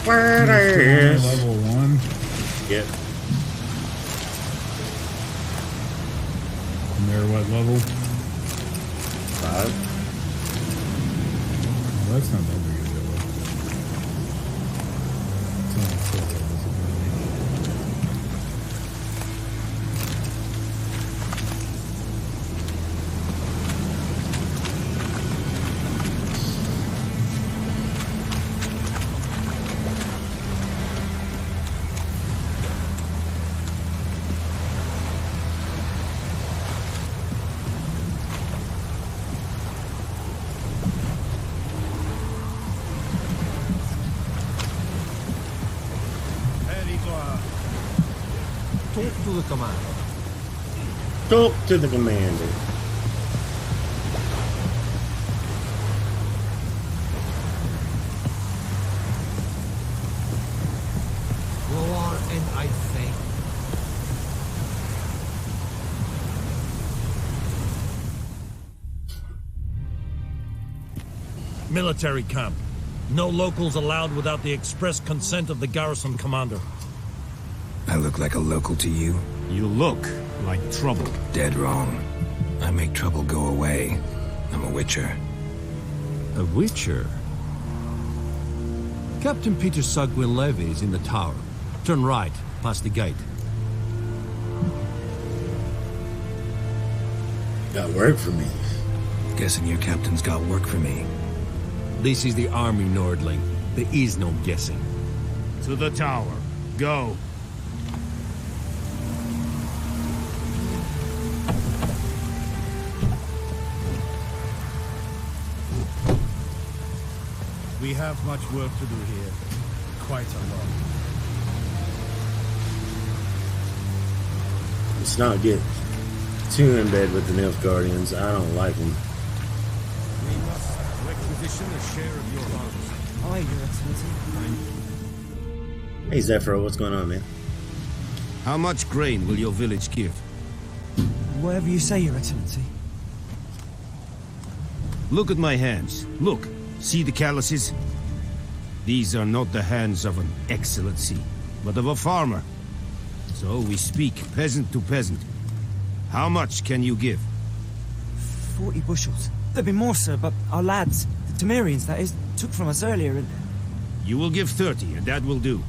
Badass. Level 1. Yep. And they're what level? 5. Well, that's not that big a deal. Talk to the commander. Talk to the commander. War and I think. Military camp. No locals allowed without the express consent of the garrison commander. I look like a local to you? You look like trouble. Dead wrong. I make trouble go away. I'm a witcher. A witcher? Captain Peter Sugwin Levy is in the tower. Turn right, past the gate. Got work for me. Guessing your captain's got work for me. This is the army, Nordling. There is no guessing. To the tower. Go. We have much work to do here. Quite a lot. Let's not get too in bed with the Nilfgaardians. I don't like them. We must requisition a share of your arms. Aye, Your Excellency. Hey Zephyr, what's going on, man? How much grain will your village give? Whatever you say, Your Excellency. Look at my hands. Look. See the calluses? These are not the hands of an excellency, but of a farmer. So we speak peasant to peasant. How much can you give? 40 bushels. There'd be more, sir, but our lads, the Temerians, that is, took from us earlier and... You will give 30, and that will do.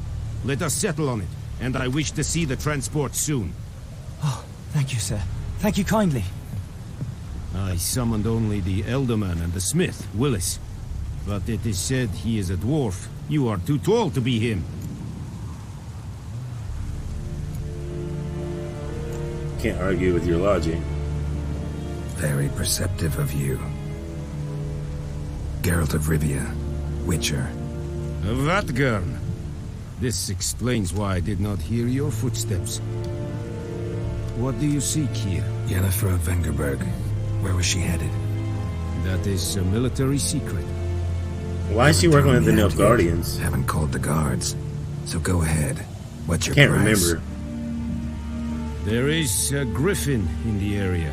Let us settle on it, and I wish to see the transport soon. Oh, thank you, sir. Thank you kindly. I summoned only the Elderman and the smith, Willis. But it is said he is a dwarf. You are too tall to be him. Can't argue with your logic. Very perceptive of you. Geralt of Rivia, Witcher. Vatgern. This explains why I did not hear your footsteps. What do you seek here? Yennefer of Vengerberg. Where was she headed? That is a military secret. Why is she working with the Nilfgaardians? Haven't called the guards. So go ahead. What's your Can't price? remember. There is a griffin in the area.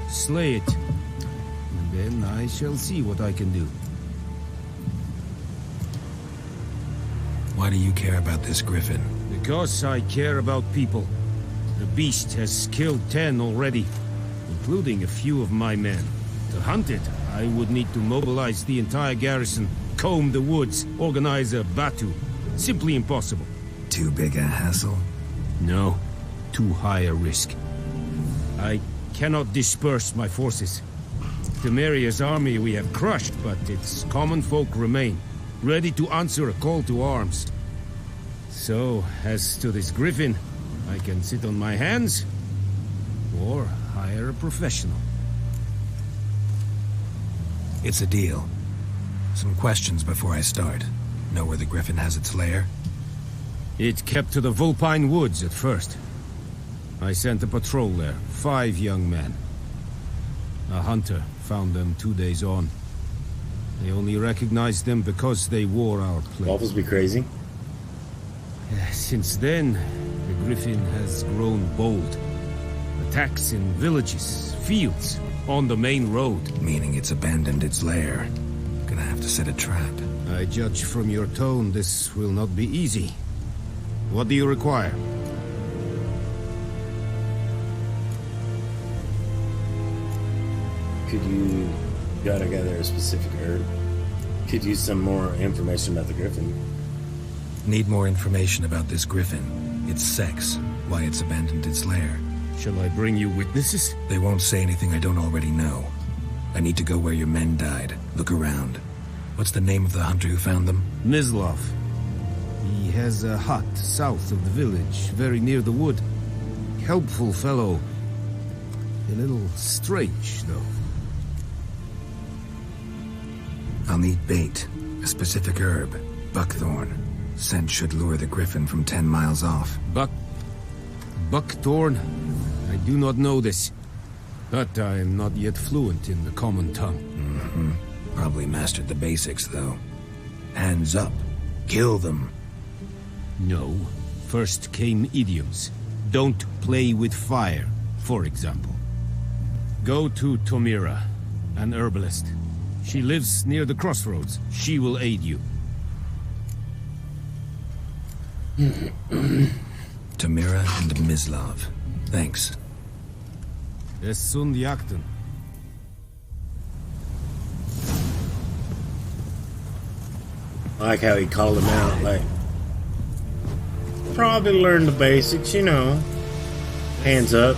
Slay it. And then I shall see what I can do. Why do you care about this griffin? Because I care about people. The beast has killed 10 already, including a few of my men. To hunt it, I would need to mobilize the entire garrison, comb the woods, organize a batu. Simply impossible. Too big a hassle? No. Too high a risk. I cannot disperse my forces. Temeria's army we have crushed, but its common folk remain, ready to answer a call to arms. So, as to this griffin, I can sit on my hands, or hire a professional. It's a deal. Some questions before I start. Know where the griffin has its lair? It kept to the Vulpine Woods at first. I sent a patrol there, 5 young men. A hunter found them 2 days on. They only recognized them because they wore our plate. Waffles be crazy. Since then, the griffin has grown bold. Attacks in villages, fields, on the main road. Meaning it's abandoned its lair. Gonna have to set a trap. I judge from your tone this will not be easy. What do you require? Could you gotta gather a specific herb? Could use some more information about the griffin. Need more information about this griffin. Its sex, why it's abandoned its lair. Shall I bring you witnesses? They won't say anything I don't already know. I need to go where your men died. Look around. What's the name of the hunter who found them? Mislav. He has a hut south of the village, very near the wood. Helpful fellow. A little strange, though. I'll need bait. A specific herb. Buckthorn. Scent should lure the griffin from 10 miles off. Buckthorn? I do not know this. But I am not yet fluent in the common tongue. Mm-hmm. Probably mastered the basics, though. Hands up. Kill them. No. First came idioms. Don't play with fire, for example. Go to Tomira, an herbalist. She lives near the crossroads. She will aid you. Tomira and Mislav. Thanks. Es sunt jakten. I like how he called him out. Like, probably learn the basics, you know. Hands up.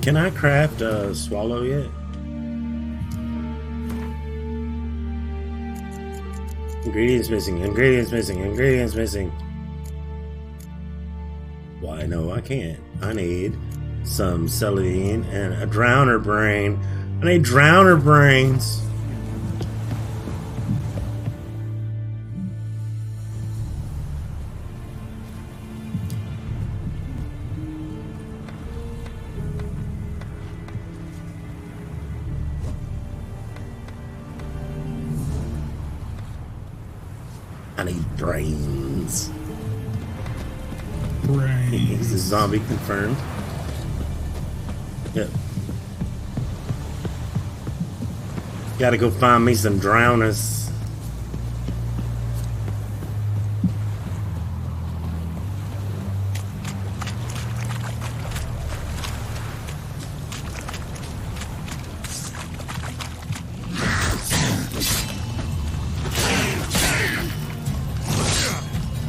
Can I craft a swallow yet? Ingredients missing, ingredients missing, ingredients missing. Why, no, I can't. I need some celandine and a drowner brain. I need drowner brains. I need brains. Brains. Is the zombie confirmed? Yep. Gotta go find me some drowners.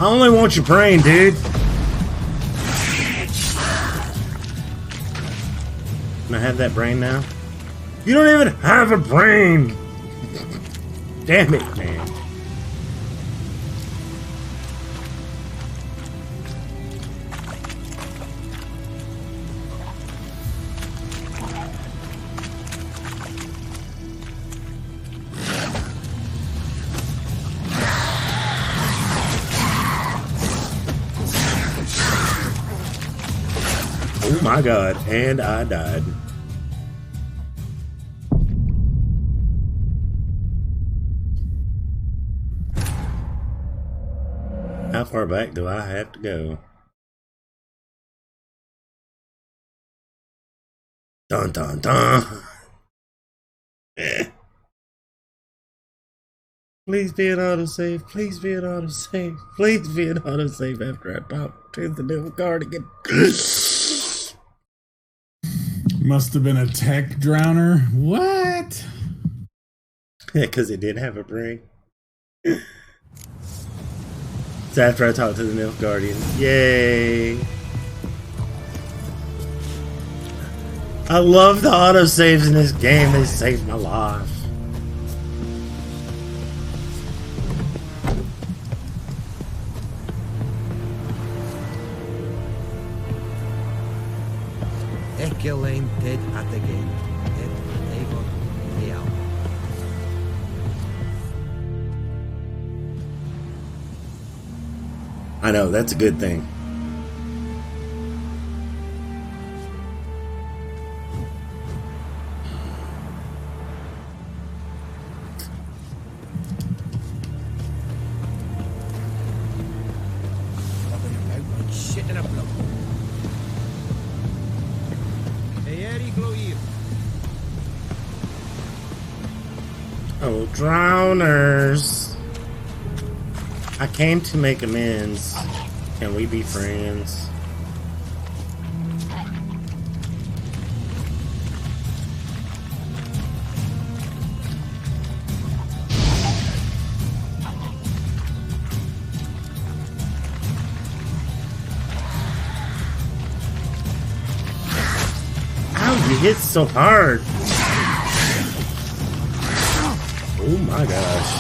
I only want your brain, dude. Can I have that brain now? You don't even have a brain! Damn it, man. Oh my god, and I died. How far back do I have to go? Dun dun dun. Please be an autosave. Please be an autosave. Please be an autosave after I pop to the new card again. Must have been a tech drowner. What? Yeah, because it did have a brain. It's after I talked to the Nilf Guardian. Yay! I love the autosaves in this game. They saved my life. Echelane dead at the game. Dead Avon Real. I know, that's a good thing. Shit in a blow. Oh, drowners. I came to make amends. Can we be friends? Ow, you hit so hard. Oh my gosh.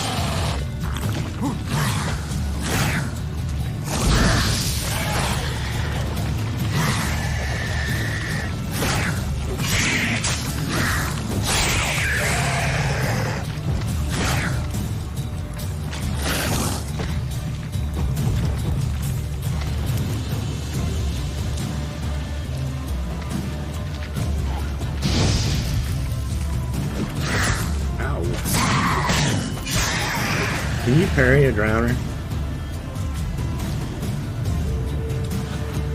Can you parry a drowner?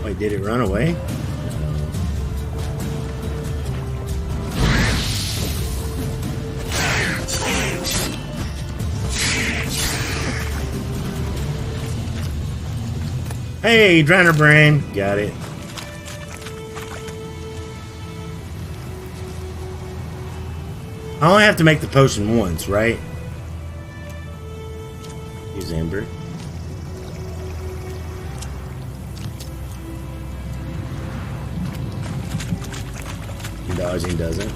Wait, did it run away? Hey, Drowner Brain. Got it. I only have to make the potion once, right? Use Amber. Dodging doesn't.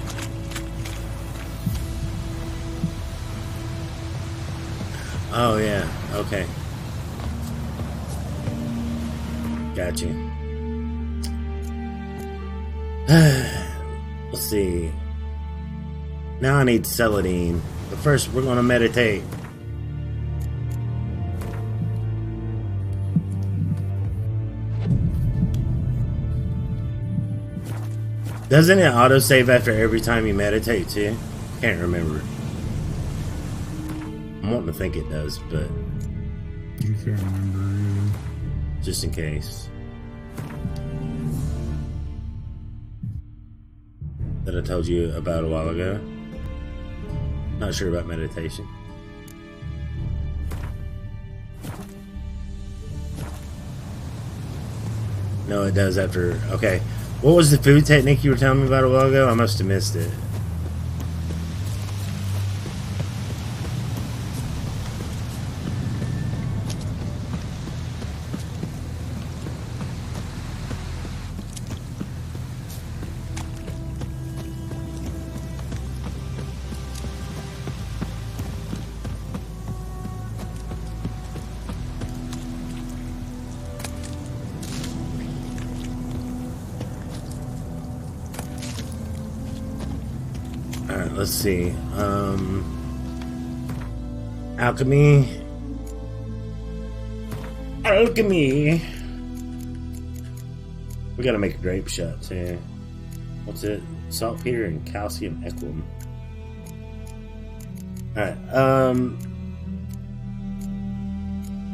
Oh yeah, okay. Got you. Let's see. Now I need Celadine. But first we're gonna meditate. Doesn't it autosave after every time you meditate too? Can't remember. I'm wanting to think it does, but You can't remember. just in case. That I told you about a while ago. Not sure about meditation. No, it does after. Okay. What was the food technique you were telling me about a while ago? I must have missed it. Alright, let's see. Alchemy. Alchemy. We gotta make a grape shot too. What's it? Saltpeter and calcium equum. Alright,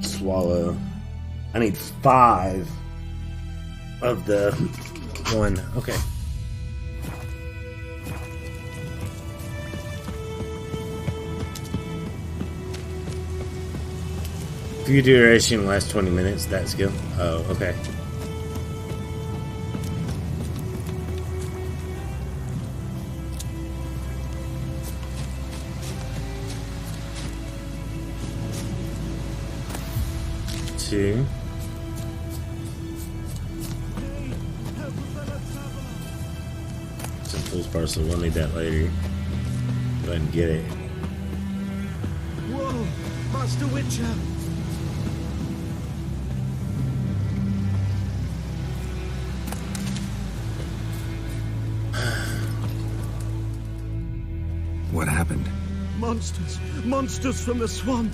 swallow. I need 5 of the one. Okay. View duration lasts 20 minutes. That skill. Oh, okay. Two. Some fool's parcel. We'll need that later. Go ahead and get it. Whoa, Master Witcher! What happened? Monsters! Monsters from the swamp!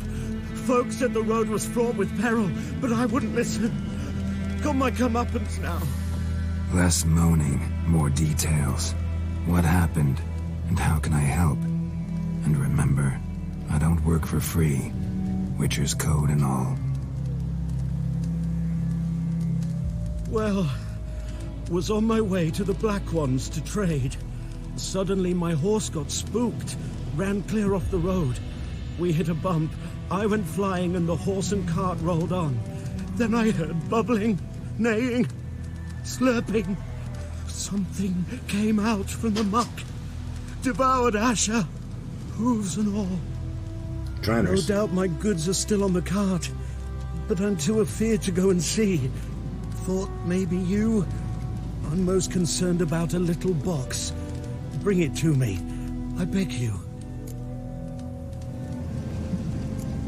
Folks said the road was fraught with peril, but I wouldn't listen. Got my comeuppance now. Less moaning, more details. What happened, and how can I help? And remember, I don't work for free. Witcher's code and all. Well, was on my way to the Black Ones to trade. Suddenly my horse got spooked, ran clear off the road. We hit a bump, I went flying and the horse and cart rolled on. Then I heard bubbling, neighing, slurping. Something came out from the muck, devoured Asher, hooves and all. Drowners. No doubt my goods are still on the cart, but I'm too afeard to go and see. Thought maybe you are most concerned about a little box. Bring it to me, I beg you.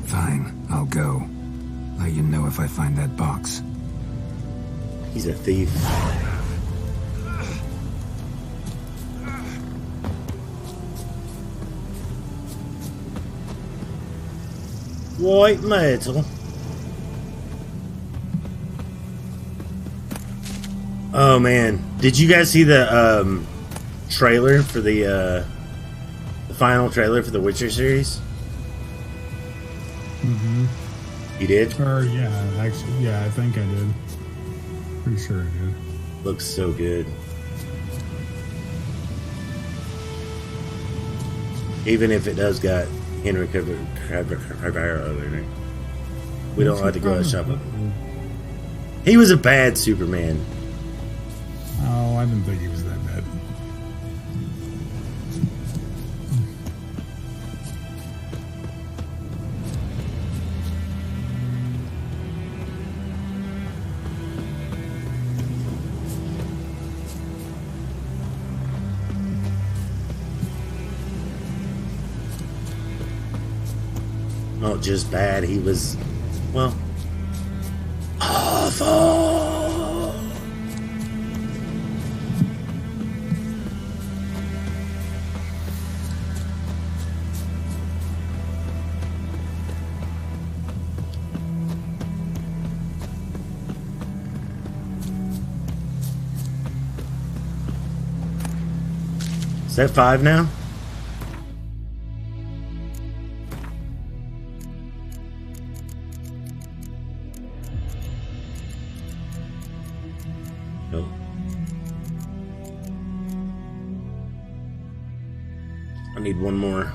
Fine, I'll go. Let you know if I find that box. He's a thief. White metal. Oh man, did you guys see the trailer for the final trailer for the Witcher series? Mm-hmm. You did? Or yeah, actually, yeah, I think I did. Pretty sure I did. Looks so good. Even if it does got Henry Cavill, we don't like to go out shopping. He was a bad Superman. Oh, I didn't think he was that bad. Not just bad, he was, well, awful. Is that 5 now? No. I need one more.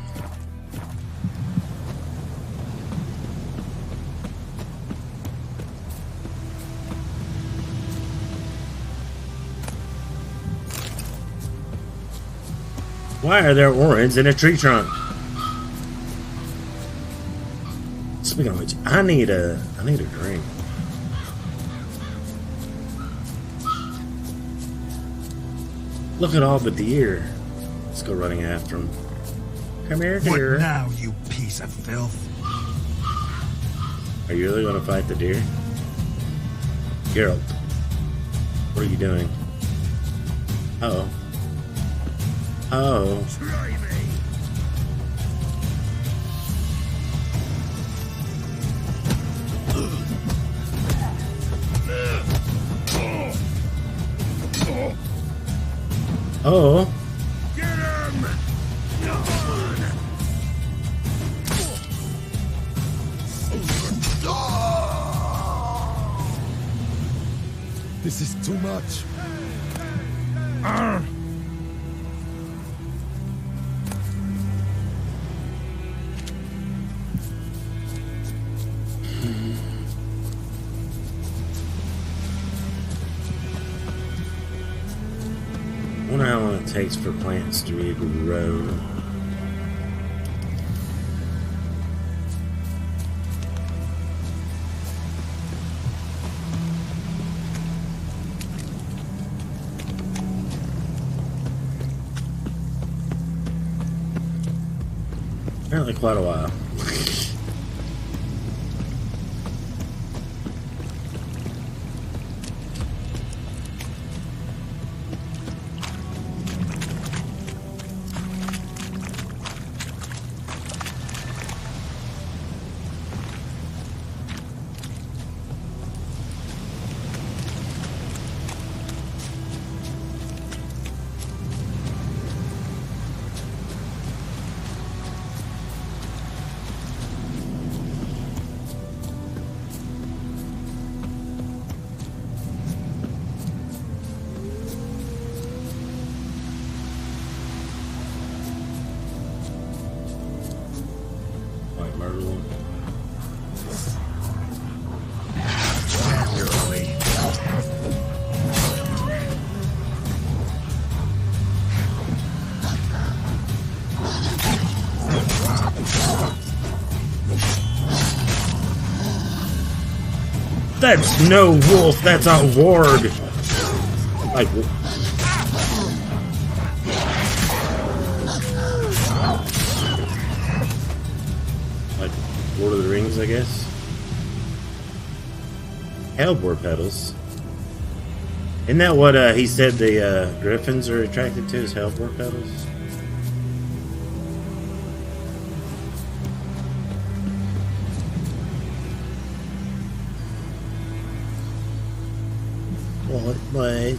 Why are there oranges in a tree trunk? Speaking of which, I need a drink. Look at all the deer. Let's go running after them. Come here, deer. What now, you piece of filth? Are you really going to fight the deer? Geralt, what are you doing? Uh-oh. Oh. Oh. Get him! This is too much. I wonder how long it takes for plants to regrow. Apparently quite a while. That's no wolf, that's a horde. Like, Lord of the Rings, I guess. Hellbore petals. Isn't that what he said the griffins are attracted to, is hellbore petals? What?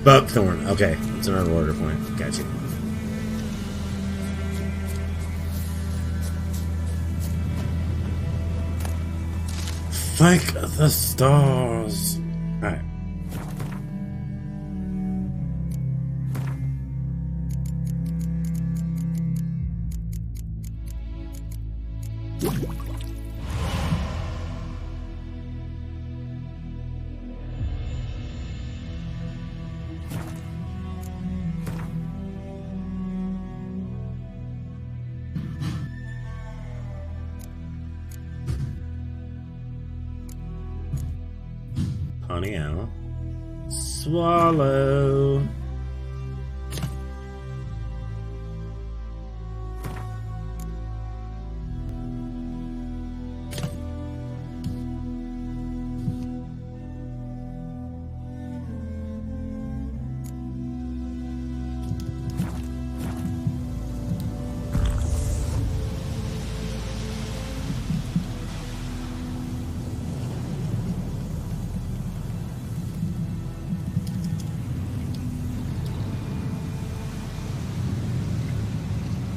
Buckthorn. Okay, that's another order point. Gotcha. Thank the stars. Alright. Honey owl. Swallow.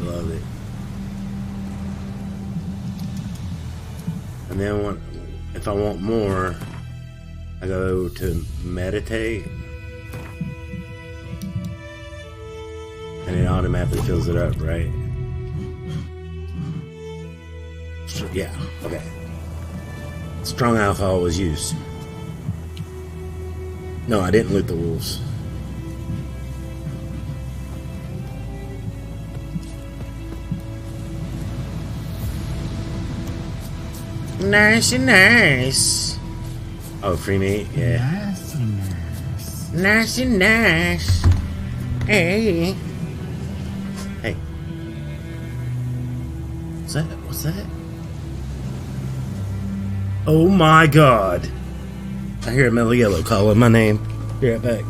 Love it. And then if I want more, I go to meditate, and it automatically fills it up, right? Yeah, okay. Strong alcohol was used. No, I didn't loot the wolves. Nice and nice. Oh, free meat? Yeah. Nice and nice. Nice and nice. Hey. Hey. What's that? Oh my god. I hear a mellow yellow calling my name. Be right back.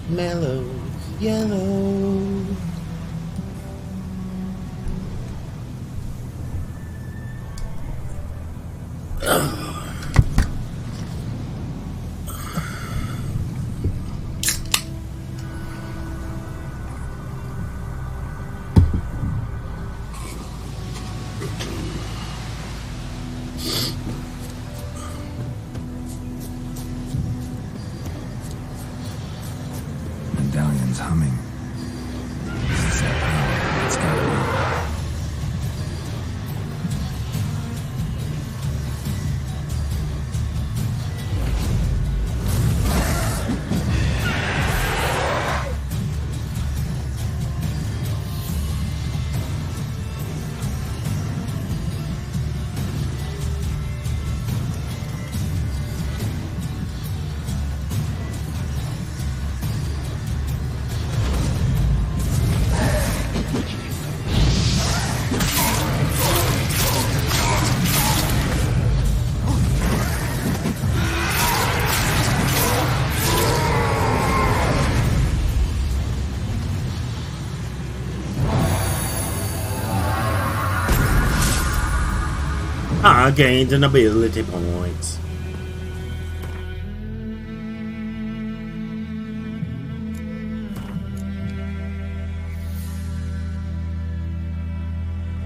Mellow yellow. Medallion's humming. It's that power. It's gotta be. I gained an ability point.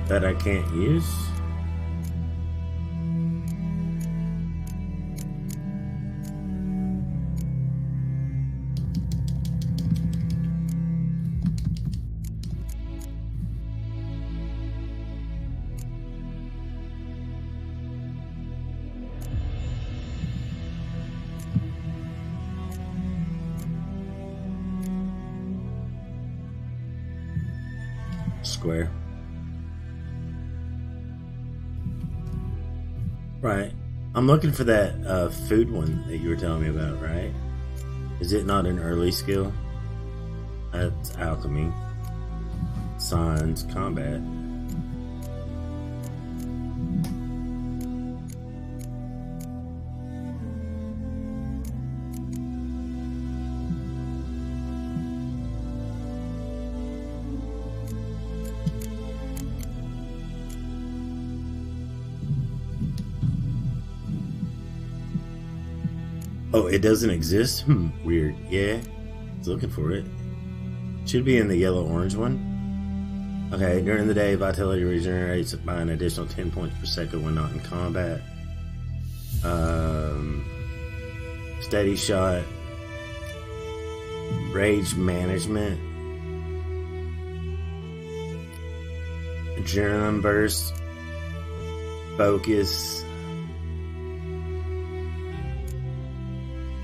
That I can't use. Square. Right. I'm looking for that food one that you were telling me about, right? Is it not an early skill? That's alchemy. Signs, combat. Oh, it doesn't exist? Weird. Yeah. I was looking for it. Should be in the yellow-orange one. Okay, during the day, vitality regenerates by an additional 10 points per second when not in combat. Steady shot, rage management, adrenaline burst, focus,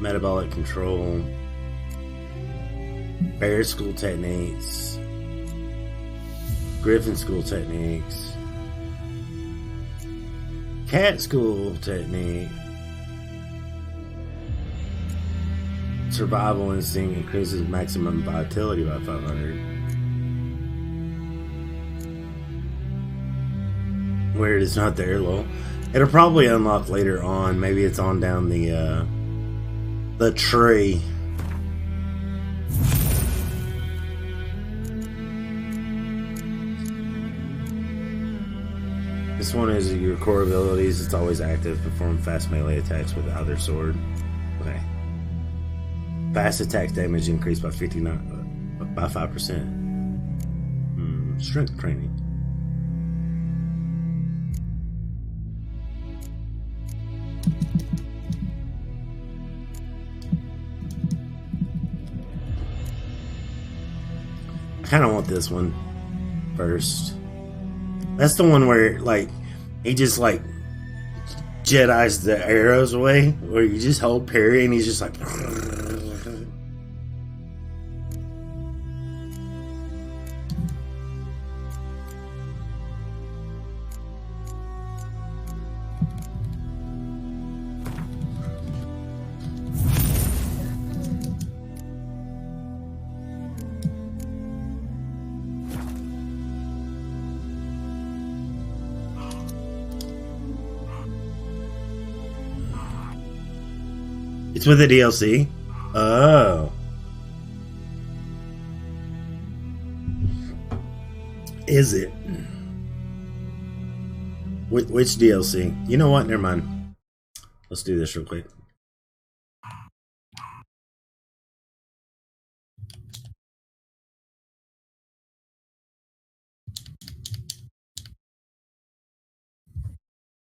metabolic control, bear school techniques, griffin school techniques, cat school technique, survival instinct increases maximum vitality by 500. Weird, it's not there, lol. It'll probably unlock later on. Maybe it's on down the tree. This one is your core abilities. It's always active. Perform fast melee attacks with either sword. Okay. Fast attack damage increased by 5%. Strength training. I kind of want this one first. That's the one where, like, he just, like, Jedi's the arrows away, where you just hold parry and he's just like... It's with the DLC? Oh. Is it? Which DLC? You know what? Never mind. Let's do this real quick.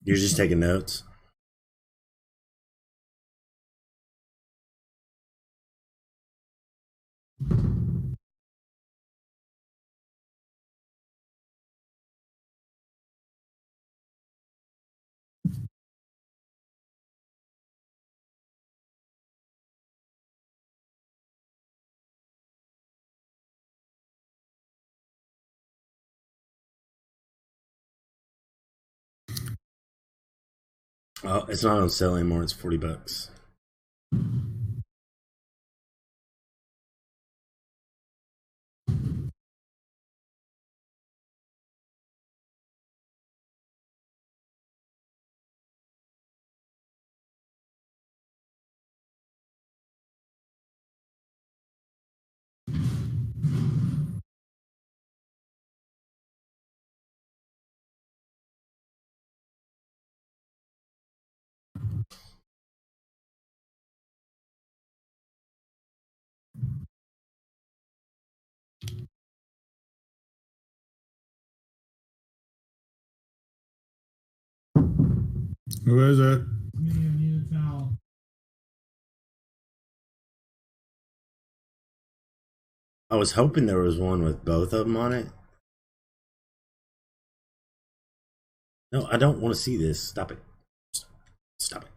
You're just taking notes? Oh, it's not on sale anymore. It's $40. Who is it? I was hoping there was one with both of them on it. No, I don't want to see this. Stop it. Stop it.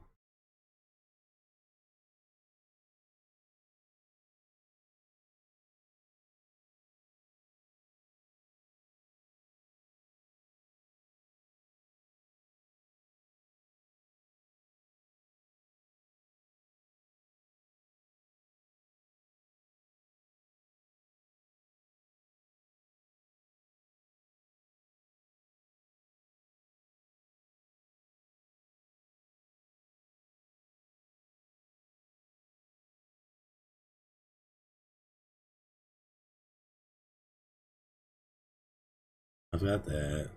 I've got that.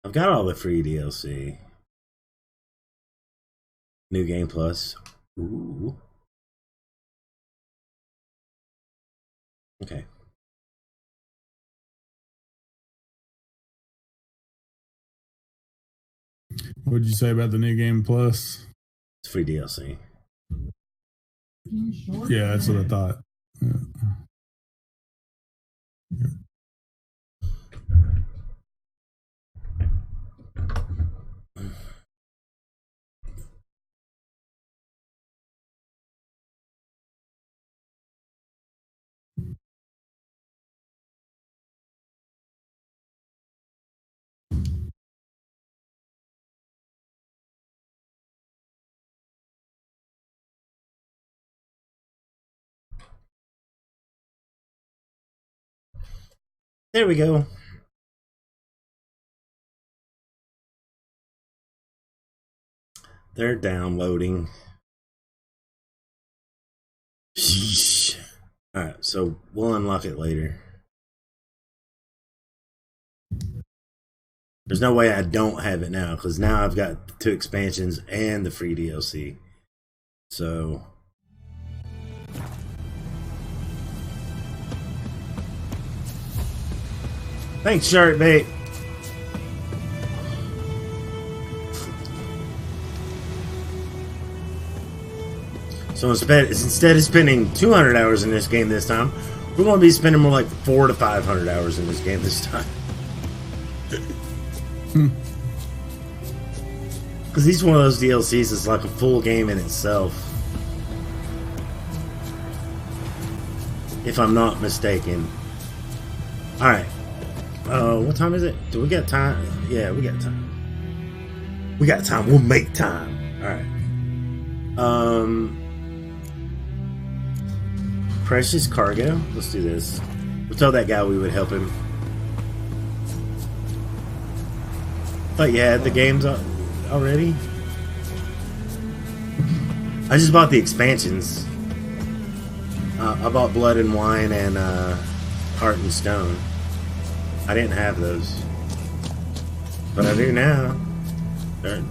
I've got all the free DLC. New Game Plus. Ooh. Okay. What did you say about the new game plus? It's free DLC. Yeah, that's what I thought. Yeah. There we go. They're downloading. Sheesh. Alright, so we'll unlock it later. There's no way I don't have it now, because now I've got 2 expansions and the free DLC. So... Thanks, Shark Bait. So instead of spending 200 hours in this game this time, we're going to be spending more like 400 to 500 hours in this game this time. Because each one of those DLCs is like a full game in itself. If I'm not mistaken. Alright. What time is it? Do we got time? Yeah, we got time. We got time. We'll make time. Alright. Precious cargo. Let's do this. We'll tell that guy we would help him. Thought you had the games already. I just bought the expansions. I bought Blood and Wine and Heart and Stone. I didn't have those, but I do now. They're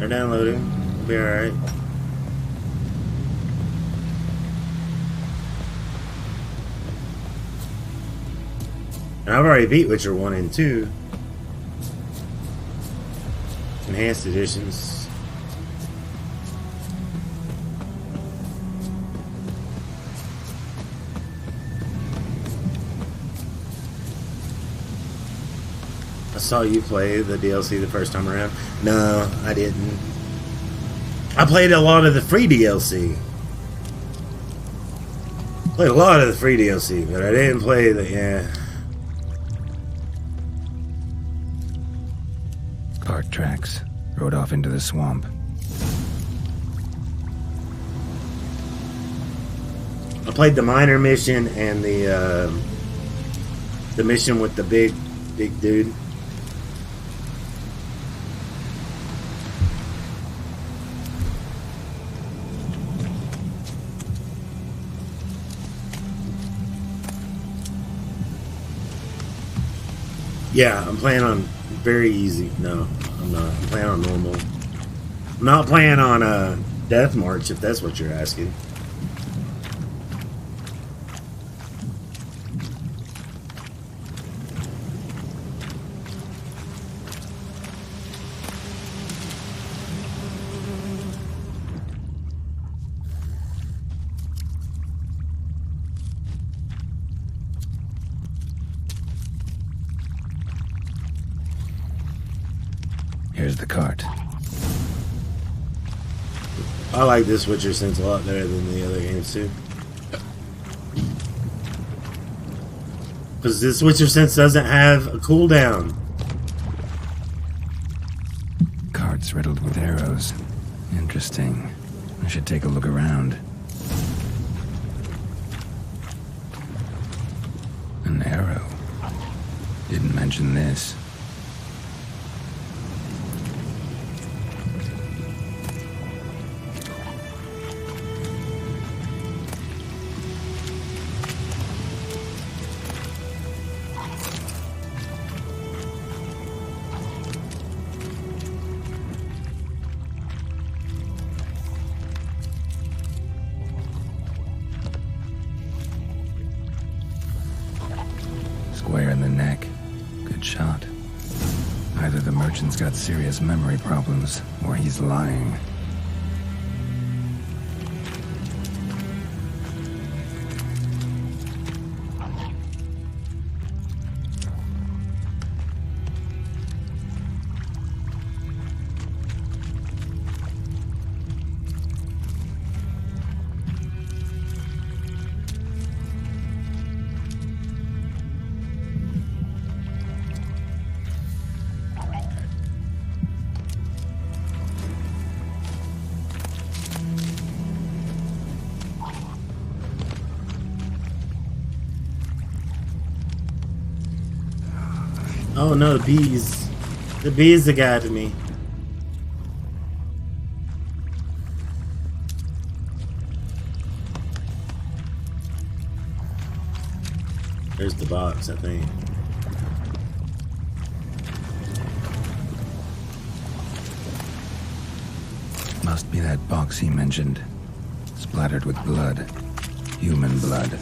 downloading. We'll be all right. And I've already beat Witcher 1 and 2. Enhanced editions. I saw you play the DLC the first time around. No, I didn't. I played a lot of the free DLC. Played a lot of the free DLC, but I didn't play the... Yeah. Cart tracks. Rode off into the swamp. I played the minor mission and the mission with the big dude. Yeah, I'm playing on very easy. No, I'm not. I'm playing on normal. I'm not playing on Death March, if that's what you're asking. Here's the cart. I like this Witcher sense a lot better than the other games too. Because this Witcher sense doesn't have a cooldown. Cart's riddled with arrows. Interesting. I should take a look around. An arrow. Didn't mention this. Either the merchant's got serious memory problems, or he's lying. Oh no, the bees. The bees that guided me. There's the box, I think. Must be that box he mentioned. Splattered with blood. Human blood.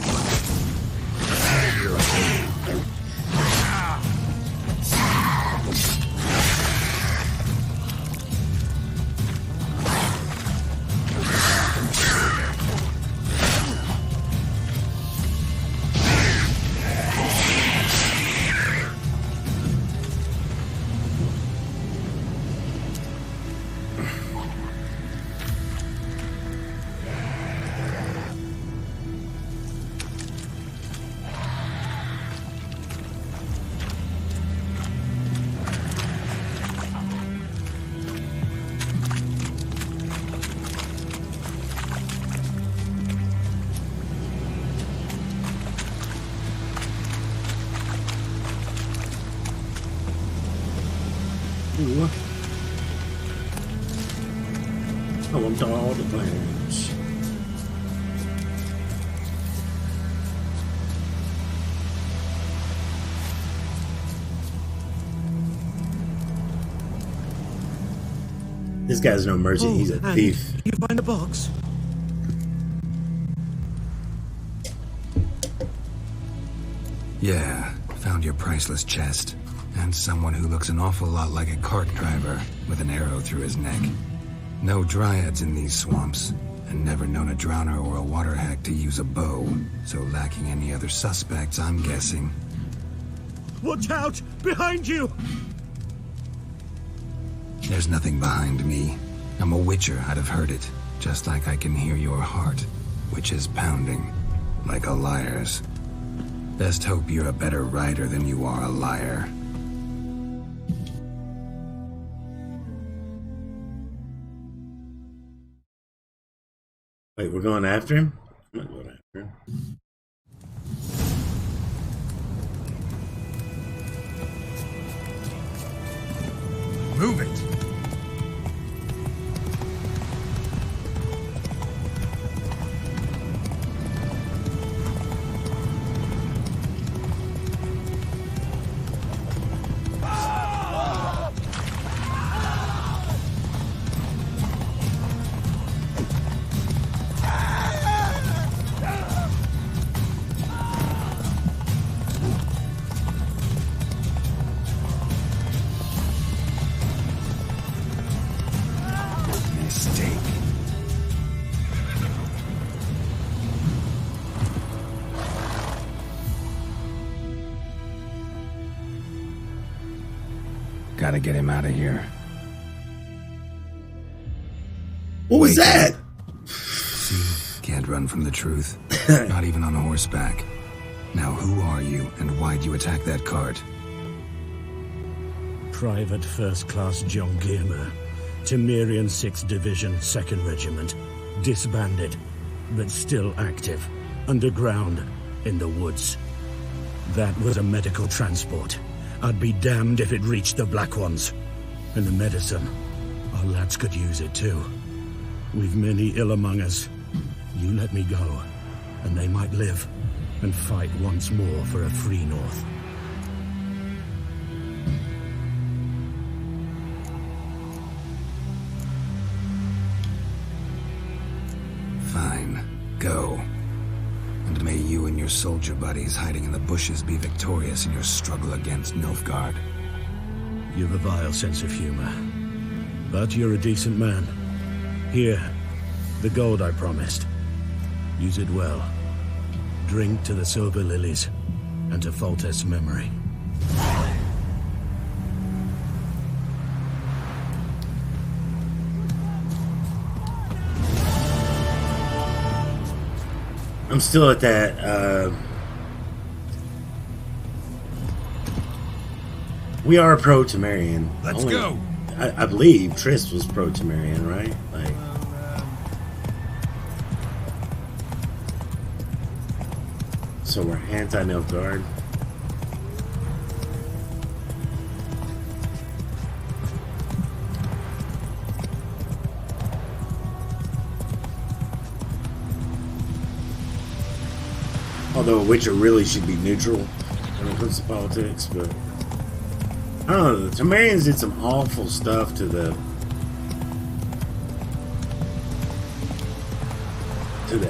Ooh. I want all the plans. This guy's no merchant, he's a thief. You find a box? Yeah, found your priceless chest. And someone who looks an awful lot like a cart driver with an arrow through his neck. No dryads in these swamps, and never known a drowner or a water hack to use a bow, so lacking any other suspects, I'm guessing. Watch out! Behind you! There's nothing behind me. I'm a witcher, I'd have heard it, just like I can hear your heart, which is pounding, like a liar's. Best hope you're a better rider than you are a liar. Wait, we're going after him? I'm not going after him. Move it! Gotta get him out of here. What was that? See, can't run from the truth. Not even on horseback. Now who are you, and why'd you attack that cart? Private First Class John Giermer, Temerian 6th Division, 2nd Regiment. Disbanded, but still active. Underground, in the woods. That was a medical transport. I'd be damned if it reached the Black Ones. And the medicine, our lads could use it too. We've many ill among us. You let me go, and they might live, and fight once more for a free North. Fine, go. And may you and your soldier buddies hiding in the bushes be victorious in your struggle against Nilfgaard. You've a vile sense of humor. But you're a decent man. Here, the gold I promised. Use it well. Drink to the silver lilies, and to Foltest's memory. I'm still at that, we are pro-Temerian. Let's go! I believe Triss was pro-Temerian, right? Like... So we're anti-Nilfgaard. Although a Witcher really should be neutral when it comes to politics, but I don't know. The Temerians did some awful stuff to the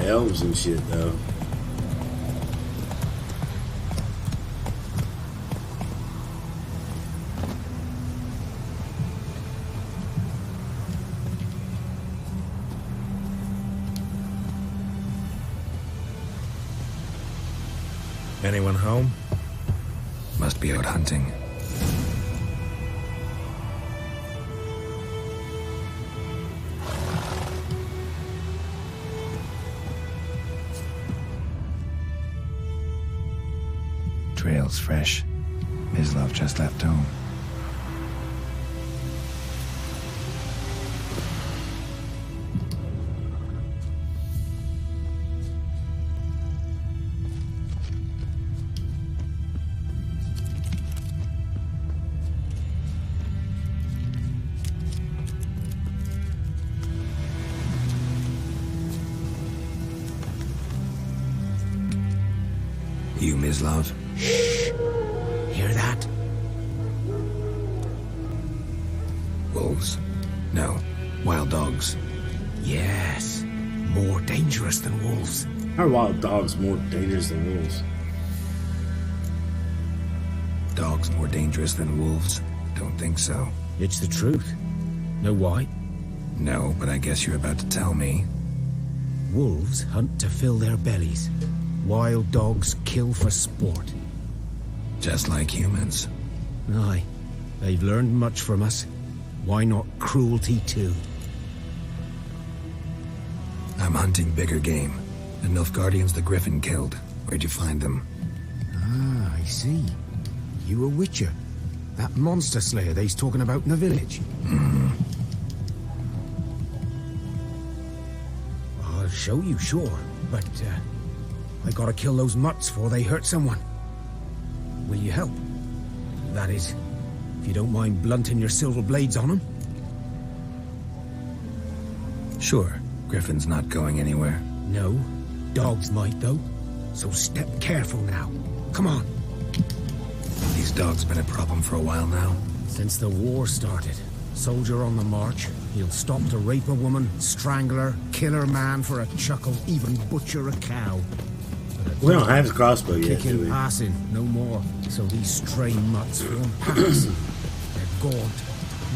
elves and shit, though. Anyone home? Must be out hunting. Trail's fresh. Mislav just left home. You, Mislav? Shh! Hear that? Wolves? No. Wild dogs. Yes. More dangerous than wolves. Are wild dogs more dangerous than wolves? Dogs more dangerous than wolves? Don't think so. It's the truth. Know why? No, but I guess you're about to tell me. Wolves hunt to fill their bellies. Wild dogs kill for sport. Just like humans. Aye. They've learned much from us. Why not cruelty too? I'm hunting bigger game. The Nilfgaardians the Griffin killed. Where'd you find them? Ah, I see. You a witcher. That monster slayer they's talking about in the village. I'll show you, sure. But, I gotta kill those mutts before they hurt someone. Will you help? That is, if you don't mind blunting your silver blades on them. Sure. Griffin's not going anywhere. No. Dogs might, though. So step careful now. Come on. These dogs been a problem for a while now? Since the war started. Soldier on the march. He'll stop to rape a woman, strangle her, kill her man for a chuckle, even butcher a cow. We don't have the crossbow yet, Kicking, do we? passing, no more. So these stray mutts form packs. They're gaunt,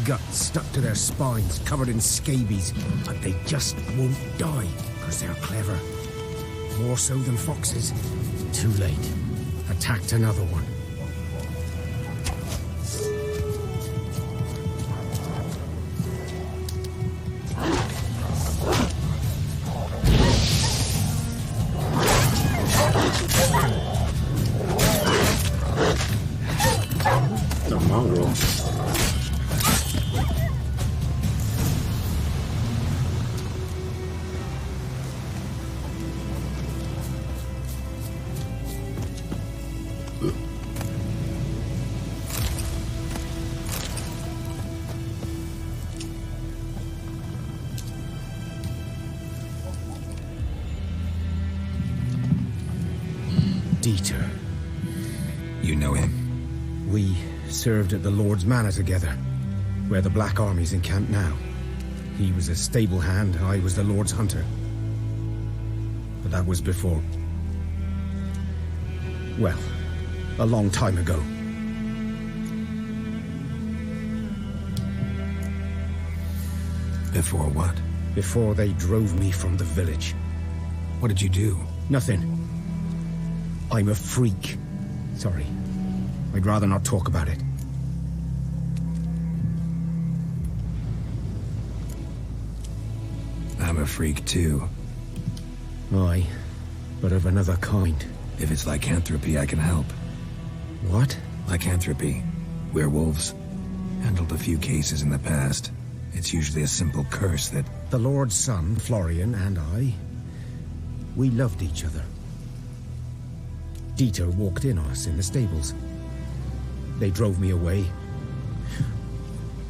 guts stuck to their spines, covered in scabies. But they just won't die, because they're clever. More so than foxes. Too late. Attacked another one. The mongrel. Dieter. You know him? We served at the Lord's Manor together, where the Black Army's encamped now. He was a stable hand, I was the Lord's hunter. But that was before... well, a long time ago. Before what? Before they drove me from the village. What did you do? Nothing. I'm a freak. Sorry. I'd rather not talk about it. I'm a freak too. Aye, but of another kind. If it's lycanthropy, I can help. What? Lycanthropy. Werewolves. Handled a few cases in the past. It's usually a simple curse that... The Lord's son, Florian, and I, we loved each other. Dieter walked in on us in the stables. They drove me away.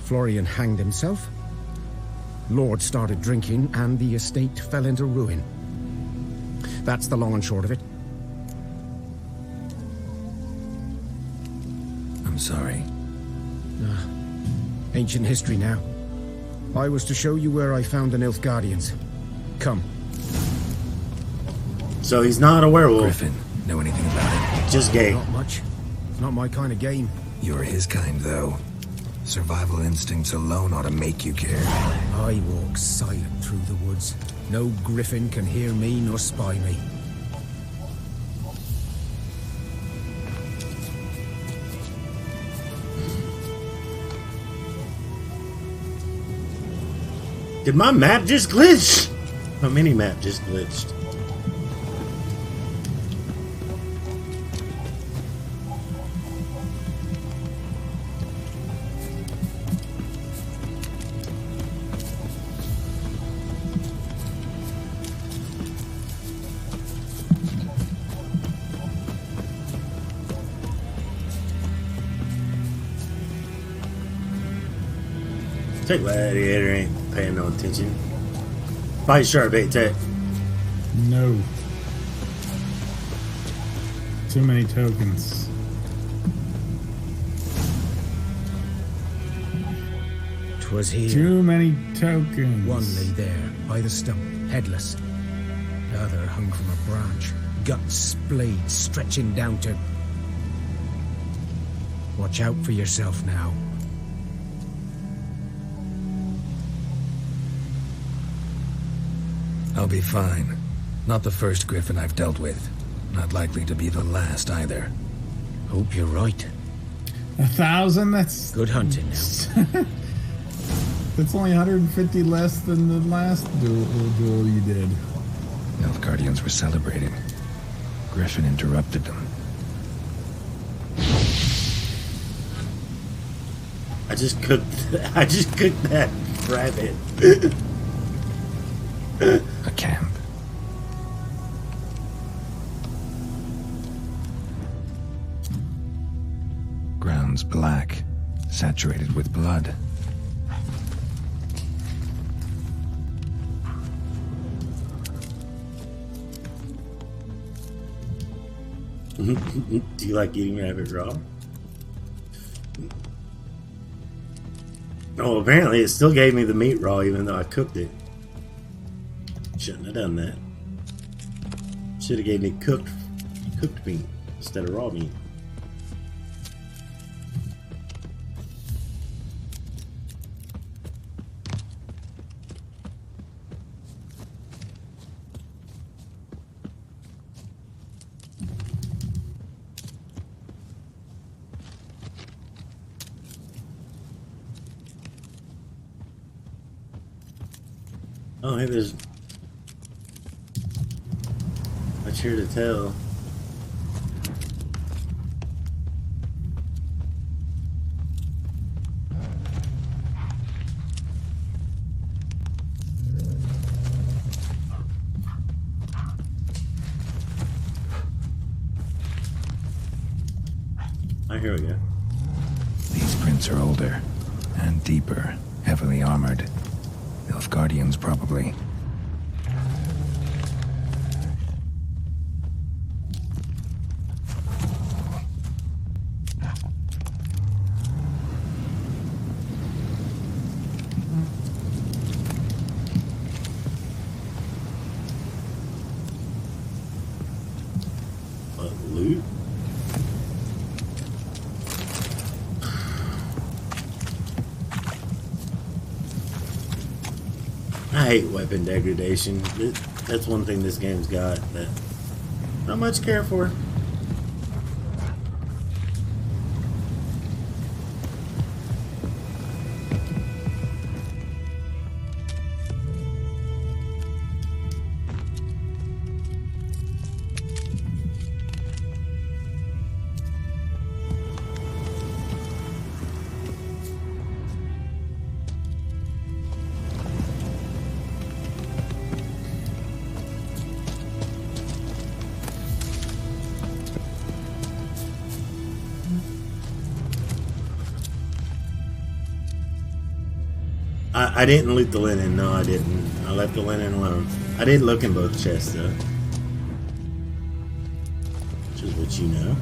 Florian hanged himself. Lord started drinking, and the estate fell into ruin. That's the long and short of it. I'm sorry. Ancient history now. I was to show you where I found the Nilfgaardians. Come. So he's not a werewolf. Griffin, know anything about it? Just gay. Not much. It's not my kind of game. You're his kind, though. Survival instincts alone ought to make you care. I walk silent through the woods. No griffin can hear me nor spy me. Did my map just glitch? My mini map just glitched. Take Gladiator ain't paying no attention. Fight sharp, bait tech. No. Too many tokens. Twas here. Too many tokens. One lay there, by the stump, headless. The other hung from a branch, guts splayed, stretching down to... Watch out for yourself now. I'll be fine. Not the first griffin I've dealt with. Not likely to be the last either. Hope you're right. 1,000? That's... Good hunting now. That's only 150 less than the last duel you did. Nilfgaardians were celebrating. Griffin interrupted them. I just cooked that rabbit. A camp. Ground's black, saturated with blood. Do you like eating rabbit raw? Oh, apparently it still gave me the meat raw even though I cooked it. Shouldn't have done that. Should have gave me cooked meat instead of raw meat. Oh, hey, there's... Much here to tell. Oh, here we go. These prints are older and deeper, heavily armored. Nilfgaardians, probably. Loot? I hate weapon degradation. That's one thing this game's got that I don't much care for. I didn't loot the linen. No, I didn't. I left the linen alone. I didn't look in both chests, though. Which is what you know.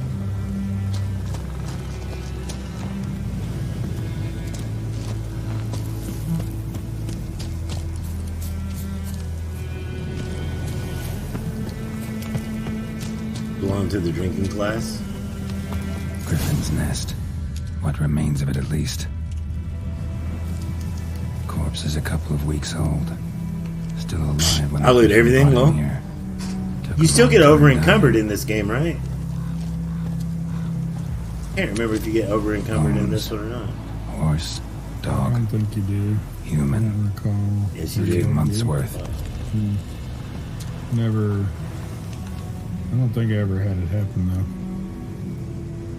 Belong to the drinking class? Griffin's nest. What remains of it, at least. Corpse is a couple of weeks old. Still alive when I loot everything low. Here. You still get over encumbered in this game, right? I can't remember if you get over encumbered in this one or not. Horse, dog. I don't think you do. Human. I don't recall. Yes, you A few do. months worth. Never. I don't think I ever had it happen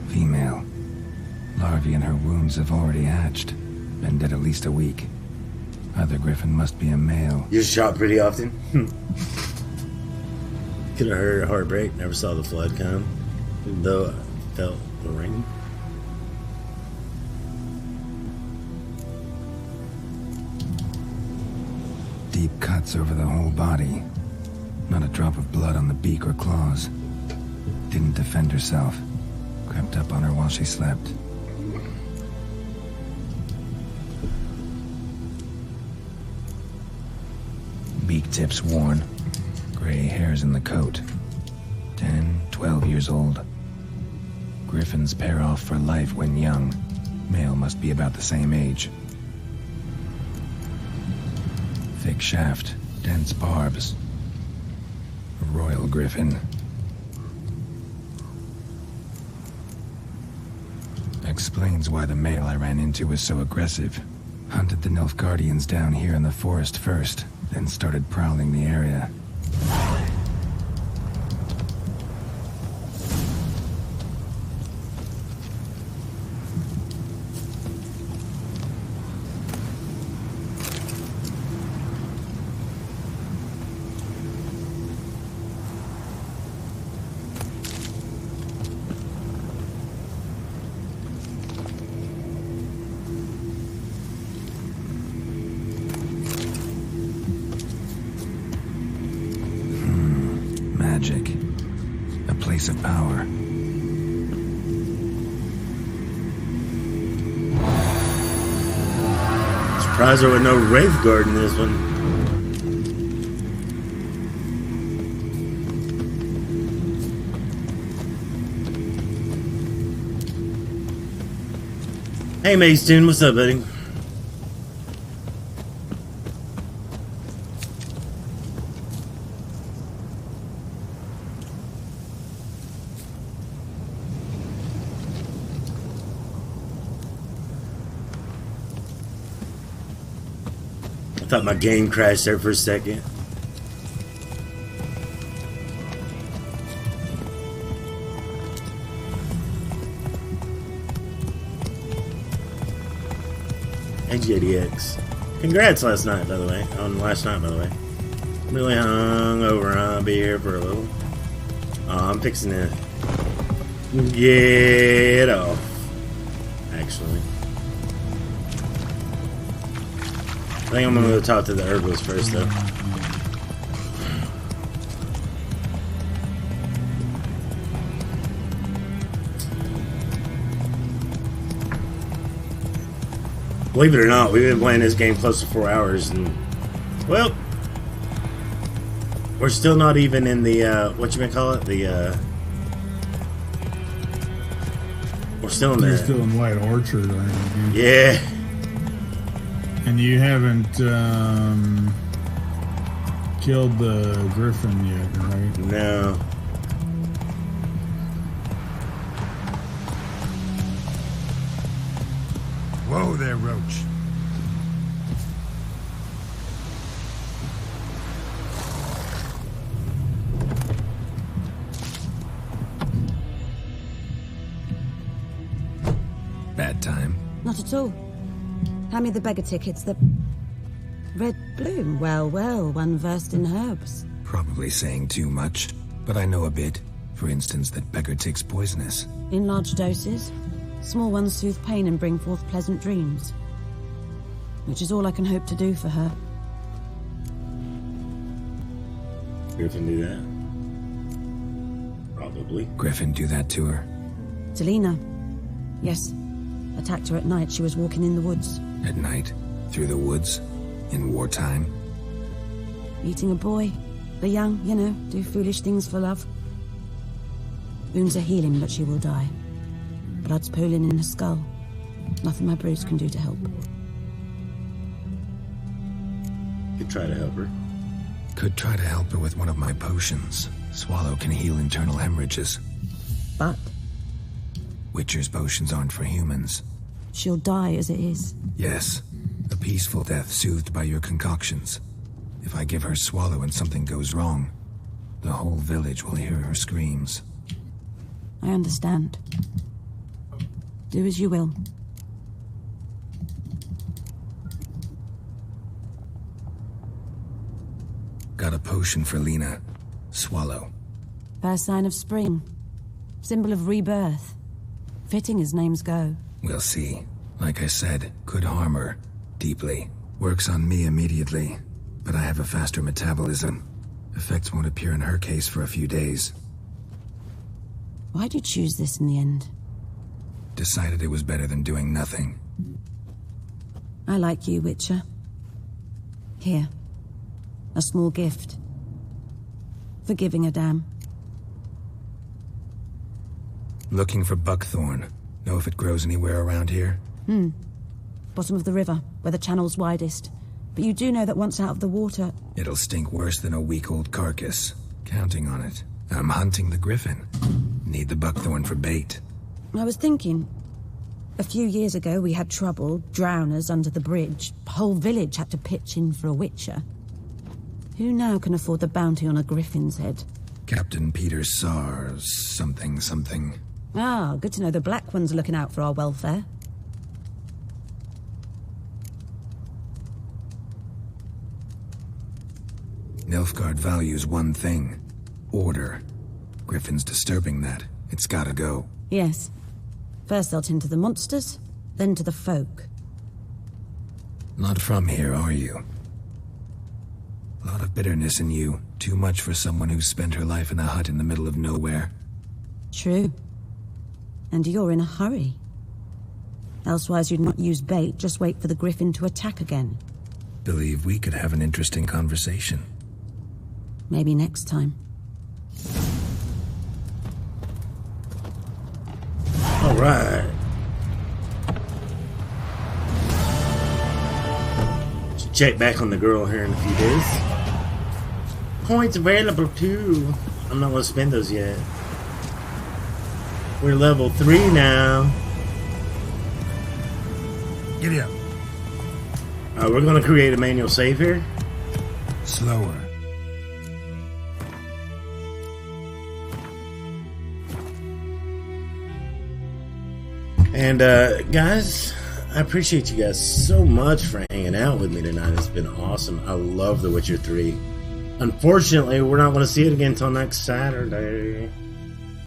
though. Female. Larvae in her wounds have already hatched. Been dead at least a week. Other griffin must be a male. You're shot pretty often? Could have heard a heartbreak. Never saw the flood come. Even though I felt the rain. Deep cuts over the whole body. Not a drop of blood on the beak or claws. Didn't defend herself. Crept up on her while she slept. Beak tips worn. Gray hairs in the coat. 10, 12 years old. Griffins pair off for life when young. Male must be about the same age. Thick shaft, dense barbs. A royal griffin. Explains why the male I ran into was so aggressive. Hunted the Nilfgaardians down here in the forest first, then started prowling the area. Magic. A place of power. Surprised there was no Wraithguard in this one. Hey Maestone, what's up, buddy? I thought my game crashed there for a second. Hey JDX. Congrats last night, by the way. Really hung over. I'll be here for a little. Oh, I'm fixing to get off. Actually. I think I'm gonna go talk to the herbalist first, though. Believe it or not, we've been playing this game close to 4 hours, and well, we're still not even in the what you may call it, the we're still in there. You're still in White Orchard, aren't you? Yeah. And you haven't killed the griffin yet, right? No. Whoa there, Roach. Bad time. Not at all. Hand me the beggar tickets. The red bloom. Well, well, one versed in herbs. Probably saying too much, but I know a bit. For instance, that beggar tick's poisonous. In large doses. Small ones soothe pain and bring forth pleasant dreams. Which is all I can hope to do for her. Griffin do that? Probably. Griffin do that to her? Selena. Yes. Attacked her at night. She was walking in the woods. At night? Through the woods? In wartime? Eating a boy. The young, you know, do foolish things for love. Wounds are healing, but she will die. Blood's pooling in her skull. Nothing my bruise can do to help. Could try to help her. Could try to help her with one of my potions. Swallow can heal internal hemorrhages. But? Witcher's potions aren't for humans. She'll die as it is. Yes. A peaceful death soothed by your concoctions. If I give her Swallow and something goes wrong, the whole village will hear her screams. I understand. Do as you will. Got a potion for Lena. Swallow. First sign of spring. Symbol of rebirth. Fitting as names go. We'll see. Like I said, could harm her. Deeply. Works on me immediately. But I have a faster metabolism. Effects won't appear in her case for a few days. Why'd you choose this in the end? Decided it was better than doing nothing. I like you, Witcher. Here. A small gift. For giving a damn. Looking for buckthorn. Know if it grows anywhere around here? Bottom of the river, where the channel's widest. But you do know that once out of the water... It'll stink worse than a week-old carcass. Counting on it. I'm hunting the griffin. Need the buckthorn for bait. I was thinking... A few years ago, we had trouble, drowners under the bridge. Whole village had to pitch in for a witcher. Who now can afford the bounty on a griffin's head? Captain Peter Sars, something. Ah, good to know the Black One's looking out for our welfare. Nilfgaard values one thing. Order. Griffin's disturbing that. It's gotta go. Yes. First they'll tend to the monsters, then to the folk. Not from here, are you? A lot of bitterness in you. Too much for someone who's spent her life in a hut in the middle of nowhere. True. And you're in a hurry. Elsewise you'd not use bait, just wait for the griffin to attack again. Believe we could have an interesting conversation. Maybe next time. All right. Should check back on the girl here in a few days. Points available too. I'm not going to spend those yet. We're level 3 now. Giddy up. We're going to create a manual save here. Slower. And guys, I appreciate you guys so much for hanging out with me tonight. It's been awesome. I love The Witcher 3. Unfortunately, we're not going to see it again until next Saturday.